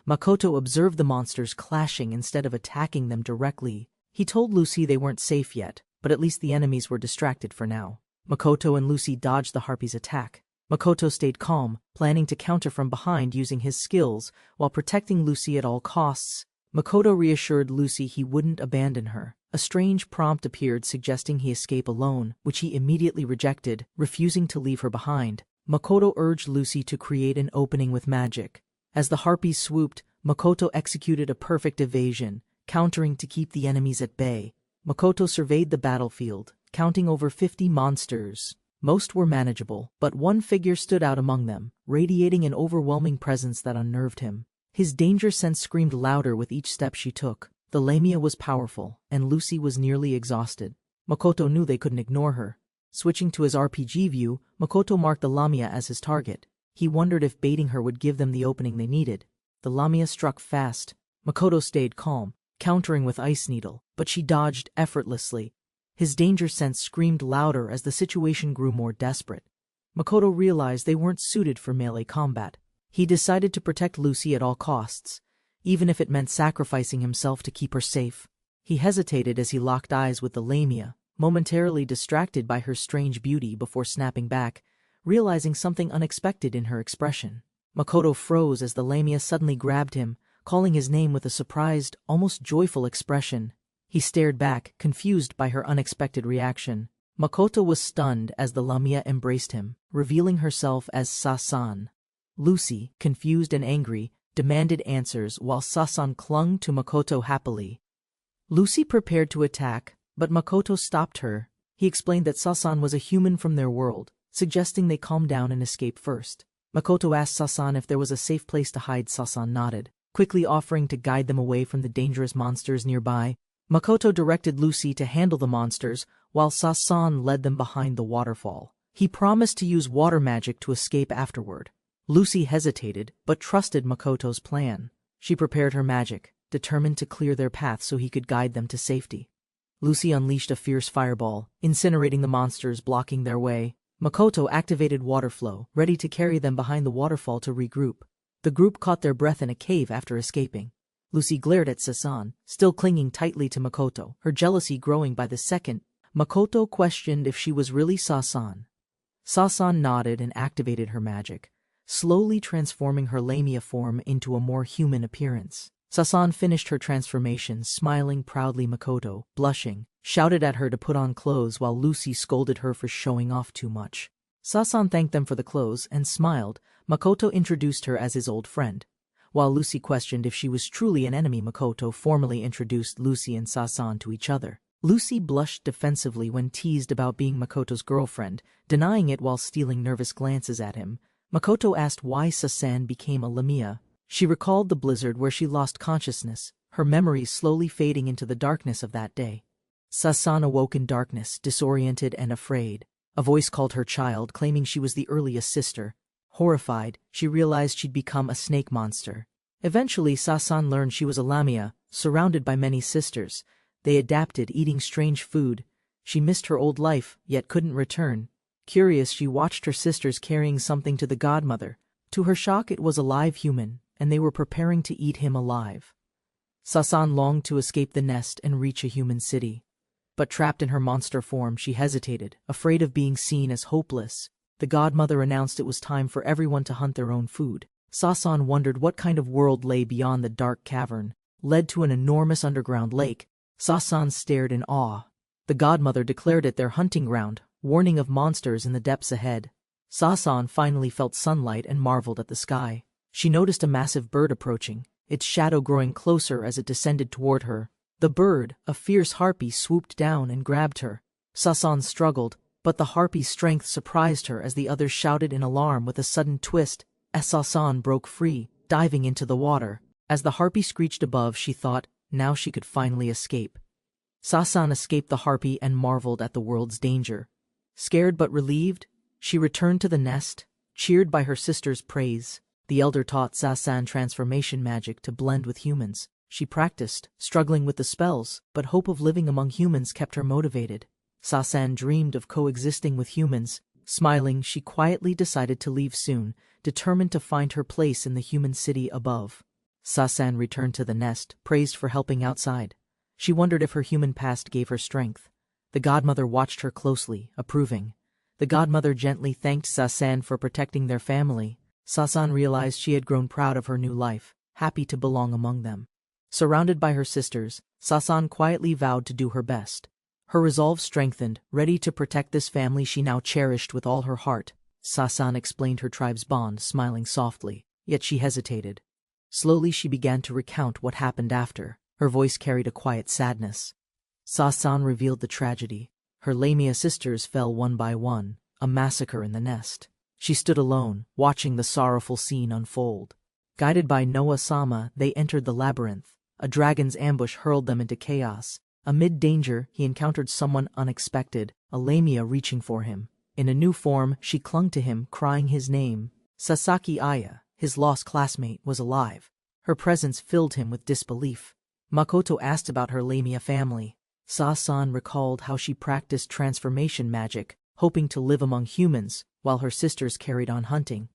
Makoto observed the monsters clashing instead of attacking them directly. He told Lucy they weren't safe yet, but at least the enemies were distracted for now. Makoto and Lucy dodged the harpy's attack. Makoto stayed calm, planning to counter from behind using his skills while protecting Lucy at all costs. Makoto reassured Lucy he wouldn't abandon her. A strange prompt appeared suggesting he escape alone, which he immediately rejected, refusing to leave her behind. Makoto urged Lucy to create an opening with magic. As the harpies swooped, Makoto executed a perfect evasion, countering to keep the enemies at bay. Makoto surveyed the battlefield, counting over 50 monsters. Most were manageable, but one figure stood out among them, radiating an overwhelming presence that unnerved him. His danger sense screamed louder with each step she took. The Lamia was powerful, and Lucy was nearly exhausted. Makoto knew they couldn't ignore her. Switching to his RPG view, Makoto marked the Lamia as his target. He wondered if baiting her would give them the opening they needed. The Lamia struck fast. Makoto stayed calm, countering with Ice Needle, but she dodged effortlessly. His danger sense screamed louder as the situation grew more desperate. Makoto realized they weren't suited for melee combat. He decided to protect Lucy at all costs, even if it meant sacrificing himself to keep her safe. He hesitated as he locked eyes with the Lamia, momentarily distracted by her strange beauty before snapping back, realizing something unexpected in her expression. Makoto froze as the Lamia suddenly grabbed him, calling his name with a surprised, almost joyful expression. He stared back, confused by her unexpected reaction. Makoto was stunned as the Lamia embraced him, revealing herself as Sasan. Lucy, confused and angry, demanded answers while Sasan clung to Makoto happily. Lucy prepared to attack, but Makoto stopped her. He explained that Sasan was a human from their world, suggesting they calm down and escape first. Makoto asked Sasan if there was a safe place to hide. Sasan nodded, quickly offering to guide them away from the dangerous monsters nearby. Makoto directed Lucy to handle the monsters, while Sasan led them behind the waterfall. He promised to use water magic to escape afterward. Lucy hesitated, but trusted Makoto's plan. She prepared her magic, determined to clear their path so he could guide them to safety. Lucy unleashed a fierce fireball, incinerating the monsters blocking their way. Makoto activated water flow, ready to carry them behind the waterfall to regroup. The group caught their breath in a cave after escaping. Lucy glared at Sasan, still clinging tightly to Makoto, her jealousy growing by the second. Makoto questioned if she was really Sasan. Sasan nodded and activated her magic, slowly transforming her Lamia form into a more human appearance. Sasan finished her transformation, smiling proudly. Makoto, blushing, shouted at her to put on clothes while Lucy scolded her for showing off too much. Sasan thanked them for the clothes and smiled. Makoto introduced her as his old friend. While Lucy questioned if she was truly an enemy, Makoto formally introduced Lucy and Sasan to each other. Lucy blushed defensively when teased about being Makoto's girlfriend, denying it while stealing nervous glances at him. Makoto asked why Sasan became a Lamia. She recalled the blizzard where she lost consciousness, her memories slowly fading into the darkness of that day. Sasan awoke in darkness, disoriented and afraid. A voice called her child, claiming she was the earliest sister. Horrified, she realized she'd become a snake monster. Eventually, Sasan learned she was a Lamia, surrounded by many sisters. They adapted, eating strange food. She missed her old life, yet couldn't return. Curious, she watched her sisters carrying something to the godmother. To her shock, it was a live human, and they were preparing to eat him alive. Sasan longed to escape the nest and reach a human city. But trapped in her monster form, she hesitated, afraid of being seen as hopeless. The godmother announced it was time for everyone to hunt their own food. Sasan wondered what kind of world lay beyond the dark cavern, led to an enormous underground lake. Sasan stared in awe. The godmother declared it their hunting ground, warning of monsters in the depths ahead. Sasan finally felt sunlight and marveled at the sky. She noticed a massive bird approaching, its shadow growing closer as it descended toward her. The bird, a fierce harpy, swooped down and grabbed her. Sasan struggled, but the harpy's strength surprised her as the others shouted in alarm. With a sudden twist, Sasan broke free, diving into the water. As the harpy screeched above, she thought, now she could finally escape. Sasan escaped the harpy and marveled at the world's danger. Scared but relieved, she returned to the nest, cheered by her sister's praise. The elder taught Sasan transformation magic to blend with humans. She practiced, struggling with the spells, but hope of living among humans kept her motivated. Sasan dreamed of coexisting with humans. Smiling, she quietly decided to leave soon, determined to find her place in the human city above. Sasan returned to the nest, praised for helping outside. She wondered if her human past gave her strength. The godmother watched her closely, approving. The godmother gently thanked Sasan for protecting their family. Sasan realized she had grown proud of her new life, happy to belong among them. Surrounded by her sisters, Sasan quietly vowed to do her best. Her resolve strengthened, ready to protect this family she now cherished with all her heart. Sasan explained her tribe's bond, smiling softly, yet she hesitated. Slowly she began to recount what happened after. Her voice carried a quiet sadness. Sasan revealed the tragedy. Her Lamia sisters fell one by one, a massacre in the nest. She stood alone, watching the sorrowful scene unfold. Guided by Noah-sama, they entered the labyrinth. A dragon's ambush hurled them into chaos. Amid danger, he encountered someone unexpected, a Lamia reaching for him. In a new form, she clung to him, crying his name. Sasaki Aya, his lost classmate, was alive. Her presence filled him with disbelief. Makoto asked about her Lamia family. Sasan recalled how she practiced transformation magic, hoping to live among humans, while her sisters carried on hunting.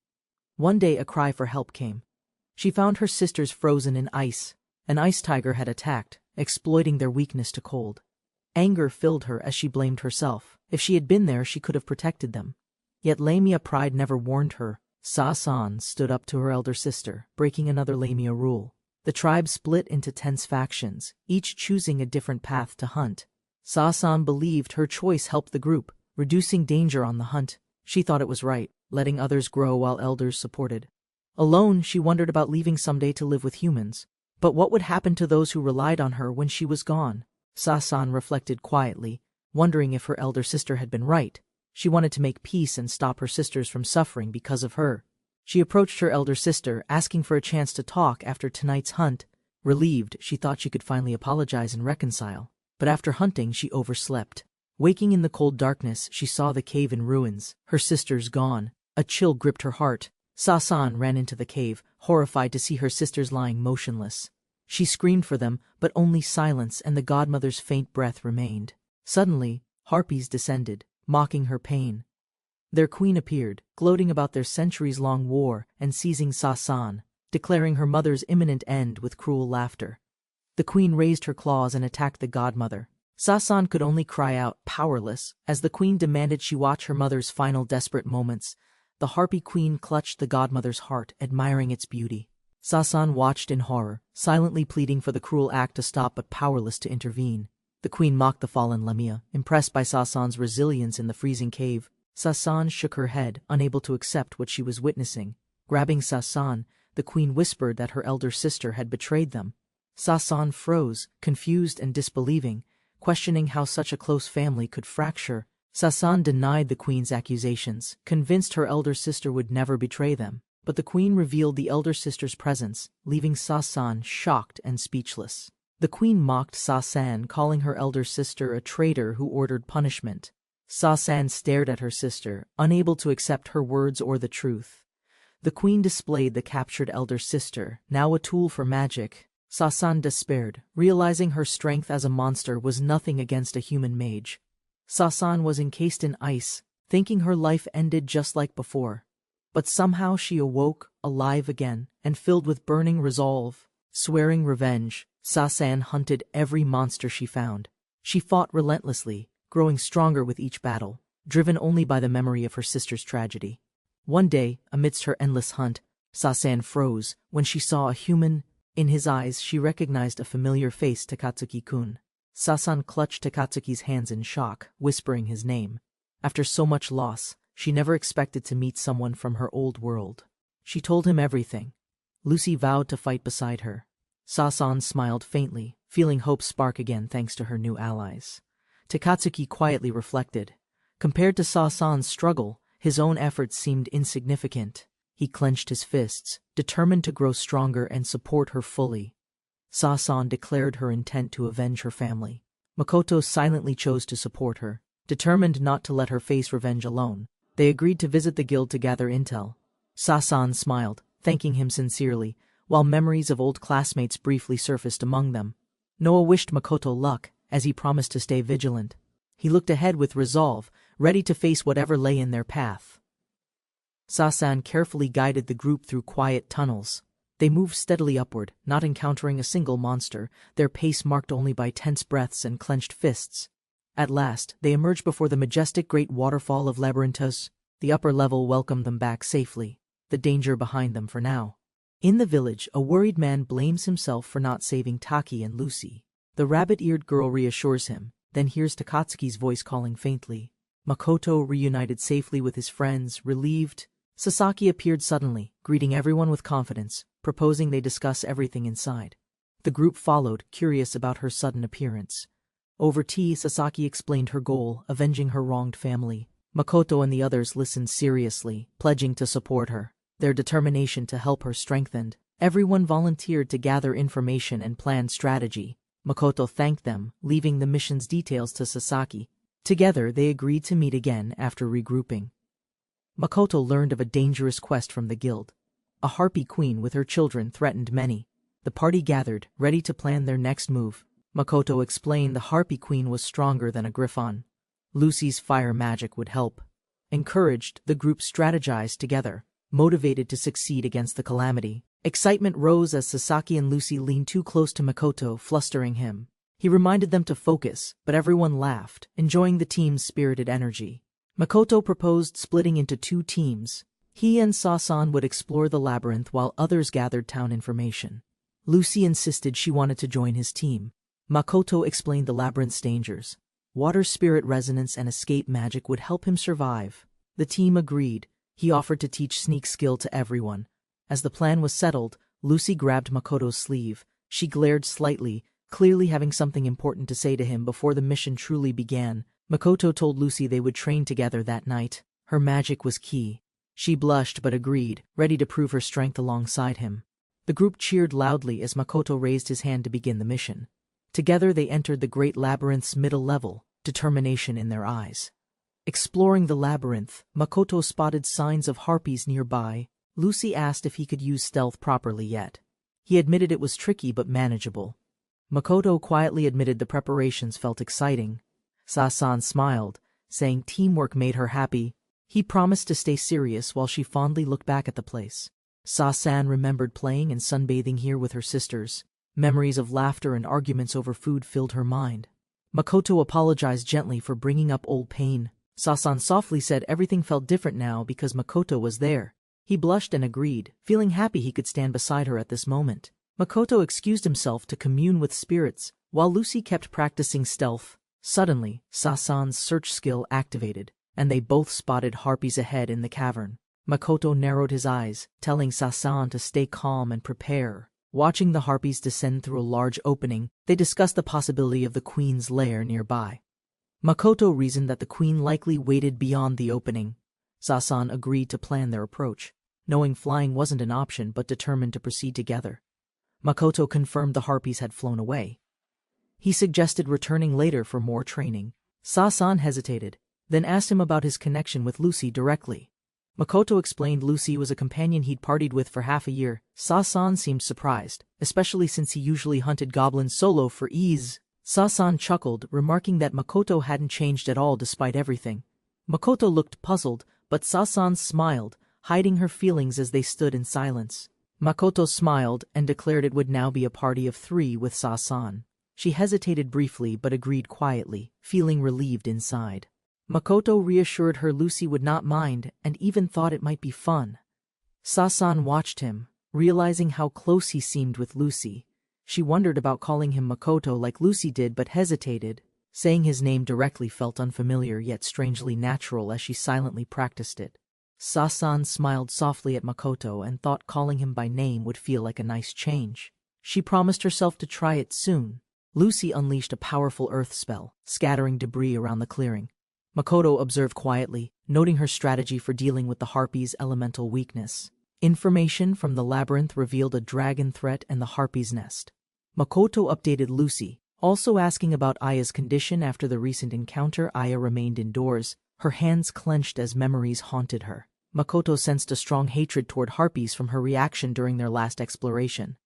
One day a cry for help came. She found her sisters frozen in ice. An ice tiger had attacked, exploiting their weakness to cold. Anger filled her as she blamed herself. If she had been there, she could have protected them. Yet Lamia pride never warned her. Sasan stood up to her elder sister, breaking another Lamia rule. The tribe split into tense factions, each choosing a different path to hunt. Sasan believed her choice helped the group, reducing danger on the hunt. She thought it was right, letting others grow while elders supported. Alone, she wondered about leaving someday to live with humans. But what would happen to those who relied on her when she was gone? Sasan reflected quietly, wondering if her elder sister had been right. She wanted to make peace and stop her sisters from suffering because of her. She approached her elder sister, asking for a chance to talk after tonight's hunt. Relieved, she thought she could finally apologize and reconcile. But after hunting, she overslept. Waking in the cold darkness, she saw the cave in ruins, her sisters gone. A chill gripped her heart. Sasan ran into the cave, horrified to see her sisters lying motionless. She screamed for them, but only silence and the godmother's faint breath remained. Suddenly, harpies descended, mocking her pain. Their queen appeared, gloating about their centuries-long war and seizing Sasan, declaring her mother's imminent end with cruel laughter. The queen raised her claws and attacked the godmother. Sasan could only cry out, powerless, as the queen demanded she watch her mother's final desperate moments. The harpy queen clutched the godmother's heart, admiring its beauty. Sasan watched in horror, silently pleading for the cruel act to stop but powerless to intervene. The queen mocked the fallen Lamia, impressed by Sasan's resilience in the freezing cave. Sasan shook her head, unable to accept what she was witnessing. Grabbing Sasan, the queen whispered that her elder sister had betrayed them. Sasan froze, confused and disbelieving, questioning how such a close family could fracture. Sasan denied the queen's accusations, convinced her elder sister would never betray them. But the queen revealed the elder sister's presence, leaving Sasan shocked and speechless. The queen mocked Sasan, calling her elder sister a traitor who ordered punishment. Sasan stared at her sister, unable to accept her words or the truth. The queen displayed the captured elder sister, now a tool for magic. Sasan despaired, realizing her strength as a monster was nothing against a human mage. Sasan was encased in ice, thinking her life ended just like before. But somehow she awoke, alive again, and filled with burning resolve. Swearing revenge, Sasan hunted every monster she found. She fought relentlessly, growing stronger with each battle, driven only by the memory of her sister's tragedy. One day, amidst her endless hunt, Sasan froze when she saw a human. In his eyes she recognized a familiar face, Takatsuki-kun. Sasan clutched Takatsuki's hands in shock, whispering his name. After so much loss, she never expected to meet someone from her old world. She told him everything. Lucy vowed to fight beside her. Sasan smiled faintly, feeling hope spark again thanks to her new allies. Takatsuki quietly reflected. Compared to Sasan's struggle, his own efforts seemed insignificant. He clenched his fists, determined to grow stronger and support her fully. Sasan declared her intent to avenge her family. Makoto silently chose to support her, determined not to let her face revenge alone. They agreed to visit the guild to gather intel. Sasan smiled, thanking him sincerely, while memories of old classmates briefly surfaced among them. Noah wished Makoto luck, as he promised to stay vigilant. He looked ahead with resolve, ready to face whatever lay in their path. Sasan carefully guided the group through quiet tunnels. They moved steadily upward, not encountering a single monster, their pace marked only by tense breaths and clenched fists. At last, they emerged before the majestic great waterfall of Labyrinthus. The upper level welcomed them back safely, the danger behind them for now. In the village, a worried man blames himself for not saving Taki and Lucy. The rabbit-eared girl reassures him, then hears Takatsuki's voice calling faintly. Makoto reunited safely with his friends, relieved. Sasaki appeared suddenly, greeting everyone with confidence, proposing they discuss everything inside. The group followed, curious about her sudden appearance. Over tea, Sasaki explained her goal, avenging her wronged family. Makoto and the others listened seriously, pledging to support her. Their determination to help her strengthened. Everyone volunteered to gather information and plan strategy. Makoto thanked them, leaving the mission's details to Sasaki. Together, they agreed to meet again after regrouping. Makoto learned of a dangerous quest from the guild. A harpy queen with her children threatened many. The party gathered, ready to plan their next move. Makoto explained the harpy queen was stronger than a griffon. Lucy's fire magic would help. Encouraged, the group strategized together, motivated to succeed against the calamity. Excitement rose as Sasaki and Lucy leaned too close to Makoto, flustering him. He reminded them to focus, but everyone laughed, enjoying the team's spirited energy. Makoto proposed splitting into 2 teams. He and Sasan would explore the labyrinth while others gathered town information. Lucy insisted she wanted to join his team. Makoto explained the labyrinth's dangers. Water spirit resonance and escape magic would help him survive. The team agreed. He offered to teach sneak skill to everyone. As the plan was settled, Lucy grabbed Makoto's sleeve. She glared slightly, clearly having something important to say to him before the mission truly began. Makoto told Lucy they would train together that night. Her magic was key. She blushed but agreed, ready to prove her strength alongside him. The group cheered loudly as Makoto raised his hand to begin the mission. Together they entered the great labyrinth's middle level, determination in their eyes. Exploring the labyrinth, Makoto spotted signs of harpies nearby. Lucy asked if he could use stealth properly yet. He admitted it was tricky but manageable. Makoto quietly admitted the preparations felt exciting. Sasan smiled, saying teamwork made her happy. He promised to stay serious while she fondly looked back at the place. Sasan remembered playing and sunbathing here with her sisters. Memories of laughter and arguments over food filled her mind. Makoto apologized gently for bringing up old pain. Sasan softly said everything felt different now because Makoto was there. He blushed and agreed, feeling happy he could stand beside her at this moment. Makoto excused himself to commune with spirits, while Lucy kept practicing stealth. Suddenly, Sasan's search skill activated, and they both spotted harpies ahead in the cavern. Makoto narrowed his eyes, telling Sasan to stay calm and prepare. Watching the harpies descend through a large opening, they discussed the possibility of the queen's lair nearby. Makoto reasoned that the queen likely waited beyond the opening. Sasan agreed to plan their approach, knowing flying wasn't an option but determined to proceed together. Makoto confirmed the harpies had flown away. He suggested returning later for more training. Sasan hesitated, then asked him about his connection with Lucy directly. Makoto explained Lucy was a companion he'd partied with for half a year. Sasan seemed surprised, especially since he usually hunted goblins solo for ease. Sasan chuckled, remarking that Makoto hadn't changed at all despite everything. Makoto looked puzzled, but Sasan smiled, hiding her feelings as they stood in silence. Makoto smiled and declared it would now be a party of 3 with Sasan. She hesitated briefly but agreed quietly, feeling relieved inside. Makoto reassured her Lucy would not mind and even thought it might be fun. Sasan watched him, realizing how close he seemed with Lucy. She wondered about calling him Makoto like Lucy did but hesitated. Saying his name directly felt unfamiliar yet strangely natural as she silently practiced it. Sasan smiled softly at Makoto and thought calling him by name would feel like a nice change. She promised herself to try it soon. Lucy unleashed a powerful earth spell, scattering debris around the clearing. Makoto observed quietly, noting her strategy for dealing with the harpy's elemental weakness. Information from the labyrinth revealed a dragon threat and the harpy's nest. Makoto updated Lucy, also asking about Aya's condition after the recent encounter. Aya remained indoors, her hands clenched as memories haunted her. Makoto sensed a strong hatred toward harpies from her reaction during their last exploration.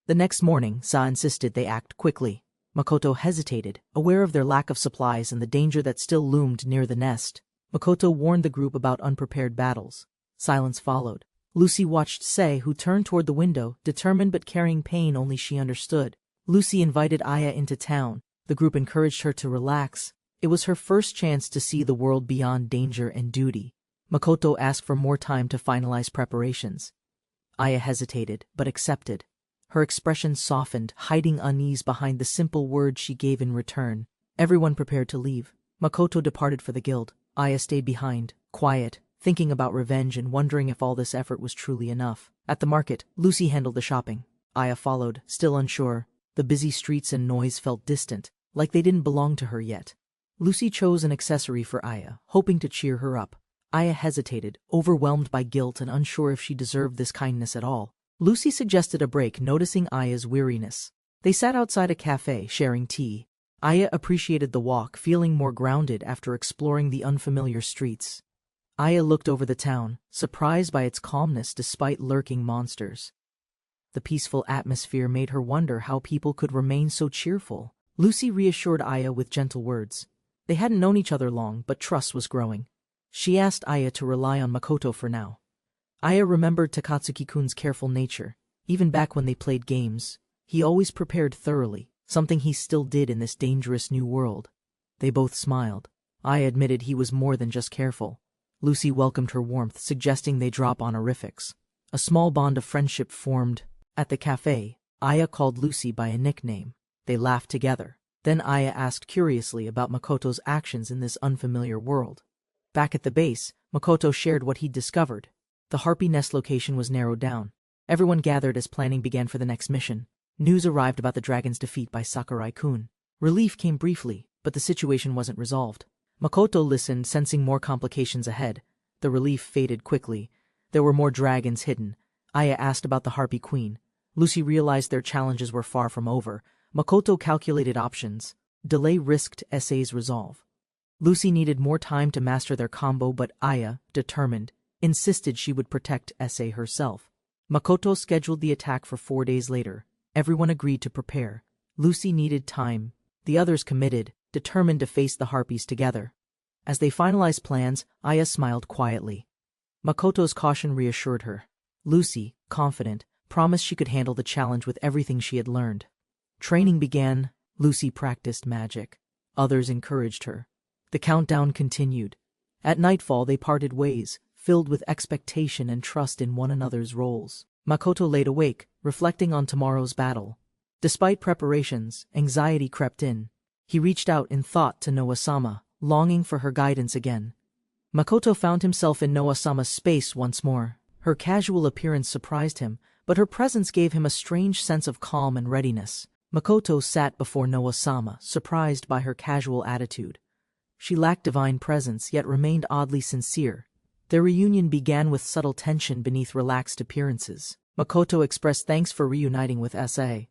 The next morning, Sa insisted they act quickly. Makoto hesitated, aware of their lack of supplies and the danger that still loomed near the nest. Makoto warned the group about unprepared battles. Silence followed. Lucy watched Sei, who turned toward the window, determined but carrying pain only she understood. Lucy invited Aya into town. The group encouraged her to relax. It was her first chance to see the world beyond danger and duty. Makoto asked for more time to finalize preparations. Aya hesitated, but accepted. Her expression softened, hiding unease behind the simple words she gave in return. Everyone prepared to leave. Makoto departed for the guild. Aya stayed behind, quiet, thinking about revenge and wondering if all this effort was truly enough. At the market, Lucy handled the shopping. Aya followed, still unsure. The busy streets and noise felt distant, like they didn't belong to her yet. Lucy chose an accessory for Aya, hoping to cheer her up. Aya hesitated, overwhelmed by guilt and unsure if she deserved this kindness at all. Lucy suggested a break, noticing Aya's weariness. They sat outside a cafe, sharing tea. Aya appreciated the walk, feeling more grounded after exploring the unfamiliar streets. Aya looked over the town, surprised by its calmness despite lurking monsters. The peaceful atmosphere made her wonder how people could remain so cheerful. Lucy reassured Aya with gentle words. They hadn't known each other long, but trust was growing. She asked Aya to rely on Makoto for now. Aya remembered Takatsuki-kun's careful nature. Even back when they played games, he always prepared thoroughly, something he still did in this dangerous new world. They both smiled. Aya admitted he was more than just careful. Lucy welcomed her warmth, suggesting they drop honorifics. A small bond of friendship formed. At the cafe, Aya called Lucy by a nickname. They laughed together. Then Aya asked curiously about Makoto's actions in this unfamiliar world. Back at the base, Makoto shared what he'd discovered. The harpy nest location was narrowed down. Everyone gathered as planning began for the next mission. News arrived about the dragon's defeat by Sakurai-kun. Relief came briefly, but the situation wasn't resolved. Makoto listened, sensing more complications ahead. The relief faded quickly. There were more dragons hidden. Aya asked about the harpy queen. Lucy realized their challenges were far from over. Makoto calculated options. Delay risked Essay's resolve. Lucy needed more time to master their combo, but Aya, determined, insisted she would protect Essay herself. Makoto scheduled the attack for 4 days later. Everyone agreed to prepare. Lucy needed time. The others committed, determined to face the harpies together. As they finalized plans, Aya smiled quietly. Makoto's caution reassured her. Lucy, confident, promised she could handle the challenge with everything she had learned. Training began. Lucy practiced magic. Others encouraged her. The countdown continued. At nightfall they parted ways, filled with expectation and trust in one another's roles. Makoto laid awake, reflecting on tomorrow's battle. Despite preparations, anxiety crept in. He reached out in thought to Noa-sama, longing for her guidance again. Makoto found himself in Noa-sama's space once more. Her casual appearance surprised him, but her presence gave him a strange sense of calm and readiness. Makoto sat before Noa-sama, surprised by her casual attitude. She lacked divine presence, yet remained oddly sincere. Their reunion began with subtle tension beneath relaxed appearances. Makoto expressed thanks for reuniting with S.A.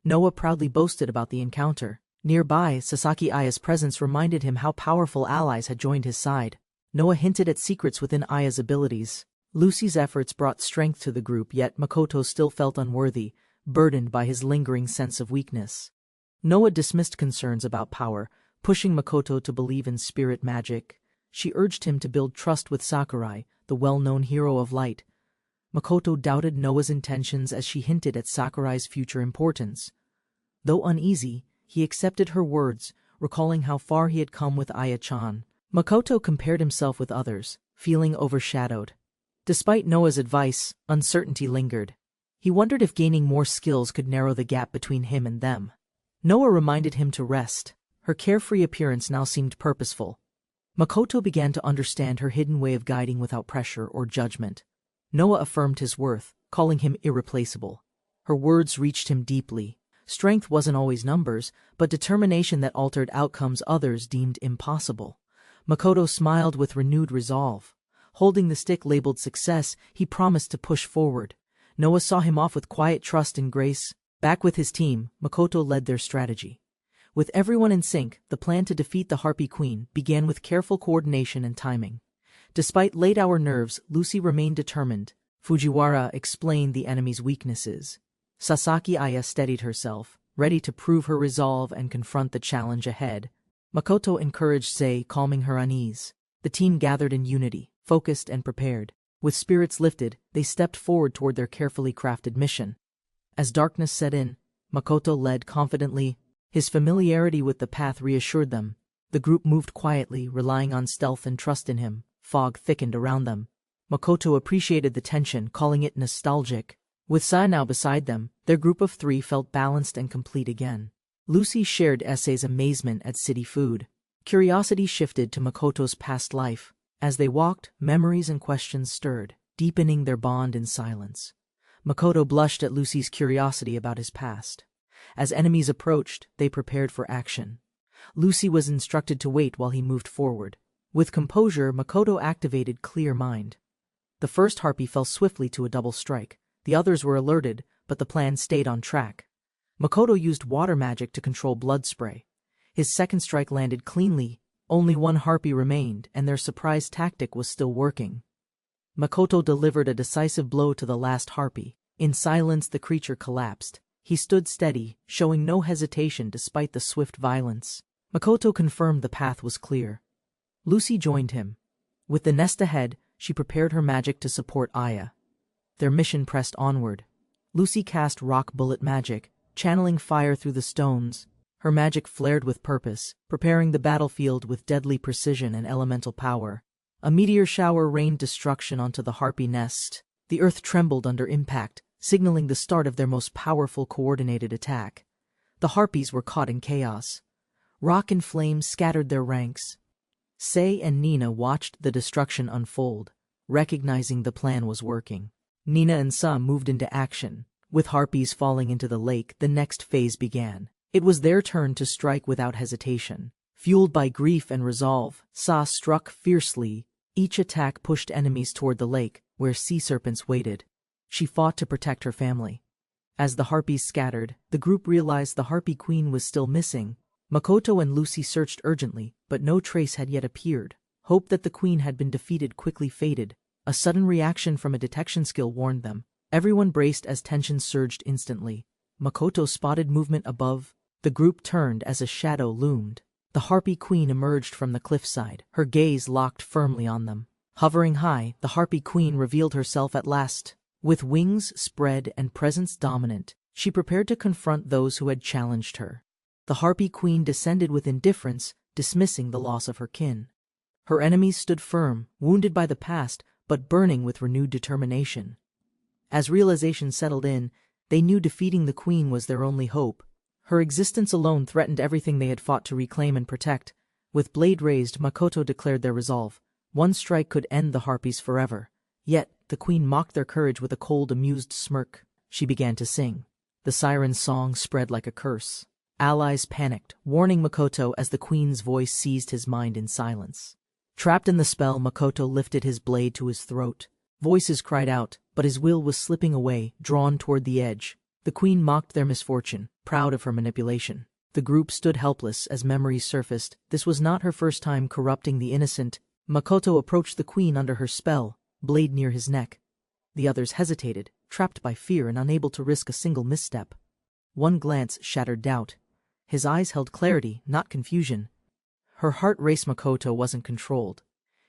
Noah proudly boasted about the encounter. Nearby, Sasaki Aya's presence reminded him how powerful allies had joined his side. Noah hinted at secrets within Aya's abilities. Lucy's efforts brought strength to the group, yet Makoto still felt unworthy, burdened by his lingering sense of weakness. Noah dismissed concerns about power, pushing Makoto to believe in spirit magic. She urged him to build trust with Sakurai, the well-known hero of light. Makoto doubted Noah's intentions as she hinted at Sakurai's future importance. Though uneasy, he accepted her words, recalling how far he had come with Aya-chan. Makoto compared himself with others, feeling overshadowed. Despite Noah's advice, uncertainty lingered. He wondered if gaining more skills could narrow the gap between him and them. Noah reminded him to rest. Her carefree appearance now seemed purposeful. Makoto began to understand her hidden way of guiding without pressure or judgment. Noah affirmed his worth, calling him irreplaceable. Her words reached him deeply. Strength wasn't always numbers, but determination that altered outcomes others deemed impossible. Makoto smiled with renewed resolve. Holding the stick labeled success, he promised to push forward. Noah saw him off with quiet trust and grace. Back with his team, Makoto led their strategy. With everyone in sync, the plan to defeat the Harpy Queen began with careful coordination and timing. Despite late-hour nerves, Lucy remained determined. Fujiwara explained the enemy's weaknesses. Sasaki Aya steadied herself, ready to prove her resolve and confront the challenge ahead. Makoto encouraged Sei, calming her unease. The team gathered in unity, focused and prepared. With spirits lifted, they stepped forward toward their carefully crafted mission. As darkness set in, Makoto led confidently. His familiarity with the path reassured them. The group moved quietly, relying on stealth and trust in him. Fog thickened around them. Makoto appreciated the tension, calling it nostalgic. With Sai now beside them, their group of three felt balanced and complete again. Lucy shared Essay's amazement at city food. Curiosity shifted to Makoto's past life. As they walked, memories and questions stirred, deepening their bond in silence. Makoto blushed at Lucy's curiosity about his past. As enemies approached, they prepared for action. Lucy was instructed to wait while he moved forward. With composure, Makoto activated Clear Mind. The first harpy fell swiftly to a double strike. The others were alerted, but the plan stayed on track. Makoto used water magic to control blood spray. His second strike landed cleanly. Only one harpy remained, and their surprise tactic was still working. Makoto delivered a decisive blow to the last harpy. In silence, the creature collapsed. He stood steady, showing no hesitation despite the swift violence. Makoto confirmed the path was clear. Lucy joined him. With the nest ahead, she prepared her magic to support Aya. Their mission pressed onward. Lucy cast rock bullet magic, channeling fire through the stones. Her magic flared with purpose, preparing the battlefield with deadly precision and elemental power. A meteor shower rained destruction onto the harpy nest. The earth trembled under impact, signaling the start of their most powerful coordinated attack. The harpies were caught in chaos. Rock and flames scattered their ranks. Sei and Nina watched the destruction unfold, recognizing the plan was working. Nina and Sa moved into action. With harpies falling into the lake, the next phase began. It was their turn to strike without hesitation. Fueled by grief and resolve, Sa struck fiercely. Each attack pushed enemies toward the lake, where sea serpents waited. She fought to protect her family. As the harpies scattered, the group realized the Harpy Queen was still missing. Makoto and Lucy searched urgently, but no trace had yet appeared. Hope that the queen had been defeated quickly faded. A sudden reaction from a detection skill warned them. Everyone braced as tension surged instantly. Makoto spotted movement above. The group turned as a shadow loomed. The Harpy Queen emerged from the cliffside, her gaze locked firmly on them. Hovering high, the Harpy Queen revealed herself at last. With wings spread and presence dominant, she prepared to confront those who had challenged her. The Harpy Queen descended with indifference, dismissing the loss of her kin. Her enemies stood firm, wounded by the past, but burning with renewed determination. As realization settled in, they knew defeating the queen was their only hope. Her existence alone threatened everything they had fought to reclaim and protect. With blade raised, Makoto declared their resolve. One strike could end the harpies forever. Yet, the queen mocked their courage with a cold, amused smirk. She began to sing. The siren's song spread like a curse. Allies panicked, warning Makoto as the queen's voice seized his mind in silence. Trapped in the spell, Makoto lifted his blade to his throat. Voices cried out, but his will was slipping away, drawn toward the edge. The queen mocked their misfortune, proud of her manipulation. The group stood helpless as memories surfaced. This was not her first time corrupting the innocent. Makoto approached the queen under her spell, blade near his neck. The others hesitated, trapped by fear and unable to risk a single misstep. One glance shattered doubt. His eyes held clarity, not confusion. Her heart raced. Makoto wasn't controlled.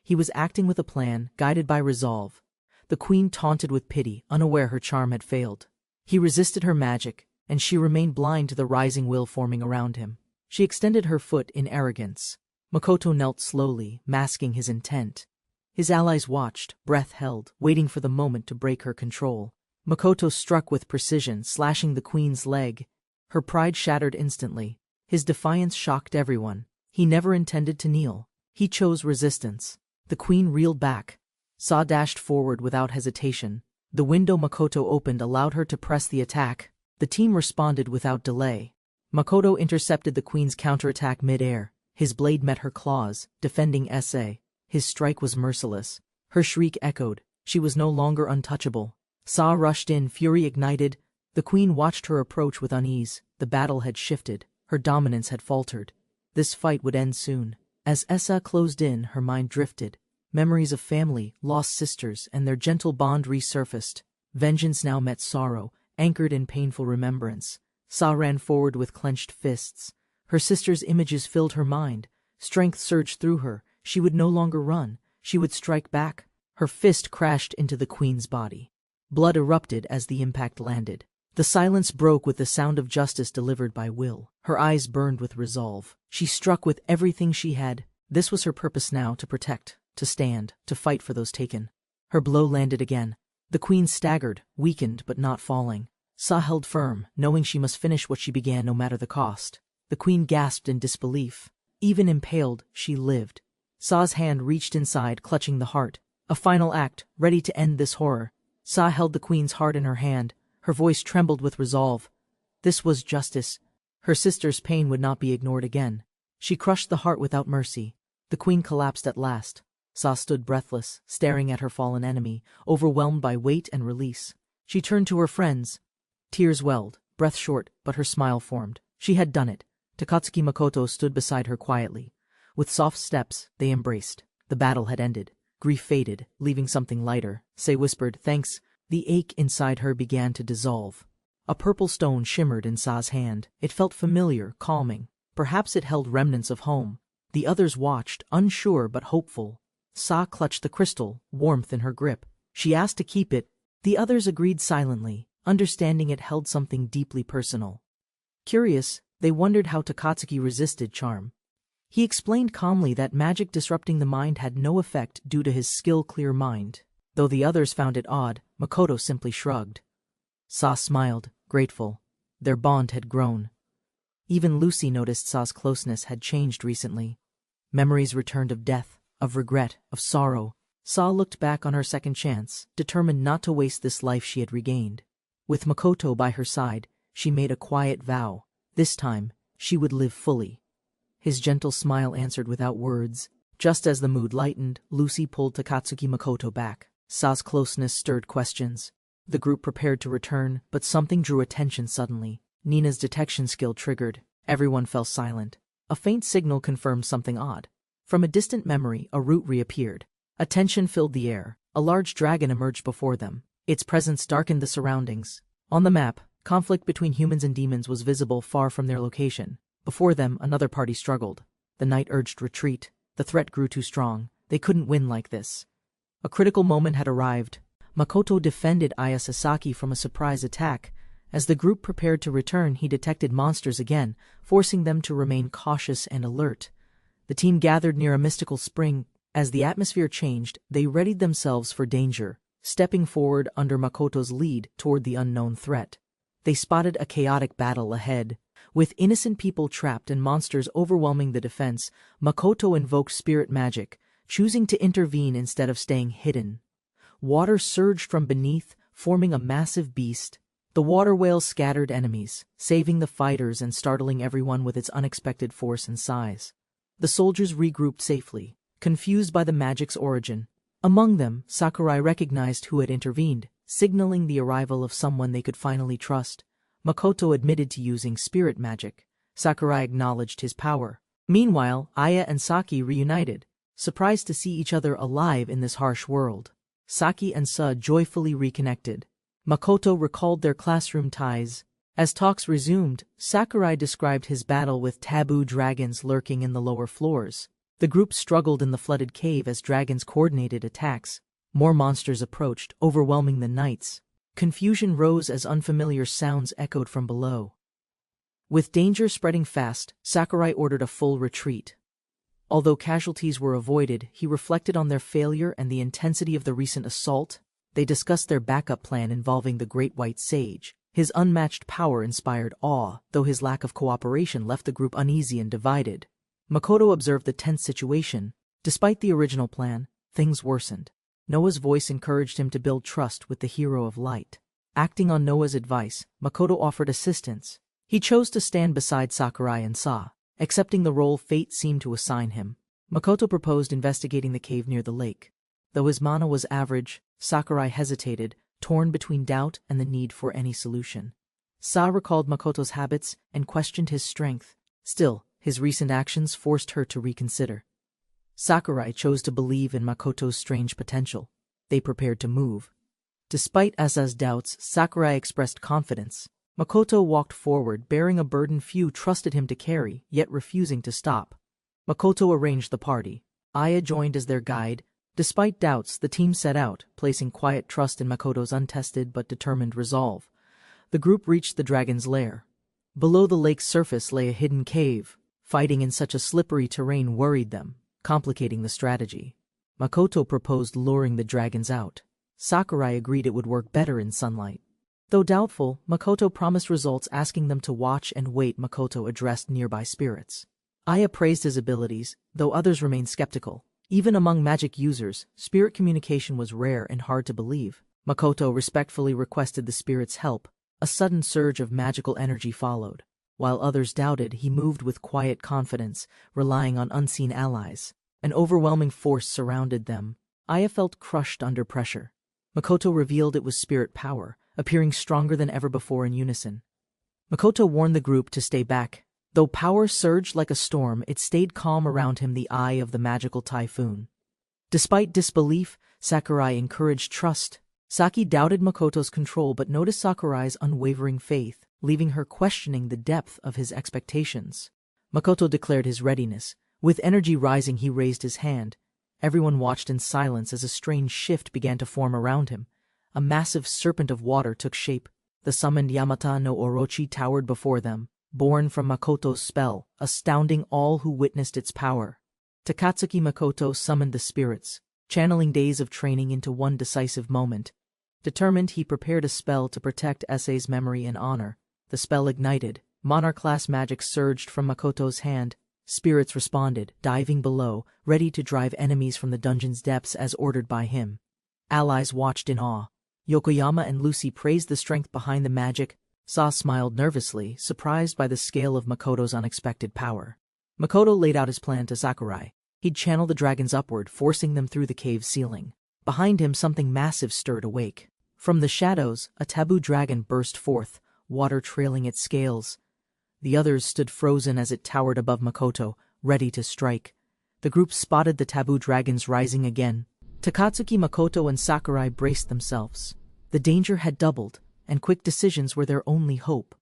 He was acting with a plan, guided by resolve. The queen taunted with pity, unaware her charm had failed. He resisted her magic, and she remained blind to the rising will forming around him. She extended her foot in arrogance. Makoto knelt slowly, masking his intent. His allies watched, breath held, waiting for the moment to break her control. Makoto struck with precision, slashing the queen's leg. Her pride shattered instantly. His defiance shocked everyone. He never intended to kneel. He chose resistance. The queen reeled back. Sa dashed forward without hesitation. The window Makoto opened allowed her to press the attack. The team responded without delay. Makoto intercepted the queen's counterattack mid-air. His blade met her claws, defending SA. His strike was merciless. Her shriek echoed. She was no longer untouchable. Sa rushed in, fury ignited. The queen watched her approach with unease. The battle had shifted. Her dominance had faltered. This fight would end soon. As Essa closed in, her mind drifted. Memories of family, lost sisters, and their gentle bond resurfaced. Vengeance now met sorrow, anchored in painful remembrance. Sa ran forward with clenched fists. Her sister's images filled her mind. Strength surged through her. She would no longer run. She would strike back. Her fist crashed into the queen's body. Blood erupted as the impact landed. The silence broke with the sound of justice delivered by will. Her eyes burned with resolve. She struck with everything she had. This was her purpose now, to protect, to stand, to fight for those taken. Her blow landed again. The queen staggered, weakened but not falling. Sa held firm, knowing she must finish what she began no matter the cost. The queen gasped in disbelief. Even impaled, she lived. Sa's hand reached inside, clutching the heart. A final act, ready to end this horror. Sa held the queen's heart in her hand. Her voice trembled with resolve. This was justice. Her sister's pain would not be ignored again. She crushed the heart without mercy. The queen collapsed at last. Sa stood breathless, staring at her fallen enemy, overwhelmed by weight and release. She turned to her friends. Tears welled, breath short, but her smile formed. She had done it. Takatsuki Makoto stood beside her quietly. With soft steps, they embraced. The battle had ended. Grief faded, leaving something lighter. Sei whispered, "Thanks." The ache inside her began to dissolve. A purple stone shimmered in Sa's hand. It felt familiar, calming. Perhaps it held remnants of home. The others watched, unsure but hopeful. Sa clutched the crystal, warmth in her grip. She asked to keep it. The others agreed silently, understanding it held something deeply personal. Curious, they wondered how Takatsuki resisted charm. He explained calmly that magic disrupting the mind had no effect due to his skill-clear mind. Though the others found it odd, Makoto simply shrugged. Sa smiled, grateful. Their bond had grown. Even Lucy noticed Sa's closeness had changed recently. Memories returned of death, of regret, of sorrow. Sa looked back on her second chance, determined not to waste this life she had regained. With Makoto by her side, she made a quiet vow. This time, she would live fully. His gentle smile answered without words. Just as the mood lightened, Lucy pulled Takatsuki Makoto back. Sa's closeness stirred questions. The group prepared to return, but something drew attention suddenly. Nina's detection skill triggered. Everyone fell silent. A faint signal confirmed something odd. From a distant memory, a root reappeared. A tension filled the air. A large dragon emerged before them. Its presence darkened the surroundings. On the map, conflict between humans and demons was visible far from their location. Before them, another party struggled. The knight urged retreat. The threat grew too strong. They couldn't win like this. A critical moment had arrived. Makoto defended Aya Sasaki from a surprise attack. As the group prepared to return, he detected monsters again, forcing them to remain cautious and alert. The team gathered near a mystical spring. As the atmosphere changed, they readied themselves for danger, stepping forward under Makoto's lead toward the unknown threat. They spotted a chaotic battle ahead. With innocent people trapped and monsters overwhelming the defense, Makoto invoked spirit magic, choosing to intervene instead of staying hidden. Water surged from beneath, forming a massive beast. The water whale scattered enemies, saving the fighters and startling everyone with its unexpected force and size. The soldiers regrouped safely, confused by the magic's origin. Among them, Sakurai recognized who had intervened, signaling the arrival of someone they could finally trust. Makoto admitted to using spirit magic. Sakurai acknowledged his power. Meanwhile, Aya and Saki reunited, surprised to see each other alive in this harsh world. Saki and Sa joyfully reconnected. Makoto recalled their classroom ties. As talks resumed, Sakurai described his battle with taboo dragons lurking in the lower floors. The group struggled in the flooded cave as dragons coordinated attacks. More monsters approached, overwhelming the knights. Confusion rose as unfamiliar sounds echoed from below. With danger spreading fast, Sakurai ordered a full retreat. Although casualties were avoided, he reflected on their failure and the intensity of the recent assault. They discussed their backup plan involving the Great White Sage. His unmatched power inspired awe, though his lack of cooperation left the group uneasy and divided. Makoto observed the tense situation. Despite the original plan, things worsened. Noah's voice encouraged him to build trust with the hero of light. Acting on Noah's advice, Makoto offered assistance. He chose to stand beside Sakurai and Sa, accepting the role fate seemed to assign him. Makoto proposed investigating the cave near the lake. Though his mana was average, Sakurai hesitated, torn between doubt and the need for any solution. Sa recalled Makoto's habits and questioned his strength. Still, his recent actions forced her to reconsider. Sakurai chose to believe in Makoto's strange potential. They prepared to move. Despite Asa's doubts, Sakurai expressed confidence. Makoto walked forward, bearing a burden few trusted him to carry, yet refusing to stop. Makoto arranged the party. Aya joined as their guide. Despite doubts, the team set out, placing quiet trust in Makoto's untested but determined resolve. The group reached the dragon's lair. Below the lake's surface lay a hidden cave. Fighting in such a slippery terrain worried them, complicating the strategy. Makoto proposed luring the dragons out. Sakurai agreed it would work better in sunlight. Though doubtful, Makoto promised results, asking them to watch and wait. Makoto addressed nearby spirits. Aya praised his abilities, though others remained skeptical. Even among magic users, spirit communication was rare and hard to believe. Makoto respectfully requested the spirits' help. A sudden surge of magical energy followed. While others doubted, he moved with quiet confidence, relying on unseen allies. An overwhelming force surrounded them. Aya felt crushed under pressure. Makoto revealed it was spirit power, appearing stronger than ever before in unison. Makoto warned the group to stay back. Though power surged like a storm, it stayed calm around him, the eye of the magical typhoon. Despite disbelief, Sakurai encouraged trust. Saki doubted Makoto's control but noticed Sakurai's unwavering faith, leaving her questioning the depth of his expectations. Makoto declared his readiness. With energy rising, he raised his hand. Everyone watched in silence as a strange shift began to form around him. A massive serpent of water took shape. The summoned Yamata no Orochi towered before them, born from Makoto's spell, astounding all who witnessed its power. Takatsuki Makoto summoned the spirits, channeling days of training into one decisive moment. Determined, he prepared a spell to protect Issei's memory and honor. The spell ignited. Monarch-class magic surged from Makoto's hand. Spirits responded, diving below, ready to drive enemies from the dungeon's depths as ordered by him. Allies watched in awe. Yokoyama and Lucy praised the strength behind the magic. Sa smiled nervously, surprised by the scale of Makoto's unexpected power. Makoto laid out his plan to Sakurai. He'd channel the dragons upward, forcing them through the cave's ceiling. Behind him, something massive stirred awake. From the shadows, a taboo dragon burst forth, water trailing its scales. The others stood frozen as it towered above Makoto, ready to strike. The group spotted the taboo dragons rising again. Takatsuki, Makoto, and Sakurai braced themselves. The danger had doubled, and quick decisions were their only hope.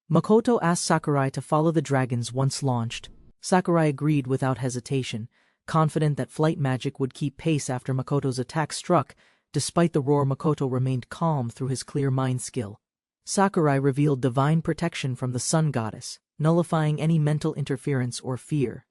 Makoto asked Sakurai to follow the dragons once launched. Sakurai agreed without hesitation, confident that flight magic would keep pace after Makoto's attack struck. Despite the roar, Makoto remained calm through his clear mind skill. Sakurai revealed divine protection from the sun goddess, nullifying any mental interference or fear.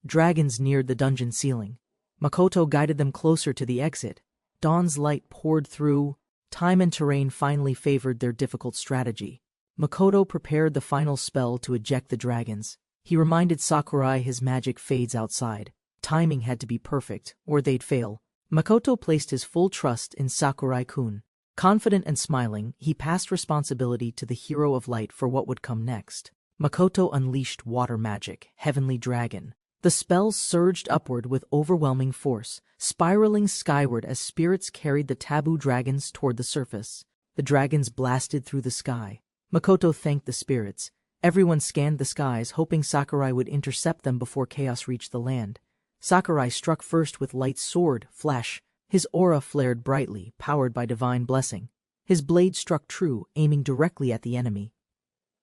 Dragons neared the dungeon ceiling. Makoto guided them closer to the exit. Dawn's light poured through. Time and terrain finally favored their difficult strategy. Makoto prepared the final spell to eject the dragons. He reminded Sakurai his magic fades outside. Timing had to be perfect, or they'd fail. Makoto placed his full trust in Sakurai-kun. Confident and smiling, he passed responsibility to the hero of light for what would come next. Makoto unleashed water magic, Heavenly Dragon. The spells surged upward with overwhelming force, spiraling skyward as spirits carried the taboo dragons toward the surface. The dragons blasted through the sky. Makoto thanked the spirits. Everyone scanned the skies, hoping Sakurai would intercept them before chaos reached the land. Sakurai struck first with Light's sword, Flash. His aura flared brightly, powered by divine blessing. His blade struck true, aiming directly at the enemy.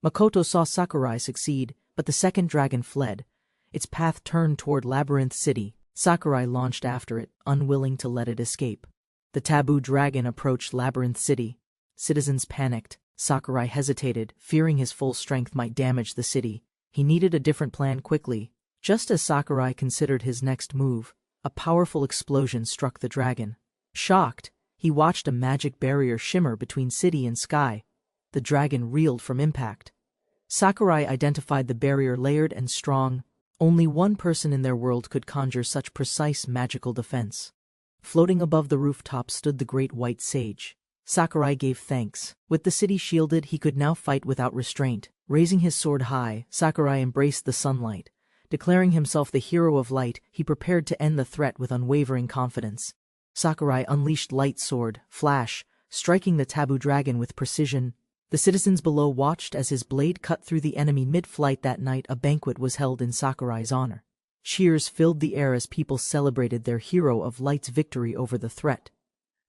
Makoto saw Sakurai succeed, but the second dragon fled. Its path turned toward Labyrinth City. Sakurai launched after it, unwilling to let it escape. The taboo dragon approached Labyrinth City. Citizens panicked. Sakurai hesitated, fearing his full strength might damage the city. He needed a different plan quickly. Just as Sakurai considered his next move, a powerful explosion struck the dragon. Shocked, he watched a magic barrier shimmer between city and sky. The dragon reeled from impact. Sakurai identified the barrier layered and strong. Only one person in their world could conjure such precise magical defense. Floating above the rooftop stood the great white sage. Sakurai gave thanks. With the city shielded, he could now fight without restraint. Raising his sword high, Sakurai embraced the sunlight. Declaring himself the hero of light, he prepared to end the threat with unwavering confidence. Sakurai unleashed Light Sword, Flash, striking the taboo dragon with precision. The citizens below watched as his blade cut through the enemy mid-flight. That night, a banquet was held in Sakurai's honor. Cheers filled the air as people celebrated their hero of light's victory over the threat.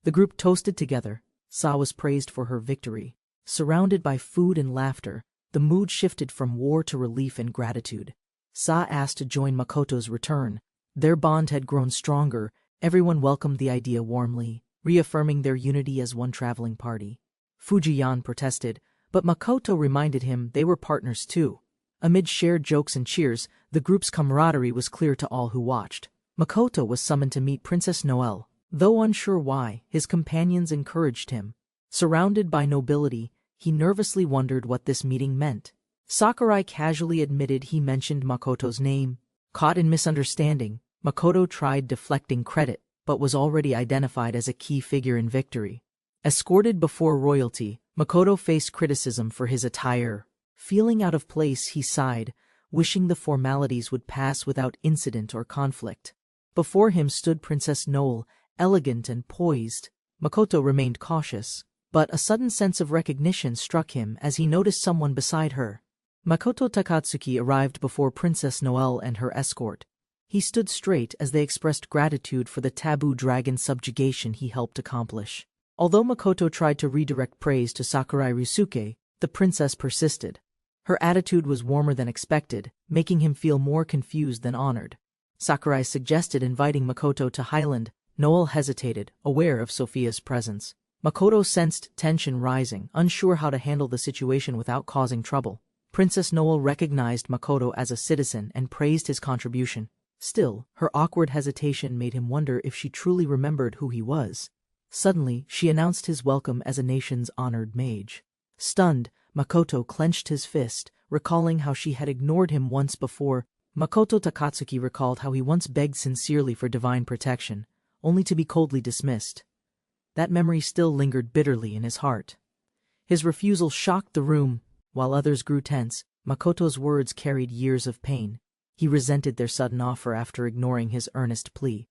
The group toasted together. Sa was praised for her victory. Surrounded by food and laughter, the mood shifted from war to relief and gratitude. Sa asked to join Makoto's return. Their bond had grown stronger. Everyone welcomed the idea warmly, reaffirming their unity as one traveling party. Fujiyan protested, but Makoto reminded him they were partners too. Amid shared jokes and cheers, the group's camaraderie was clear to all who watched. Makoto was summoned to meet Princess Noelle. Though unsure why, his companions encouraged him. Surrounded by nobility, he nervously wondered what this meeting meant. Sakurai casually admitted he mentioned Makoto's name. Caught in misunderstanding, Makoto tried deflecting credit, but was already identified as a key figure in victory. Escorted before royalty, Makoto faced criticism for his attire. Feeling out of place, he sighed, wishing the formalities would pass without incident or conflict. Before him stood Princess Noelle, elegant and poised. Makoto remained cautious, but a sudden sense of recognition struck him as he noticed someone beside her. Makoto Takatsuki arrived before Princess Noelle and her escort. He stood straight as they expressed gratitude for the taboo dragon subjugation he helped accomplish. Although Makoto tried to redirect praise to Sakurai Ryusuke, the princess persisted. Her attitude was warmer than expected, making him feel more confused than honored. Sakurai suggested inviting Makoto to Highland. Noelle hesitated, aware of Sophia's presence. Makoto sensed tension rising, unsure how to handle the situation without causing trouble. Princess Noelle recognized Makoto as a citizen and praised his contribution. Still, her awkward hesitation made him wonder if she truly remembered who he was. Suddenly, she announced his welcome as a nation's honored mage. Stunned, Makoto clenched his fist, recalling how she had ignored him once before. Makoto Takatsuki recalled how he once begged sincerely for divine protection, only to be coldly dismissed. That memory still lingered bitterly in his heart. His refusal shocked the room. While others grew tense, Makoto's words carried years of pain. He resented their sudden offer after ignoring his earnest plea.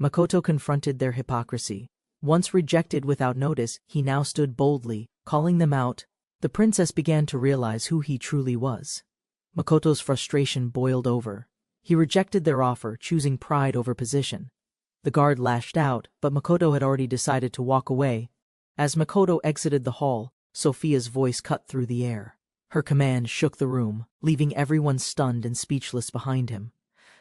Makoto confronted their hypocrisy. Once rejected without notice, he now stood boldly, calling them out. The princess began to realize who he truly was. Makoto's frustration boiled over. He rejected their offer, choosing pride over position. The guard lashed out, but Makoto had already decided to walk away. As Makoto exited the hall, Sophia's voice cut through the air. Her command shook the room, leaving everyone stunned and speechless behind him.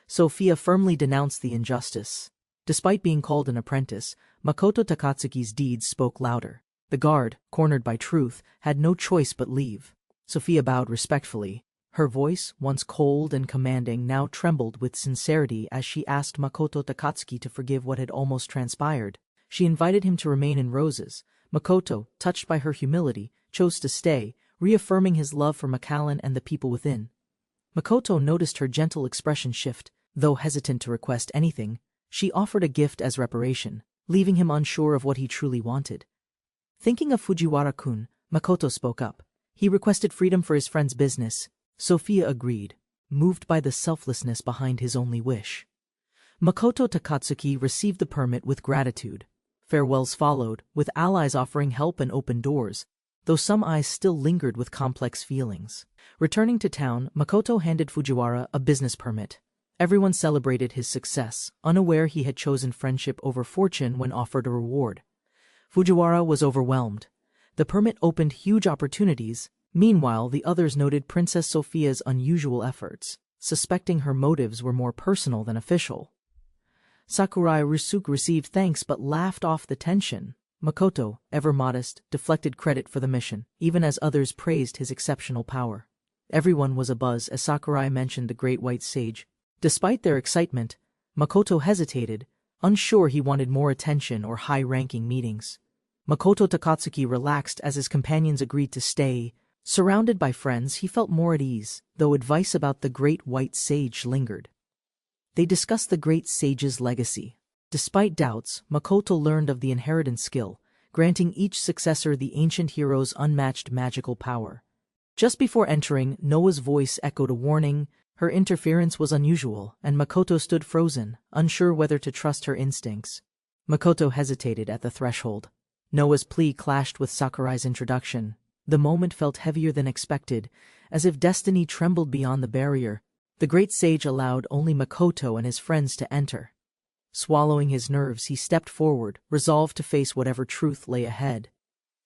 Sophia firmly denounced the injustice. Despite being called an apprentice, Makoto Takatsuki's deeds spoke louder. The guard, cornered by truth, had no choice but leave. Sophia bowed respectfully. Her voice, once cold and commanding, now trembled with sincerity as she asked Makoto Takatsuki to forgive what had almost transpired. She invited him to remain in roses. Makoto, touched by her humility, chose to stay, reaffirming his love for Macallan and the people within. Makoto noticed her gentle expression shift. Though hesitant to request anything, she offered a gift as reparation, leaving him unsure of what he truly wanted. Thinking of Fujiwara-kun, Makoto spoke up. He requested freedom for his friend's business. Sophia agreed, moved by the selflessness behind his only wish. Makoto Takatsuki received the permit with gratitude. Farewells followed, with allies offering help and open doors, though some eyes still lingered with complex feelings. Returning to town, Makoto handed Fujiwara a business permit. Everyone celebrated his success, unaware he had chosen friendship over fortune when offered a reward. Fujiwara was overwhelmed. The permit opened huge opportunities. Meanwhile, the others noted Princess Sophia's unusual efforts, suspecting her motives were more personal than official. Sakurai Rusuke received thanks but laughed off the tension. Makoto, ever modest, deflected credit for the mission, even as others praised his exceptional power. Everyone was abuzz as Sakurai mentioned the Great White Sage. Despite their excitement, Makoto hesitated, unsure he wanted more attention or high-ranking meetings. Makoto Takatsuki relaxed as his companions agreed to stay. Surrounded by friends, he felt more at ease, though advice about the Great White Sage lingered. They discussed the Great Sage's legacy. Despite doubts, Makoto learned of the inheritance skill, granting each successor the ancient hero's unmatched magical power. Just before entering, Noa's voice echoed a warning. Her interference was unusual, and Makoto stood frozen, unsure whether to trust her instincts. Makoto hesitated at the threshold. Noa's plea clashed with Sakurai's introduction. The moment felt heavier than expected, as if destiny trembled beyond the barrier. The Great Sage allowed only Makoto and his friends to enter. Swallowing his nerves, he stepped forward, resolved to face whatever truth lay ahead.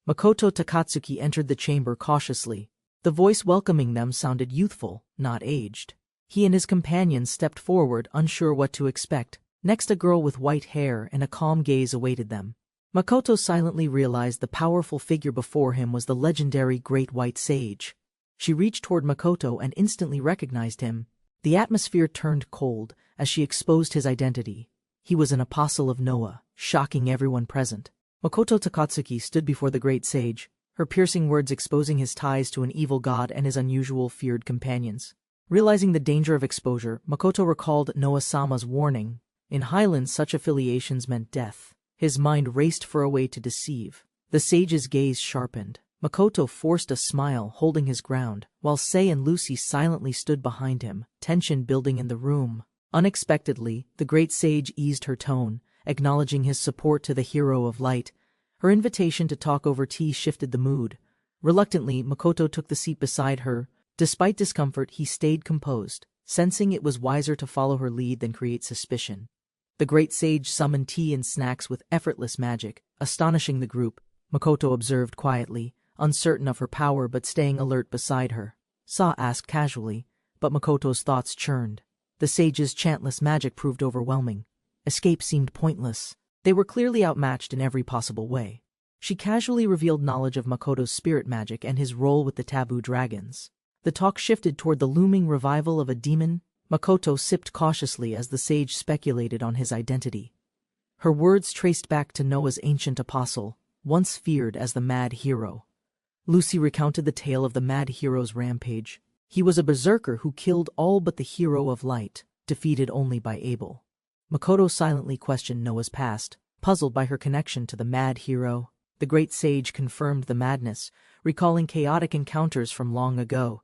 Makoto Takatsuki entered the chamber cautiously. The voice welcoming them sounded youthful, not aged. He and his companions stepped forward, unsure what to expect. Next, a girl with white hair and a calm gaze awaited them. Makoto silently realized the powerful figure before him was the legendary Great White Sage. She reached toward Makoto and instantly recognized him. The atmosphere turned cold as she exposed his identity. He was an apostle of Noah, shocking everyone present. Makoto Takatsuki stood before the Great Sage, her piercing words exposing his ties to an evil god and his unusual feared companions. Realizing the danger of exposure, Makoto recalled Noah-sama's warning. In Highlands, such affiliations meant death. His mind raced for a way to deceive. The sage's gaze sharpened. Makoto forced a smile, holding his ground, while Sei and Lucy silently stood behind him, tension building in the room. Unexpectedly, the Great Sage eased her tone, acknowledging his support to the hero of light. Her invitation to talk over tea shifted the mood. Reluctantly, Makoto took the seat beside her. Despite discomfort, he stayed composed, sensing it was wiser to follow her lead than create suspicion. The Great Sage summoned tea and snacks with effortless magic, astonishing the group. Makoto observed quietly, uncertain of her power but staying alert beside her. Sa asked casually, but Makoto's thoughts churned. The sage's chantless magic proved overwhelming. Escape seemed pointless. They were clearly outmatched in every possible way. She casually revealed knowledge of Makoto's spirit magic and his role with the taboo dragons. The talk shifted toward the looming revival of a demon. Makoto sipped cautiously as the sage speculated on his identity. Her words traced back to Noah's ancient apostle, once feared as the Mad Hero. Lucy recounted the tale of the Mad Hero's rampage. He was a berserker who killed all but the hero of light, defeated only by Abel. Makoto silently questioned Noah's past, puzzled by her connection to the Mad Hero. The Great Sage confirmed the madness, recalling chaotic encounters from long ago.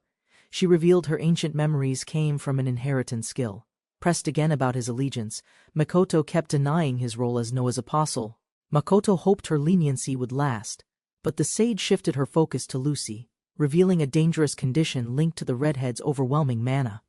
She revealed her ancient memories came from an inheritance skill. Pressed again about his allegiance, Makoto kept denying his role as Noah's apostle. Makoto hoped her leniency would last, but the sage shifted her focus to Lucy, revealing a dangerous condition linked to the redhead's overwhelming mana.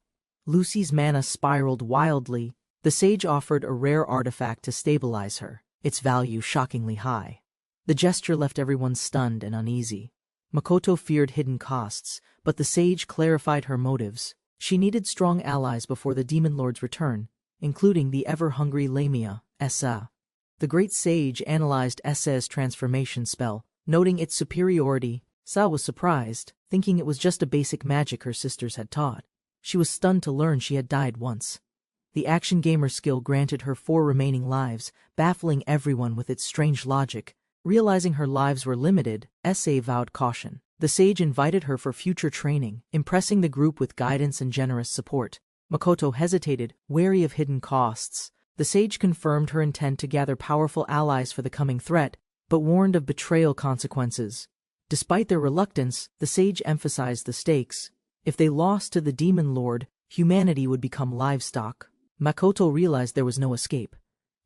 Lucy's mana spiraled wildly. The sage offered a rare artifact to stabilize her, its value shockingly high. The gesture left everyone stunned and uneasy. Makoto feared hidden costs, but the sage clarified her motives. She needed strong allies before the Demon Lord's return, including the ever-hungry Lamia, Essa. The Great Sage analyzed Essa's transformation spell, noting its superiority. Sa was surprised, thinking it was just a basic magic her sisters had taught. She was stunned to learn she had died once. The action gamer skill granted her 4 remaining lives, baffling everyone with its strange logic. Realizing her lives were limited, Essa vowed caution. The sage invited her for future training, impressing the group with guidance and generous support. Makoto hesitated, wary of hidden costs. The sage confirmed her intent to gather powerful allies for the coming threat. but warned of betrayal consequences. Despite their reluctance, the sage emphasized the stakes. If they lost to the demon lord, humanity would become livestock. Makoto realized there was no escape.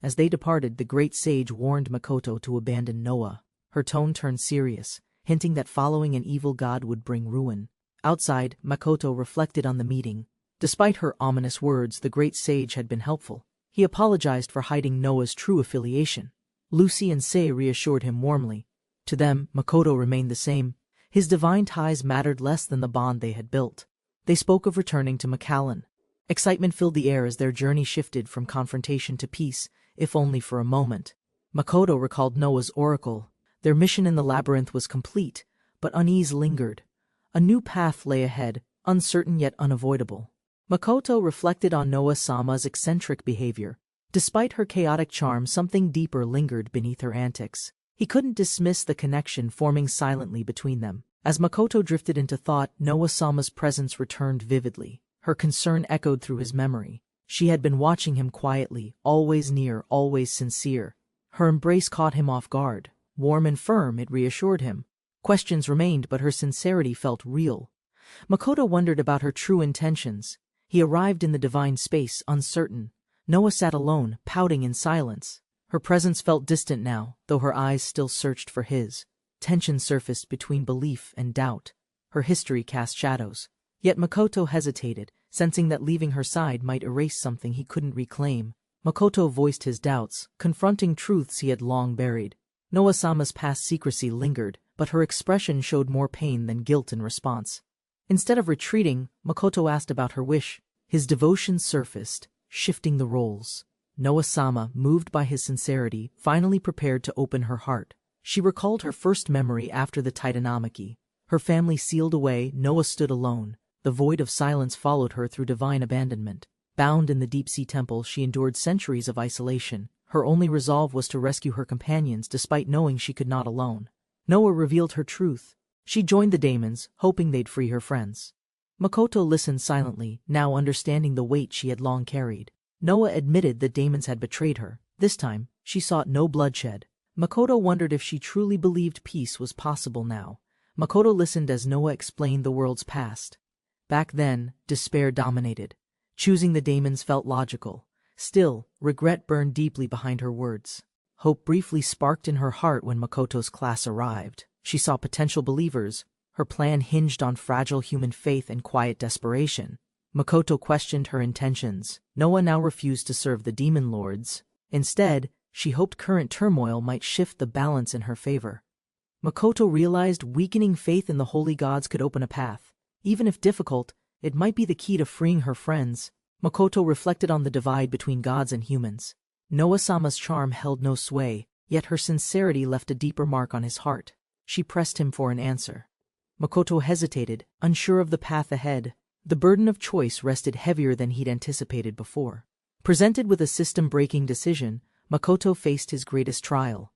As they departed, the great sage warned Makoto to abandon Noah. Her tone turned serious, hinting that following an evil god would bring ruin. Outside, Makoto reflected on the meeting. Despite her ominous words, the great sage had been helpful. He apologized for hiding Noah's true affiliation. Lucy and Sei reassured him warmly. To them, Makoto remained the same. His divine ties mattered less than the bond they had built. They spoke of returning to Macallan. Excitement filled the air as their journey shifted from confrontation to peace, if only for a moment. Makoto recalled Noah's oracle. Their mission in the labyrinth was complete, but unease lingered. A new path lay ahead, uncertain yet unavoidable. Makoto reflected on Noah-sama's eccentric behavior. Despite her chaotic charm, something deeper lingered beneath her antics. He couldn't dismiss the connection forming silently between them. As Makoto drifted into thought, Noah-sama's presence returned vividly. Her concern echoed through his memory. She had been watching him quietly, always near, always sincere. Her embrace caught him off guard. Warm and firm, it reassured him. Questions remained, but her sincerity felt real. Makoto wondered about her true intentions. He arrived in the divine space, uncertain. Noah sat alone, pouting in silence. Her presence felt distant now, though her eyes still searched for his. Tension surfaced between belief and doubt. Her history cast shadows. Yet Makoto hesitated, sensing that leaving her side might erase something he couldn't reclaim. Makoto voiced his doubts, confronting truths he had long buried. Noah-sama's past secrecy lingered, but her expression showed more pain than guilt in response. Instead of retreating, Makoto asked about her wish. His devotion surfaced, shifting the roles. Noah-sama, moved by his sincerity, finally prepared to open her heart. She recalled her first memory after the Titanomachy. Her family sealed away, Noah stood alone. The void of silence followed her through divine abandonment. Bound in the deep-sea temple, she endured centuries of isolation. Her only resolve was to rescue her companions despite knowing she could not alone. Noah revealed her truth. She joined the daemons, hoping they'd free her friends. Makoto listened silently, now understanding the weight she had long carried. Noah admitted the daemons had betrayed her. This time, she sought no bloodshed. Makoto wondered if she truly believed peace was possible now. Makoto listened as Noah explained the world's past. Back then, despair dominated. Choosing the daemons felt logical. Still, regret burned deeply behind her words. Hope briefly sparked in her heart when Makoto's class arrived. She saw potential believers. Her plan hinged on fragile human faith and quiet desperation. Makoto questioned her intentions. Noah now refused to serve the demon lords. Instead, she hoped current turmoil might shift the balance in her favor. Makoto realized weakening faith in the holy gods could open a path. Even if difficult, it might be the key to freeing her friends. Makoto reflected on the divide between gods and humans. Noah-sama's charm held no sway, yet her sincerity left a deeper mark on his heart. She pressed him for an answer. Makoto hesitated, unsure of the path ahead. The burden of choice rested heavier than he'd anticipated before. Presented with a system-breaking decision, Makoto faced his greatest trial.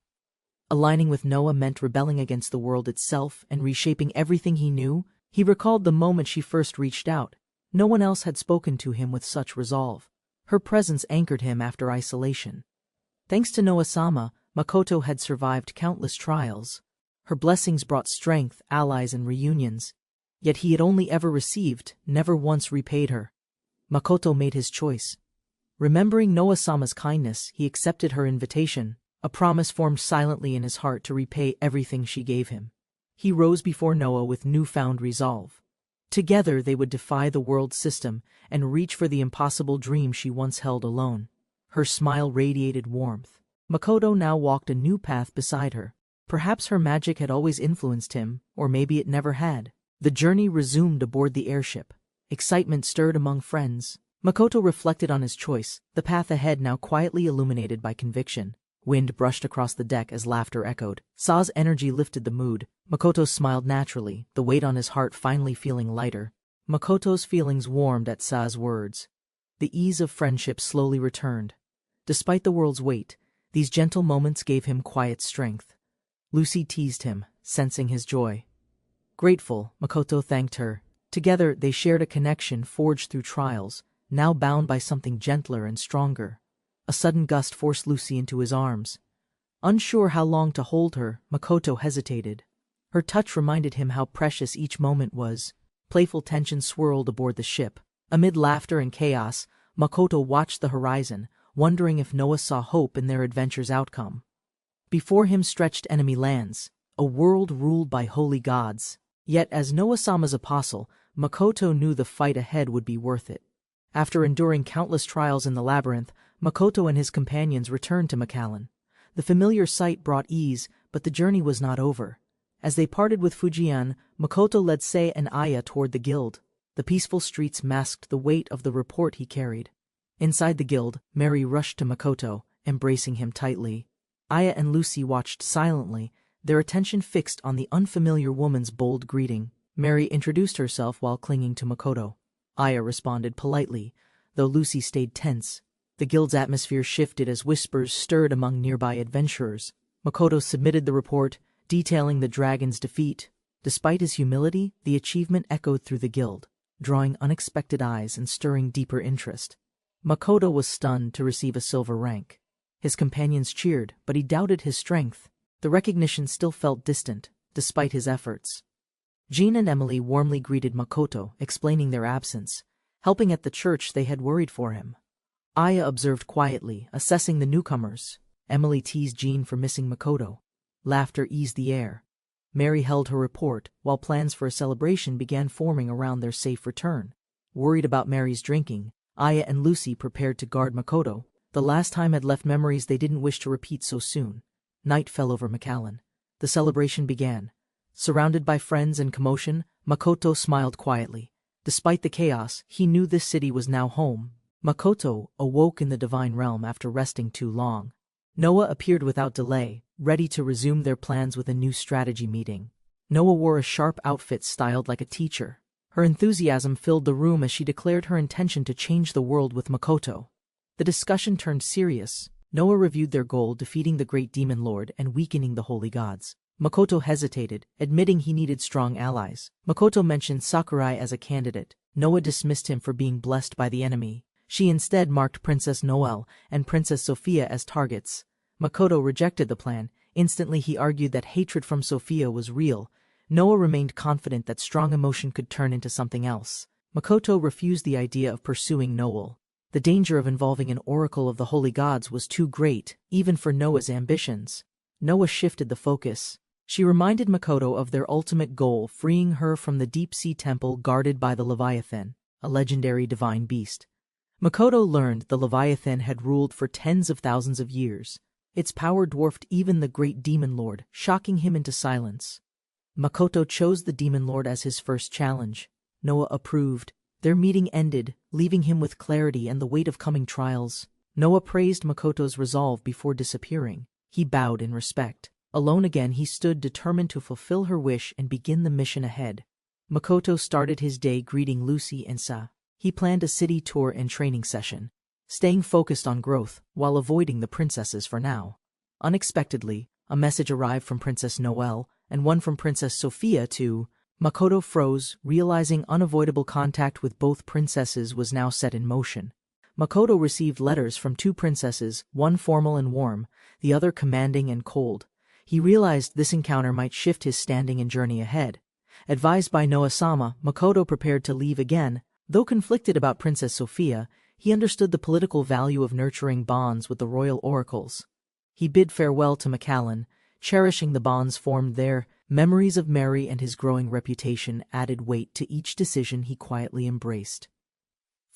Aligning with Noah meant rebelling against the world itself and reshaping everything he knew. He recalled the moment she first reached out. No one else had spoken to him with such resolve. Her presence anchored him after isolation. Thanks to Noah-sama, Makoto had survived countless trials. Her blessings brought strength, allies, and reunions. Yet he had only ever received, never once repaid her. Makoto made his choice. Remembering Noah-sama's kindness, he accepted her invitation. A promise formed silently in his heart to repay everything she gave him. He rose before Noah with newfound resolve. Together they would defy the world system and reach for the impossible dream she once held alone. Her smile radiated warmth. Makoto now walked a new path beside her. Perhaps her magic had always influenced him, or maybe it never had. The journey resumed aboard the airship. Excitement stirred among friends. Makoto reflected on his choice, the path ahead now quietly illuminated by conviction. Wind brushed across the deck as laughter echoed. Sa's energy lifted the mood. Makoto smiled naturally, the weight on his heart finally feeling lighter. Makoto's feelings warmed at Sa's words. The ease of friendship slowly returned. Despite the world's weight, these gentle moments gave him quiet strength. Lucy teased him, sensing his joy. Grateful, Makoto thanked her. Together they shared a connection forged through trials, now bound by something gentler and stronger. A sudden gust forced Lucy into his arms. Unsure how long to hold her, Makoto hesitated. Her touch reminded him how precious each moment was. Playful tension swirled aboard the ship. Amid laughter and chaos, Makoto watched the horizon, wondering if Noah saw hope in their adventure's outcome. Before him stretched enemy lands, a world ruled by holy gods. Yet as Noah-sama's apostle, Makoto knew the fight ahead would be worth it. After enduring countless trials in the labyrinth, Makoto and his companions returned to Macallan. The familiar sight brought ease, but the journey was not over. As they parted with Fujian, Makoto led Sei and Aya toward the guild. The peaceful streets masked the weight of the report he carried. Inside the guild, Mary rushed to Makoto, embracing him tightly. Aya and Lucy watched silently, their attention fixed on the unfamiliar woman's bold greeting. Mary introduced herself while clinging to Makoto. Aya responded politely, though Lucy stayed tense. The guild's atmosphere shifted as whispers stirred among nearby adventurers. Makoto submitted the report, detailing the dragon's defeat. Despite his humility, the achievement echoed through the guild, drawing unexpected eyes and stirring deeper interest. Makoto was stunned to receive a silver rank. His companions cheered, but he doubted his strength. The recognition still felt distant, despite his efforts. Jean and Emily warmly greeted Makoto, explaining their absence. Helping at the church, they had worried for him. Aya observed quietly, assessing the newcomers. Emily teased Jean for missing Makoto. Laughter eased the air. Mary held her report, while plans for a celebration began forming around their safe return. Worried about Mary's drinking, Aya and Lucy prepared to guard Makoto. The last time had left memories they didn't wish to repeat so soon. Night fell over Macallan. The celebration began. Surrounded by friends and commotion, Makoto smiled quietly. Despite the chaos, he knew this city was now home. Makoto awoke in the divine realm after resting too long. Noah appeared without delay, ready to resume their plans with a new strategy meeting. Noah wore a sharp outfit styled like a teacher. Her enthusiasm filled the room as she declared her intention to change the world with Makoto. The discussion turned serious. Noah reviewed their goal, defeating the great demon lord and weakening the holy gods. Makoto hesitated, admitting he needed strong allies. Makoto mentioned Sakurai as a candidate. Noah dismissed him for being blessed by the enemy. She instead marked Princess Noelle and Princess Sophia as targets. Makoto rejected the plan. Instantly he argued that hatred from Sophia was real. Noah remained confident that strong emotion could turn into something else. Makoto refused the idea of pursuing Noelle. The danger of involving an oracle of the holy gods was too great, even for Noah's ambitions. Noah shifted the focus. She reminded Makoto of their ultimate goal, freeing her from the deep-sea temple guarded by the Leviathan, a legendary divine beast. Makoto learned the Leviathan had ruled for tens of thousands of years. Its power dwarfed even the great demon lord, shocking him into silence. Makoto chose the demon lord as his first challenge. Noah approved. Their meeting ended, leaving him with clarity and the weight of coming trials. Noah praised Makoto's resolve before disappearing. He bowed in respect. Alone again, he stood determined to fulfill her wish and begin the mission ahead. Makoto started his day greeting Lucy and Sa. He planned a city tour and training session, staying focused on growth while avoiding the princesses for now. Unexpectedly, a message arrived from Princess Noelle and one from Princess Sophia too. Makoto froze, realizing unavoidable contact with both princesses was now set in motion. Makoto received letters from two princesses, one formal and warm, the other commanding and cold. He realized this encounter might shift his standing and journey ahead. Advised by Noah-sama, Makoto prepared to leave again. Though conflicted about Princess Sophia, he understood the political value of nurturing bonds with the royal oracles. He bid farewell to Macallan, cherishing the bonds formed there. Memories of Mary and his growing reputation added weight to each decision he quietly embraced.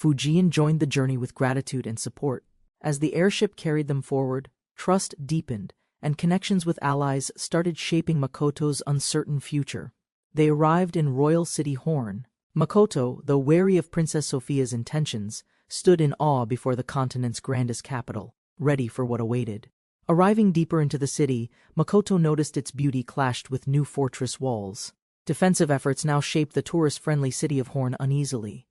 Fujian joined the journey with gratitude and support. As the airship carried them forward, trust deepened, and connections with allies started shaping Makoto's uncertain future. They arrived in Royal City Horn. Makoto, though wary of Princess Sophia's intentions, stood in awe before the continent's grandest capital, ready for what awaited. Arriving deeper into the city, Makoto noticed its beauty clashed with new fortress walls. Defensive efforts now shaped the tourist-friendly city of Horn uneasily.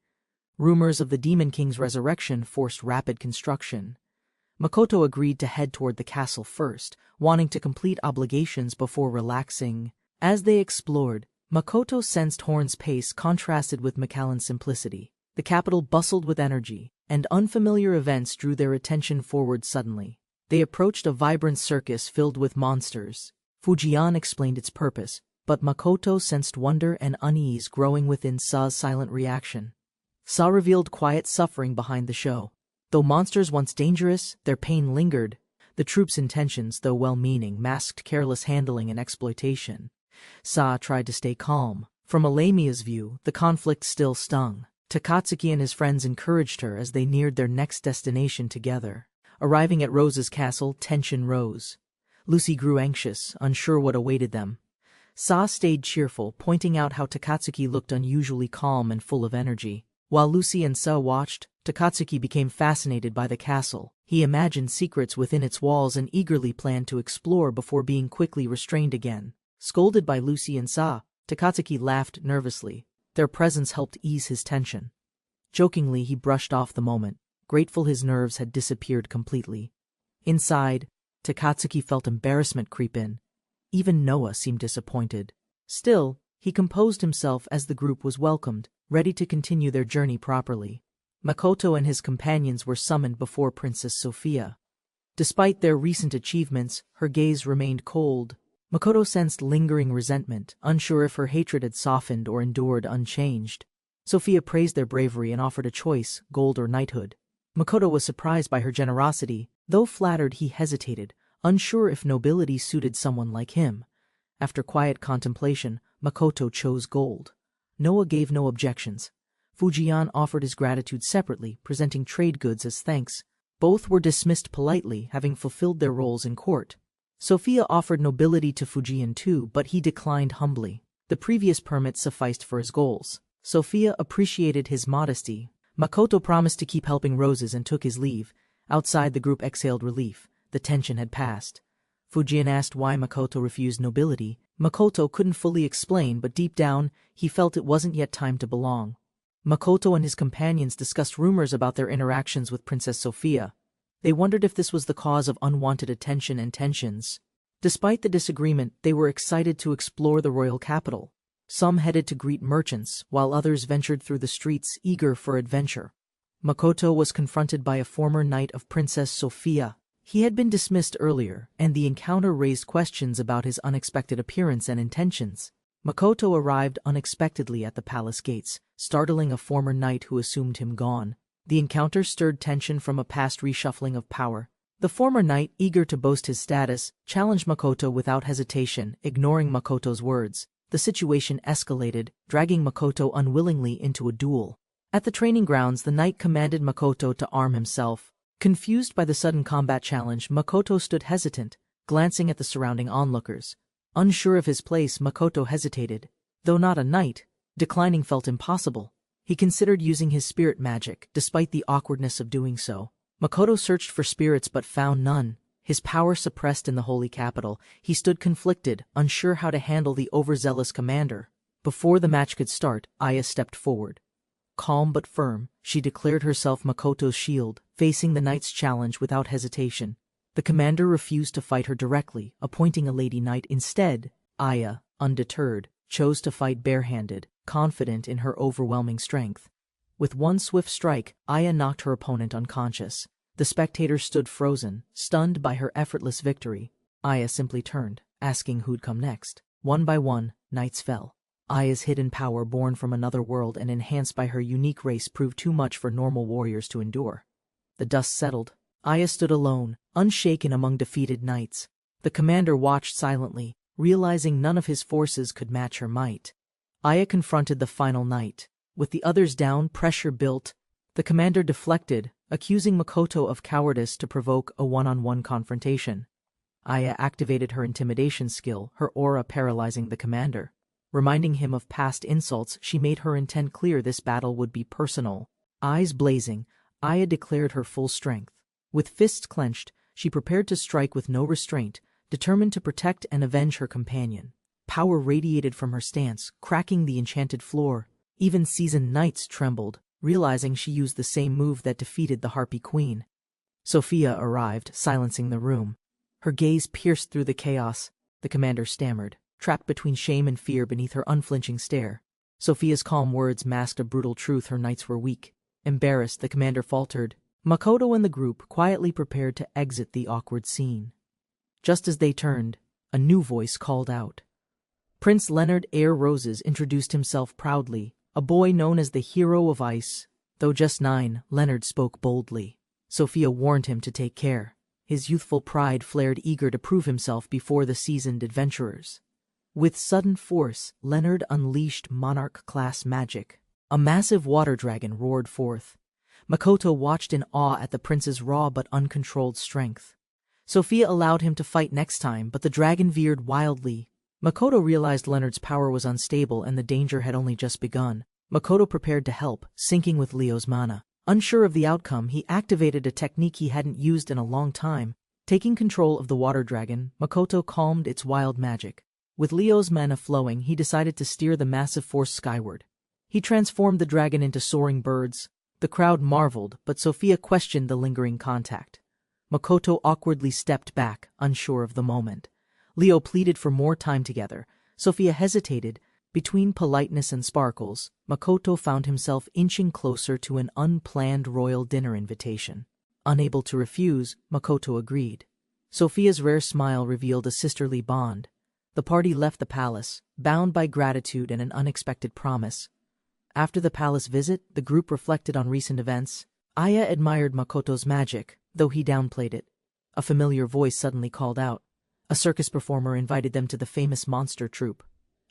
Rumors of the Demon King's resurrection forced rapid construction. Makoto agreed to head toward the castle first, wanting to complete obligations before relaxing. As they explored, Makoto sensed Horn's pace contrasted with Macallan's simplicity. The capital bustled with energy, and unfamiliar events drew their attention forward suddenly. They approached a vibrant circus filled with monsters. Fujian explained its purpose, but Makoto sensed wonder and unease growing within Sa's silent reaction. Sa revealed quiet suffering behind the show. Though monsters once dangerous, their pain lingered. The troops' intentions, though well-meaning, masked careless handling and exploitation. Sa tried to stay calm. From Alamia's view, the conflict still stung. Takatsuki and his friends encouraged her as they neared their next destination together. Arriving at Rose's castle, tension rose. Lucy grew anxious, unsure what awaited them. Sa stayed cheerful, pointing out how Takatsuki looked unusually calm and full of energy. While Lucy and Sa watched, Takatsuki became fascinated by the castle. He imagined secrets within its walls and eagerly planned to explore before being quickly restrained again. Scolded by Lucy and Sa, Takatsuki laughed nervously. Their presence helped ease his tension. Jokingly, he brushed off the moment, grateful his nerves had disappeared completely. Inside, Takatsuki felt embarrassment creep in. Even Noah seemed disappointed. Still, he composed himself as the group was welcomed, ready to continue their journey properly. Makoto and his companions were summoned before Princess Sophia. Despite their recent achievements, her gaze remained cold. Makoto sensed lingering resentment, unsure if her hatred had softened or endured unchanged. Sophia praised their bravery and offered a choice, gold or knighthood. Makoto was surprised by her generosity. Though flattered, he hesitated, unsure if nobility suited someone like him. After quiet contemplation, Makoto chose gold. Noah gave no objections. Fujian offered his gratitude separately, presenting trade goods as thanks. Both were dismissed politely, having fulfilled their roles in court. Sophia offered nobility to Fujian too, but he declined humbly. The previous permit sufficed for his goals. Sophia appreciated his modesty. Makoto promised to keep helping Roses and took his leave. Outside, the group exhaled relief. The tension had passed. Fujian asked why Makoto refused nobility. Makoto couldn't fully explain, but deep down, he felt it wasn't yet time to belong. Makoto and his companions discussed rumors about their interactions with Princess Sophia. They wondered if this was the cause of unwanted attention and tensions. Despite the disagreement, they were excited to explore the royal capital. Some headed to greet merchants, while others ventured through the streets, eager for adventure. Makoto was confronted by a former knight of Princess Sophia. He had been dismissed earlier, and the encounter raised questions about his unexpected appearance and intentions. Makoto arrived unexpectedly at the palace gates, startling a former knight who assumed him gone. The encounter stirred tension from a past reshuffling of power. The former knight, eager to boast his status, challenged Makoto without hesitation, ignoring Makoto's words. The situation escalated, dragging Makoto unwillingly into a duel. At the training grounds, the knight commanded Makoto to arm himself. Confused by the sudden combat challenge, Makoto stood hesitant, glancing at the surrounding onlookers. Unsure of his place, Makoto hesitated. Though not a knight, declining felt impossible. He considered using his spirit magic, despite the awkwardness of doing so. Makoto searched for spirits but found none. His power suppressed in the holy capital, he stood conflicted, unsure how to handle the overzealous commander. Before the match could start, Aya stepped forward. Calm but firm, she declared herself Makoto's shield, facing the knight's challenge without hesitation. The commander refused to fight her directly, appointing a lady knight instead. Aya, undeterred, chose to fight barehanded, confident in her overwhelming strength. With one swift strike, Aya knocked her opponent unconscious. The spectators stood frozen, stunned by her effortless victory. Aya simply turned, asking who'd come next. One by one, knights fell. Aya's hidden power, born from another world and enhanced by her unique race, proved too much for normal warriors to endure. The dust settled. Aya stood alone, unshaken among defeated knights. The commander watched silently, realizing none of his forces could match her might. Aya confronted the final knight. With the others down, pressure built. The commander deflected, accusing Makoto of cowardice to provoke a one-on-one confrontation. Aya activated her intimidation skill, her aura paralyzing the commander. Reminding him of past insults, she made her intent clear: this battle would be personal. Eyes blazing, Aya declared her full strength. With fists clenched, she prepared to strike with no restraint, determined to protect and avenge her companion. Power radiated from her stance, cracking the enchanted floor. Even seasoned knights trembled, realizing she used the same move that defeated the Harpy Queen. Sophia arrived, silencing the room. Her gaze pierced through the chaos. The commander stammered, trapped between shame and fear beneath her unflinching stare. Sophia's calm words masked a brutal truth: her knights were weak. Embarrassed, the commander faltered, Makoto and the group quietly prepared to exit the awkward scene. Just as they turned, a new voice called out. Prince Leonard Air Roses introduced himself proudly, a boy known as the Hero of Ice. Though just 9, Leonard spoke boldly. Sophia warned him to take care. His youthful pride flared, eager to prove himself before the seasoned adventurers. With sudden force, Leonard unleashed monarch-class magic. A massive water dragon roared forth. Makoto watched in awe at the prince's raw but uncontrolled strength. Sophia allowed him to fight next time, but the dragon veered wildly. Makoto realized Leonard's power was unstable and the danger had only just begun. Makoto prepared to help, syncing with Leo's mana. Unsure of the outcome, he activated a technique he hadn't used in a long time. Taking control of the water dragon, Makoto calmed its wild magic. With Leo's mana flowing, he decided to steer the massive force skyward. He transformed the dragon into soaring birds. The crowd marveled, but Sophia questioned the lingering contact. Makoto awkwardly stepped back, unsure of the moment. Leo pleaded for more time together. Sophia hesitated. Between politeness and sparkles, Makoto found himself inching closer to an unplanned royal dinner invitation. Unable to refuse, Makoto agreed. Sophia's rare smile revealed a sisterly bond. The party left the palace, bound by gratitude and an unexpected promise. After the palace visit, the group reflected on recent events. Aya admired Makoto's magic, though he downplayed it. A familiar voice suddenly called out. A circus performer invited them to the famous monster troupe.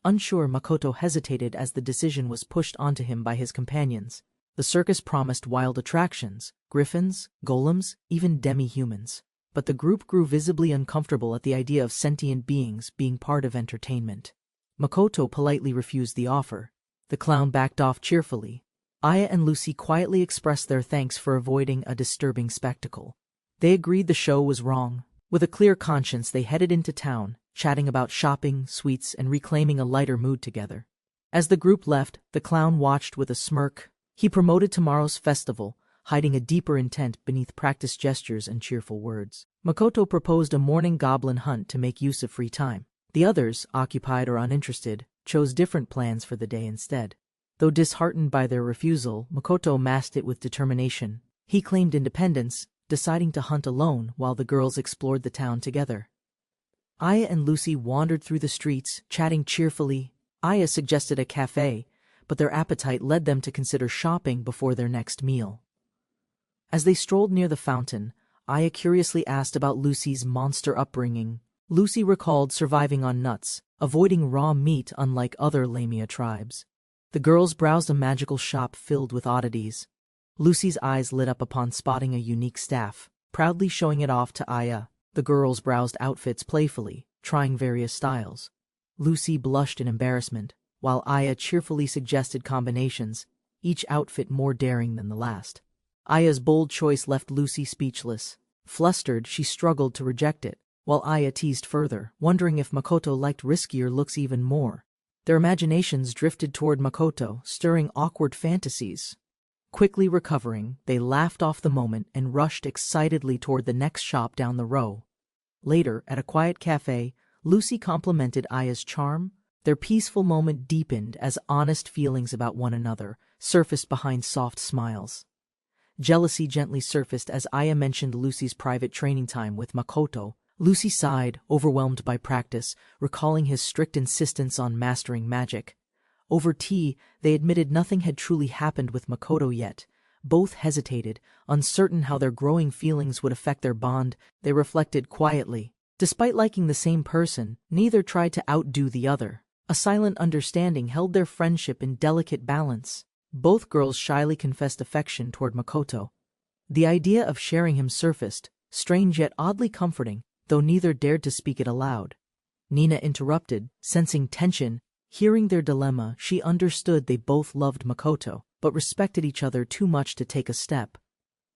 Unsure, Makoto hesitated as the decision was pushed onto him by his companions. The circus promised wild attractions, griffins, golems, even demi-humans. But the group grew visibly uncomfortable at the idea of sentient beings being part of entertainment. Makoto politely refused the offer. The clown backed off cheerfully. Aya and Lucy quietly expressed their thanks for avoiding a disturbing spectacle. They agreed the show was wrong. With a clear conscience, they headed into town, chatting about shopping, sweets, and reclaiming a lighter mood together. As the group left, the clown watched with a smirk. He promoted tomorrow's festival, hiding a deeper intent beneath practiced gestures and cheerful words. Makoto proposed a morning goblin hunt to make use of free time. The others, occupied or uninterested, chose different plans for the day instead. Though disheartened by their refusal, Makoto masked it with determination. He claimed independence, deciding to hunt alone while the girls explored the town together. Aya and Lucy wandered through the streets, chatting cheerfully. Aya suggested a cafe, but their appetite led them to consider shopping before their next meal. As they strolled near the fountain, Aya curiously asked about Lucy's monster upbringing. Lucy recalled surviving on nuts, avoiding raw meat unlike other Lamia tribes. The girls browsed a magical shop filled with oddities. Lucy's eyes lit up upon spotting a unique staff, proudly showing it off to Aya. The girls browsed outfits playfully, trying various styles. Lucy blushed in embarrassment, while Aya cheerfully suggested combinations, each outfit more daring than the last. Aya's bold choice left Lucy speechless. Flustered, she struggled to reject it, while Aya teased further, wondering if Makoto liked riskier looks even more. Their imaginations drifted toward Makoto, stirring awkward fantasies. Quickly recovering, they laughed off the moment and rushed excitedly toward the next shop down the row. Later, at a quiet cafe, Lucy complimented Aya's charm. Their peaceful moment deepened as honest feelings about one another surfaced behind soft smiles. Jealousy gently surfaced as Aya mentioned Lucy's private training time with Makoto. Lucy sighed, overwhelmed by practice, recalling his strict insistence on mastering magic. Over tea, they admitted nothing had truly happened with Makoto yet. Both hesitated, uncertain how their growing feelings would affect their bond. They reflected quietly. Despite liking the same person, neither tried to outdo the other. A silent understanding held their friendship in delicate balance. Both girls shyly confessed affection toward Makoto. The idea of sharing him surfaced, strange yet oddly comforting, though neither dared to speak it aloud. Nina interrupted, sensing tension. Hearing their dilemma, she understood they both loved Makoto, but respected each other too much to take a step.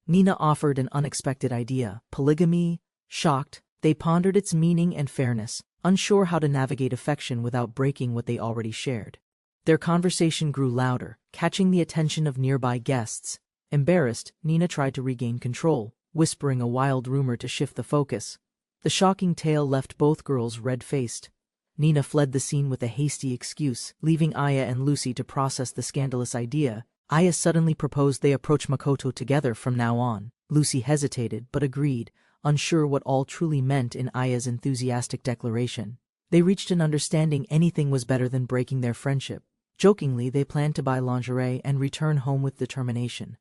Nina offered an unexpected idea, polygamy. Shocked, they pondered its meaning and fairness, unsure how to navigate affection without breaking what they already shared. Their conversation grew louder, catching the attention of nearby guests. Embarrassed, Nina tried to regain control, whispering a wild rumor to shift the focus. The shocking tale left both girls red-faced. Nina fled the scene with a hasty excuse, leaving Aya and Lucy to process the scandalous idea. Aya suddenly proposed they approach Makoto together from now on. Lucy hesitated but agreed, unsure what all truly meant in Aya's enthusiastic declaration. They reached an understanding anything was better than breaking their friendship. Jokingly, they planned to buy lingerie and return home with determination.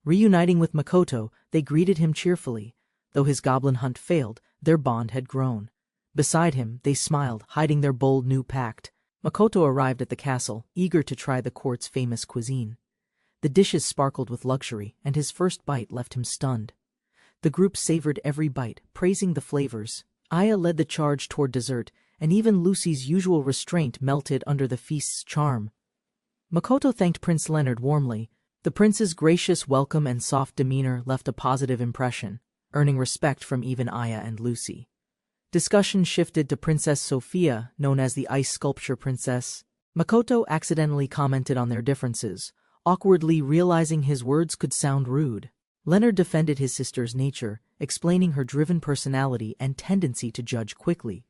Reuniting with Makoto, they greeted him cheerfully. Though his goblin hunt failed, their bond had grown. Beside him, they smiled, hiding their bold new pact. Makoto arrived at the castle, eager to try the court's famous cuisine. The dishes sparkled with luxury, and his first bite left him stunned. The group savored every bite, praising the flavors. Aya led the charge toward dessert, and even Lucy's usual restraint melted under the feast's charm. Makoto thanked Prince Leonard warmly. The prince's gracious welcome and soft demeanor left a positive impression, earning respect from even Aya and Lucy. Discussion shifted to Princess Sophia, known as the Ice Sculpture Princess. Makoto accidentally commented on their differences, awkwardly realizing his words could sound rude. Leonard defended his sister's nature, explaining her driven personality and tendency to judge quickly.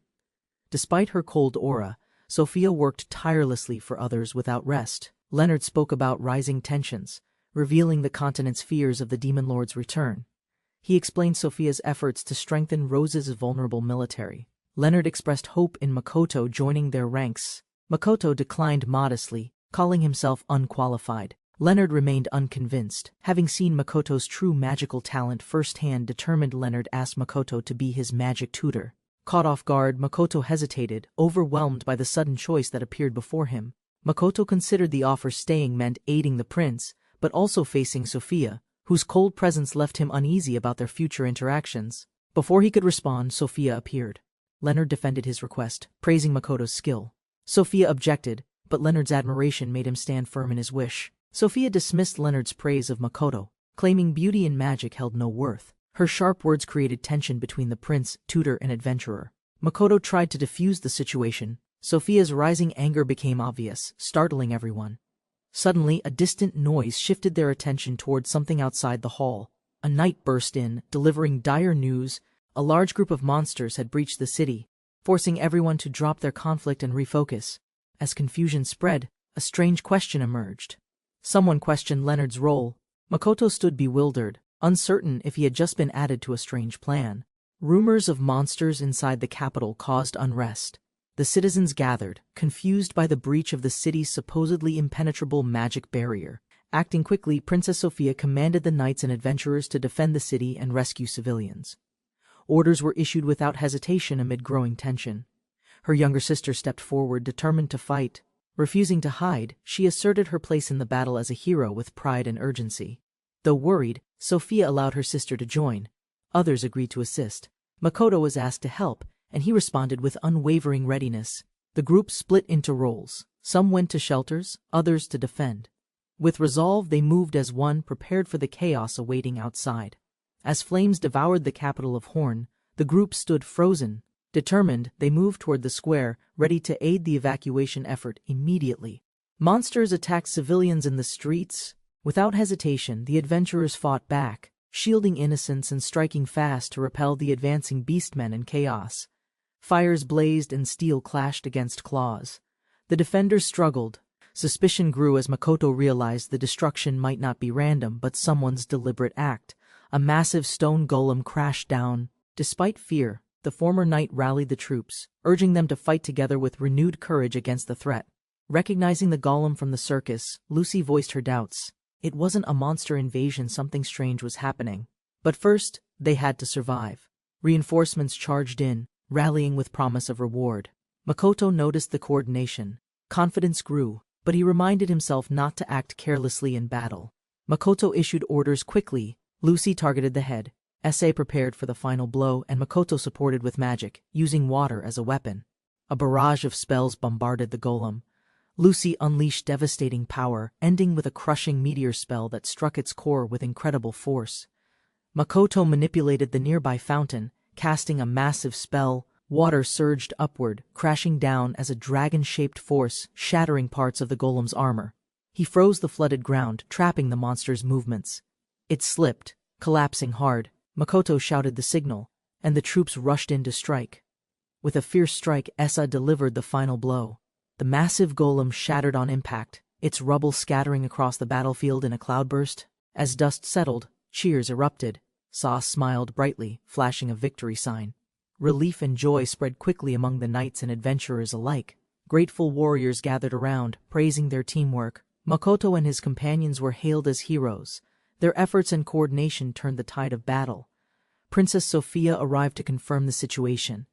Despite her cold aura, Sophia worked tirelessly for others without rest. Leonard spoke about rising tensions, revealing the continent's fears of the Demon Lord's return. He explained Sophia's efforts to strengthen Rose's vulnerable military. Leonard expressed hope in Makoto joining their ranks. Makoto declined modestly, calling himself unqualified. Leonard remained unconvinced. Having seen Makoto's true magical talent firsthand, determined Leonard asked Makoto to be his magic tutor. Caught off guard, Makoto hesitated, overwhelmed by the sudden choice that appeared before him. Makoto considered the offer staying meant aiding the prince, but also facing Sophia, whose cold presence left him uneasy about their future interactions. Before he could respond, Sophia appeared. Leonard defended his request, praising Makoto's skill. Sophia objected, but Leonard's admiration made him stand firm in his wish. Sophia dismissed Leonard's praise of Makoto, claiming beauty and magic held no worth. Her sharp words created tension between the prince, tutor, and adventurer. Makoto tried to defuse the situation. Sophia's rising anger became obvious, startling everyone. Suddenly, a distant noise shifted their attention toward something outside the hall. A knight burst in, delivering dire news. A large group of monsters had breached the city, forcing everyone to drop their conflict and refocus. As confusion spread, a strange question emerged. Someone questioned Leonard's role. Makoto stood bewildered, uncertain if he had just been added to a strange plan. Rumors of monsters inside the capital caused unrest. The citizens gathered, confused by the breach of the city's supposedly impenetrable magic barrier. Acting quickly, Princess Sophia commanded the knights and adventurers to defend the city and rescue civilians. Orders were issued without hesitation amid growing tension. Her younger sister stepped forward, determined to fight. Refusing to hide, she asserted her place in the battle as a hero with pride and urgency. Though worried, Sophia allowed her sister to join. Others agreed to assist. Makoto was asked to help, and he responded with unwavering readiness. The group split into roles. Some went to shelters, others to defend. With resolve, they moved as one, prepared for the chaos awaiting outside. As flames devoured the capital of Horn, the group stood frozen. Determined, they moved toward the square, ready to aid the evacuation effort immediately. Monsters attacked civilians in the streets. Without hesitation, the adventurers fought back, shielding innocents and striking fast to repel the advancing beastmen and chaos. Fires blazed and steel clashed against claws. The defenders struggled. Suspicion grew as Makoto realized the destruction might not be random but someone's deliberate act. A massive stone golem crashed down. Despite fear, the former knight rallied the troops, urging them to fight together with renewed courage against the threat. Recognizing the golem from the circus, Lucy voiced her doubts. It wasn't a monster invasion, something strange was happening. But first, they had to survive. Reinforcements charged in, rallying with promise of reward. Makoto noticed the coordination. Confidence grew, but he reminded himself not to act carelessly in battle. Makoto issued orders quickly. Lucy targeted the head. SA prepared for the final blow, and Makoto supported with magic, using water as a weapon. A barrage of spells bombarded the golem. Lucy unleashed devastating power, ending with a crushing meteor spell that struck its core with incredible force. Makoto manipulated the nearby fountain, casting a massive spell. Water surged upward, crashing down as a dragon-shaped force, shattering parts of the golem's armor. He froze the flooded ground, trapping the monster's movements. It slipped, collapsing hard. Makoto shouted the signal, and the troops rushed in to strike. With a fierce strike, Essa delivered the final blow. The massive golem shattered on impact, its rubble scattering across the battlefield in a cloudburst. As dust settled, cheers erupted. Sa smiled brightly, flashing a victory sign. Relief and joy spread quickly among the knights and adventurers alike. Grateful warriors gathered around, praising their teamwork. Makoto and his companions were hailed as heroes. Their efforts and coordination turned the tide of battle. Princess Sophia arrived to confirm the situation.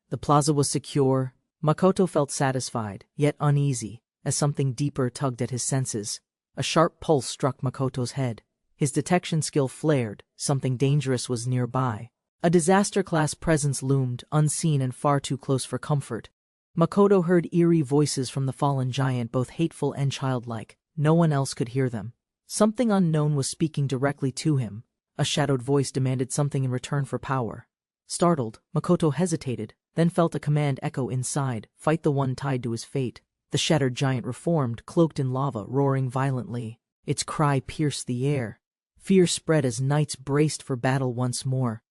The plaza was secure. Makoto felt satisfied, yet uneasy, as something deeper tugged at his senses. A sharp pulse struck Makoto's head. His detection skill flared. Something dangerous was nearby. A disaster-class presence loomed, unseen and far too close for comfort. Makoto heard eerie voices from the fallen giant, both hateful and childlike. No one else could hear them. Something unknown was speaking directly to him. A shadowed voice demanded something in return for power. Startled, Makoto hesitated, then felt a command echo inside, fight the one tied to his fate. The shattered giant reformed, cloaked in lava, roaring violently. Its cry pierced the air. Fear spread as knights braced for battle once more.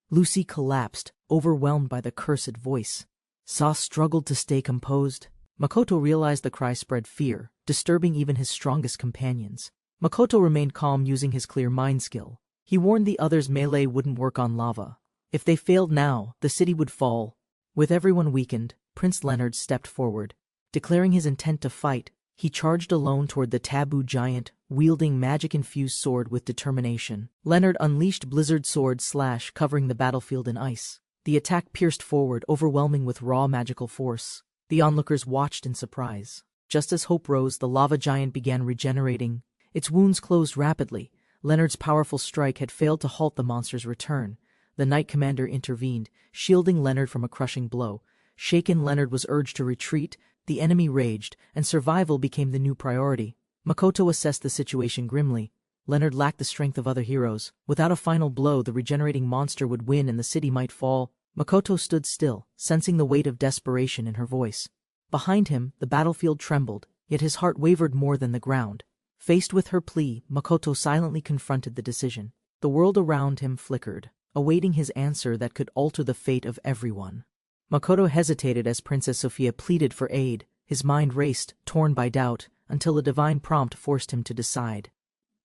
Lucy collapsed, overwhelmed by the cursed voice. Sa struggled to stay composed. Makoto realized the cry spread fear, disturbing even his strongest companions. Makoto remained calm, using his clear mind skill. He warned the others melee wouldn't work on lava. If they failed now, the city would fall. With everyone weakened, Prince Leonard stepped forward. Declaring his intent to fight, he charged alone toward the taboo giant, wielding magic-infused sword with determination. Leonard unleashed Blizzard Sword Slash, covering the battlefield in ice. The attack pierced forward, overwhelming with raw magical force. The onlookers watched in surprise. Just as hope rose, the lava giant began regenerating. Its wounds closed rapidly. Leonard's powerful strike had failed to halt the monster's return. The Knight Commander intervened, shielding Leonard from a crushing blow. Shaken, Leonard was urged to retreat. The enemy raged, and survival became the new priority. Makoto assessed the situation grimly. Leonard lacked the strength of other heroes. Without a final blow, the regenerating monster would win and the city might fall. Makoto stood still, sensing the weight of desperation in her voice. Behind him, the battlefield trembled, yet his heart wavered more than the ground. Faced with her plea, Makoto silently confronted the decision. The world around him flickered, awaiting his answer that could alter the fate of everyone. Makoto hesitated as Princess Sophia pleaded for aid. His mind raced, torn by doubt, until a divine prompt forced him to decide.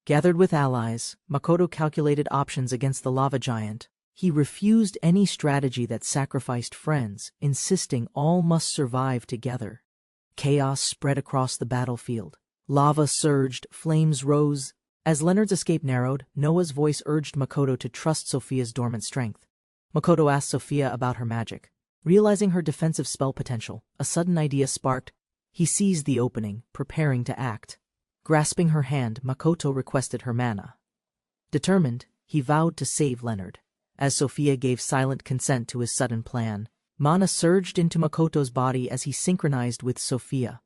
Gathered with allies, Makoto calculated options against the lava giant. He refused any strategy that sacrificed friends, insisting all must survive together. Chaos spread across the battlefield. Lava surged, flames rose. As Leonard's escape narrowed, Noah's voice urged Makoto to trust Sophia's dormant strength. Makoto asked Sophia about her magic. Realizing her defensive spell potential, a sudden idea sparked. He seized the opening, preparing to act. Grasping her hand, Makoto requested her mana. Determined, he vowed to save Leonard. As Sophia gave silent consent to his sudden plan, mana surged into Makoto's body as he synchronized with Sophia.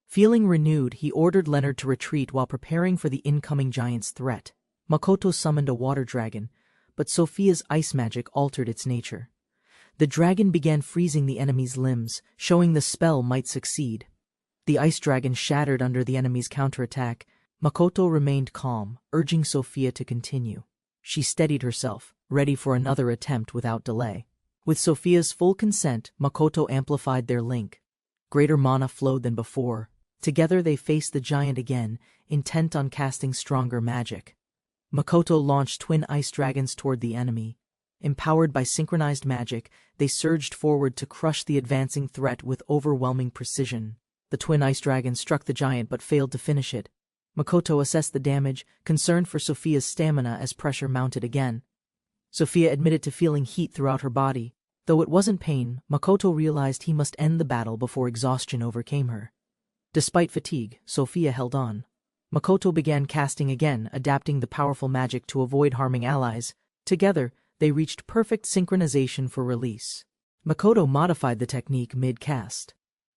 Feeling renewed, he ordered Leonard to retreat while preparing for the incoming giant's threat. Makoto summoned a water dragon, but Sophia's ice magic altered its nature. The dragon began freezing the enemy's limbs, showing the spell might succeed. The ice dragon shattered under the enemy's counterattack. Makoto remained calm, urging Sophia to continue. She steadied herself, ready for another attempt without delay. With Sophia's full consent, Makoto amplified their link. Greater mana flowed than before. Together they faced the giant again, intent on casting stronger magic. Makoto launched twin ice dragons toward the enemy. Empowered by synchronized magic, they surged forward to crush the advancing threat with overwhelming precision. The twin ice dragons struck the giant but failed to finish it. Makoto assessed the damage, concerned for Sophia's stamina as pressure mounted again. Sophia admitted to feeling heat throughout her body. Though it wasn't pain, Makoto realized he must end the battle before exhaustion overcame her. Despite fatigue, Sophia held on. Makoto began casting again, adapting the powerful magic to avoid harming allies. Together, they reached perfect synchronization for release. Makoto modified the technique mid-cast.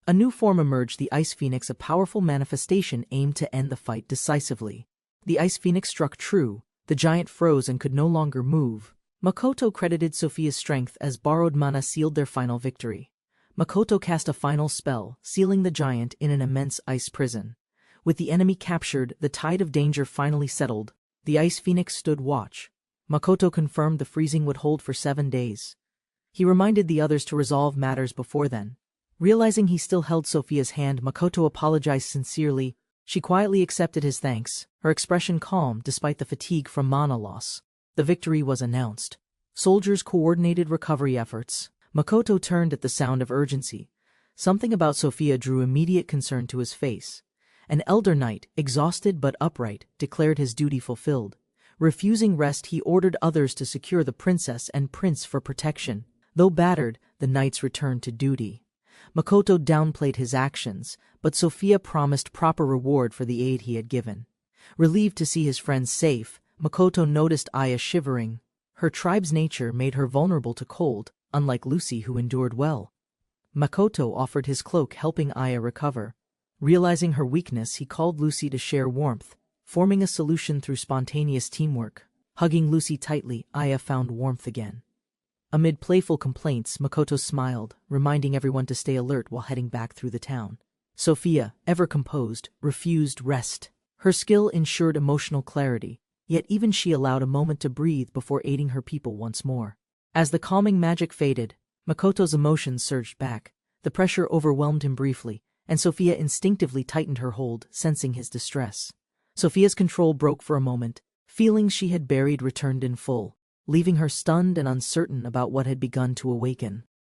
A new form emerged, the Ice Phoenix, a powerful manifestation aimed to end the fight decisively. The Ice Phoenix struck true. The giant froze and could no longer move. Makoto credited Sophia's strength as borrowed mana sealed their final victory. Makoto cast a final spell, sealing the giant in an immense ice prison. With the enemy captured, the tide of danger finally settled. The Ice Phoenix stood watch. Makoto confirmed the freezing would hold for 7 days. He reminded the others to resolve matters before then. Realizing he still held Sophia's hand, Makoto apologized sincerely. She quietly accepted his thanks, her expression calm despite the fatigue from mana loss. The victory was announced. Soldiers coordinated recovery efforts. Makoto turned at the sound of urgency. Something about Sophia drew immediate concern to his face. An elder knight, exhausted but upright, declared his duty fulfilled. Refusing rest, he ordered others to secure the princess and prince for protection. Though battered, the knights returned to duty. Makoto downplayed his actions, but Sophia promised proper reward for the aid he had given. Relieved to see his friends safe, Makoto noticed Aya shivering. Her tribe's nature made her vulnerable to cold, unlike Lucy, who endured well. Makoto offered his cloak, helping Aya recover. Realizing her weakness, he called Lucy to share warmth, forming a solution through spontaneous teamwork. Hugging Lucy tightly, Aya found warmth again. Amid playful complaints, Makoto smiled, reminding everyone to stay alert while heading back through the town. Sophia, ever composed, refused rest. Her skill ensured emotional clarity, yet even she allowed a moment to breathe before aiding her people once more. As the calming magic faded, Makoto's emotions surged back. The pressure overwhelmed him briefly, and Sophia instinctively tightened her hold, sensing his distress. Sophia's control broke for a moment. Feelings she had buried returned in full, leaving her stunned and uncertain about what had begun to awaken.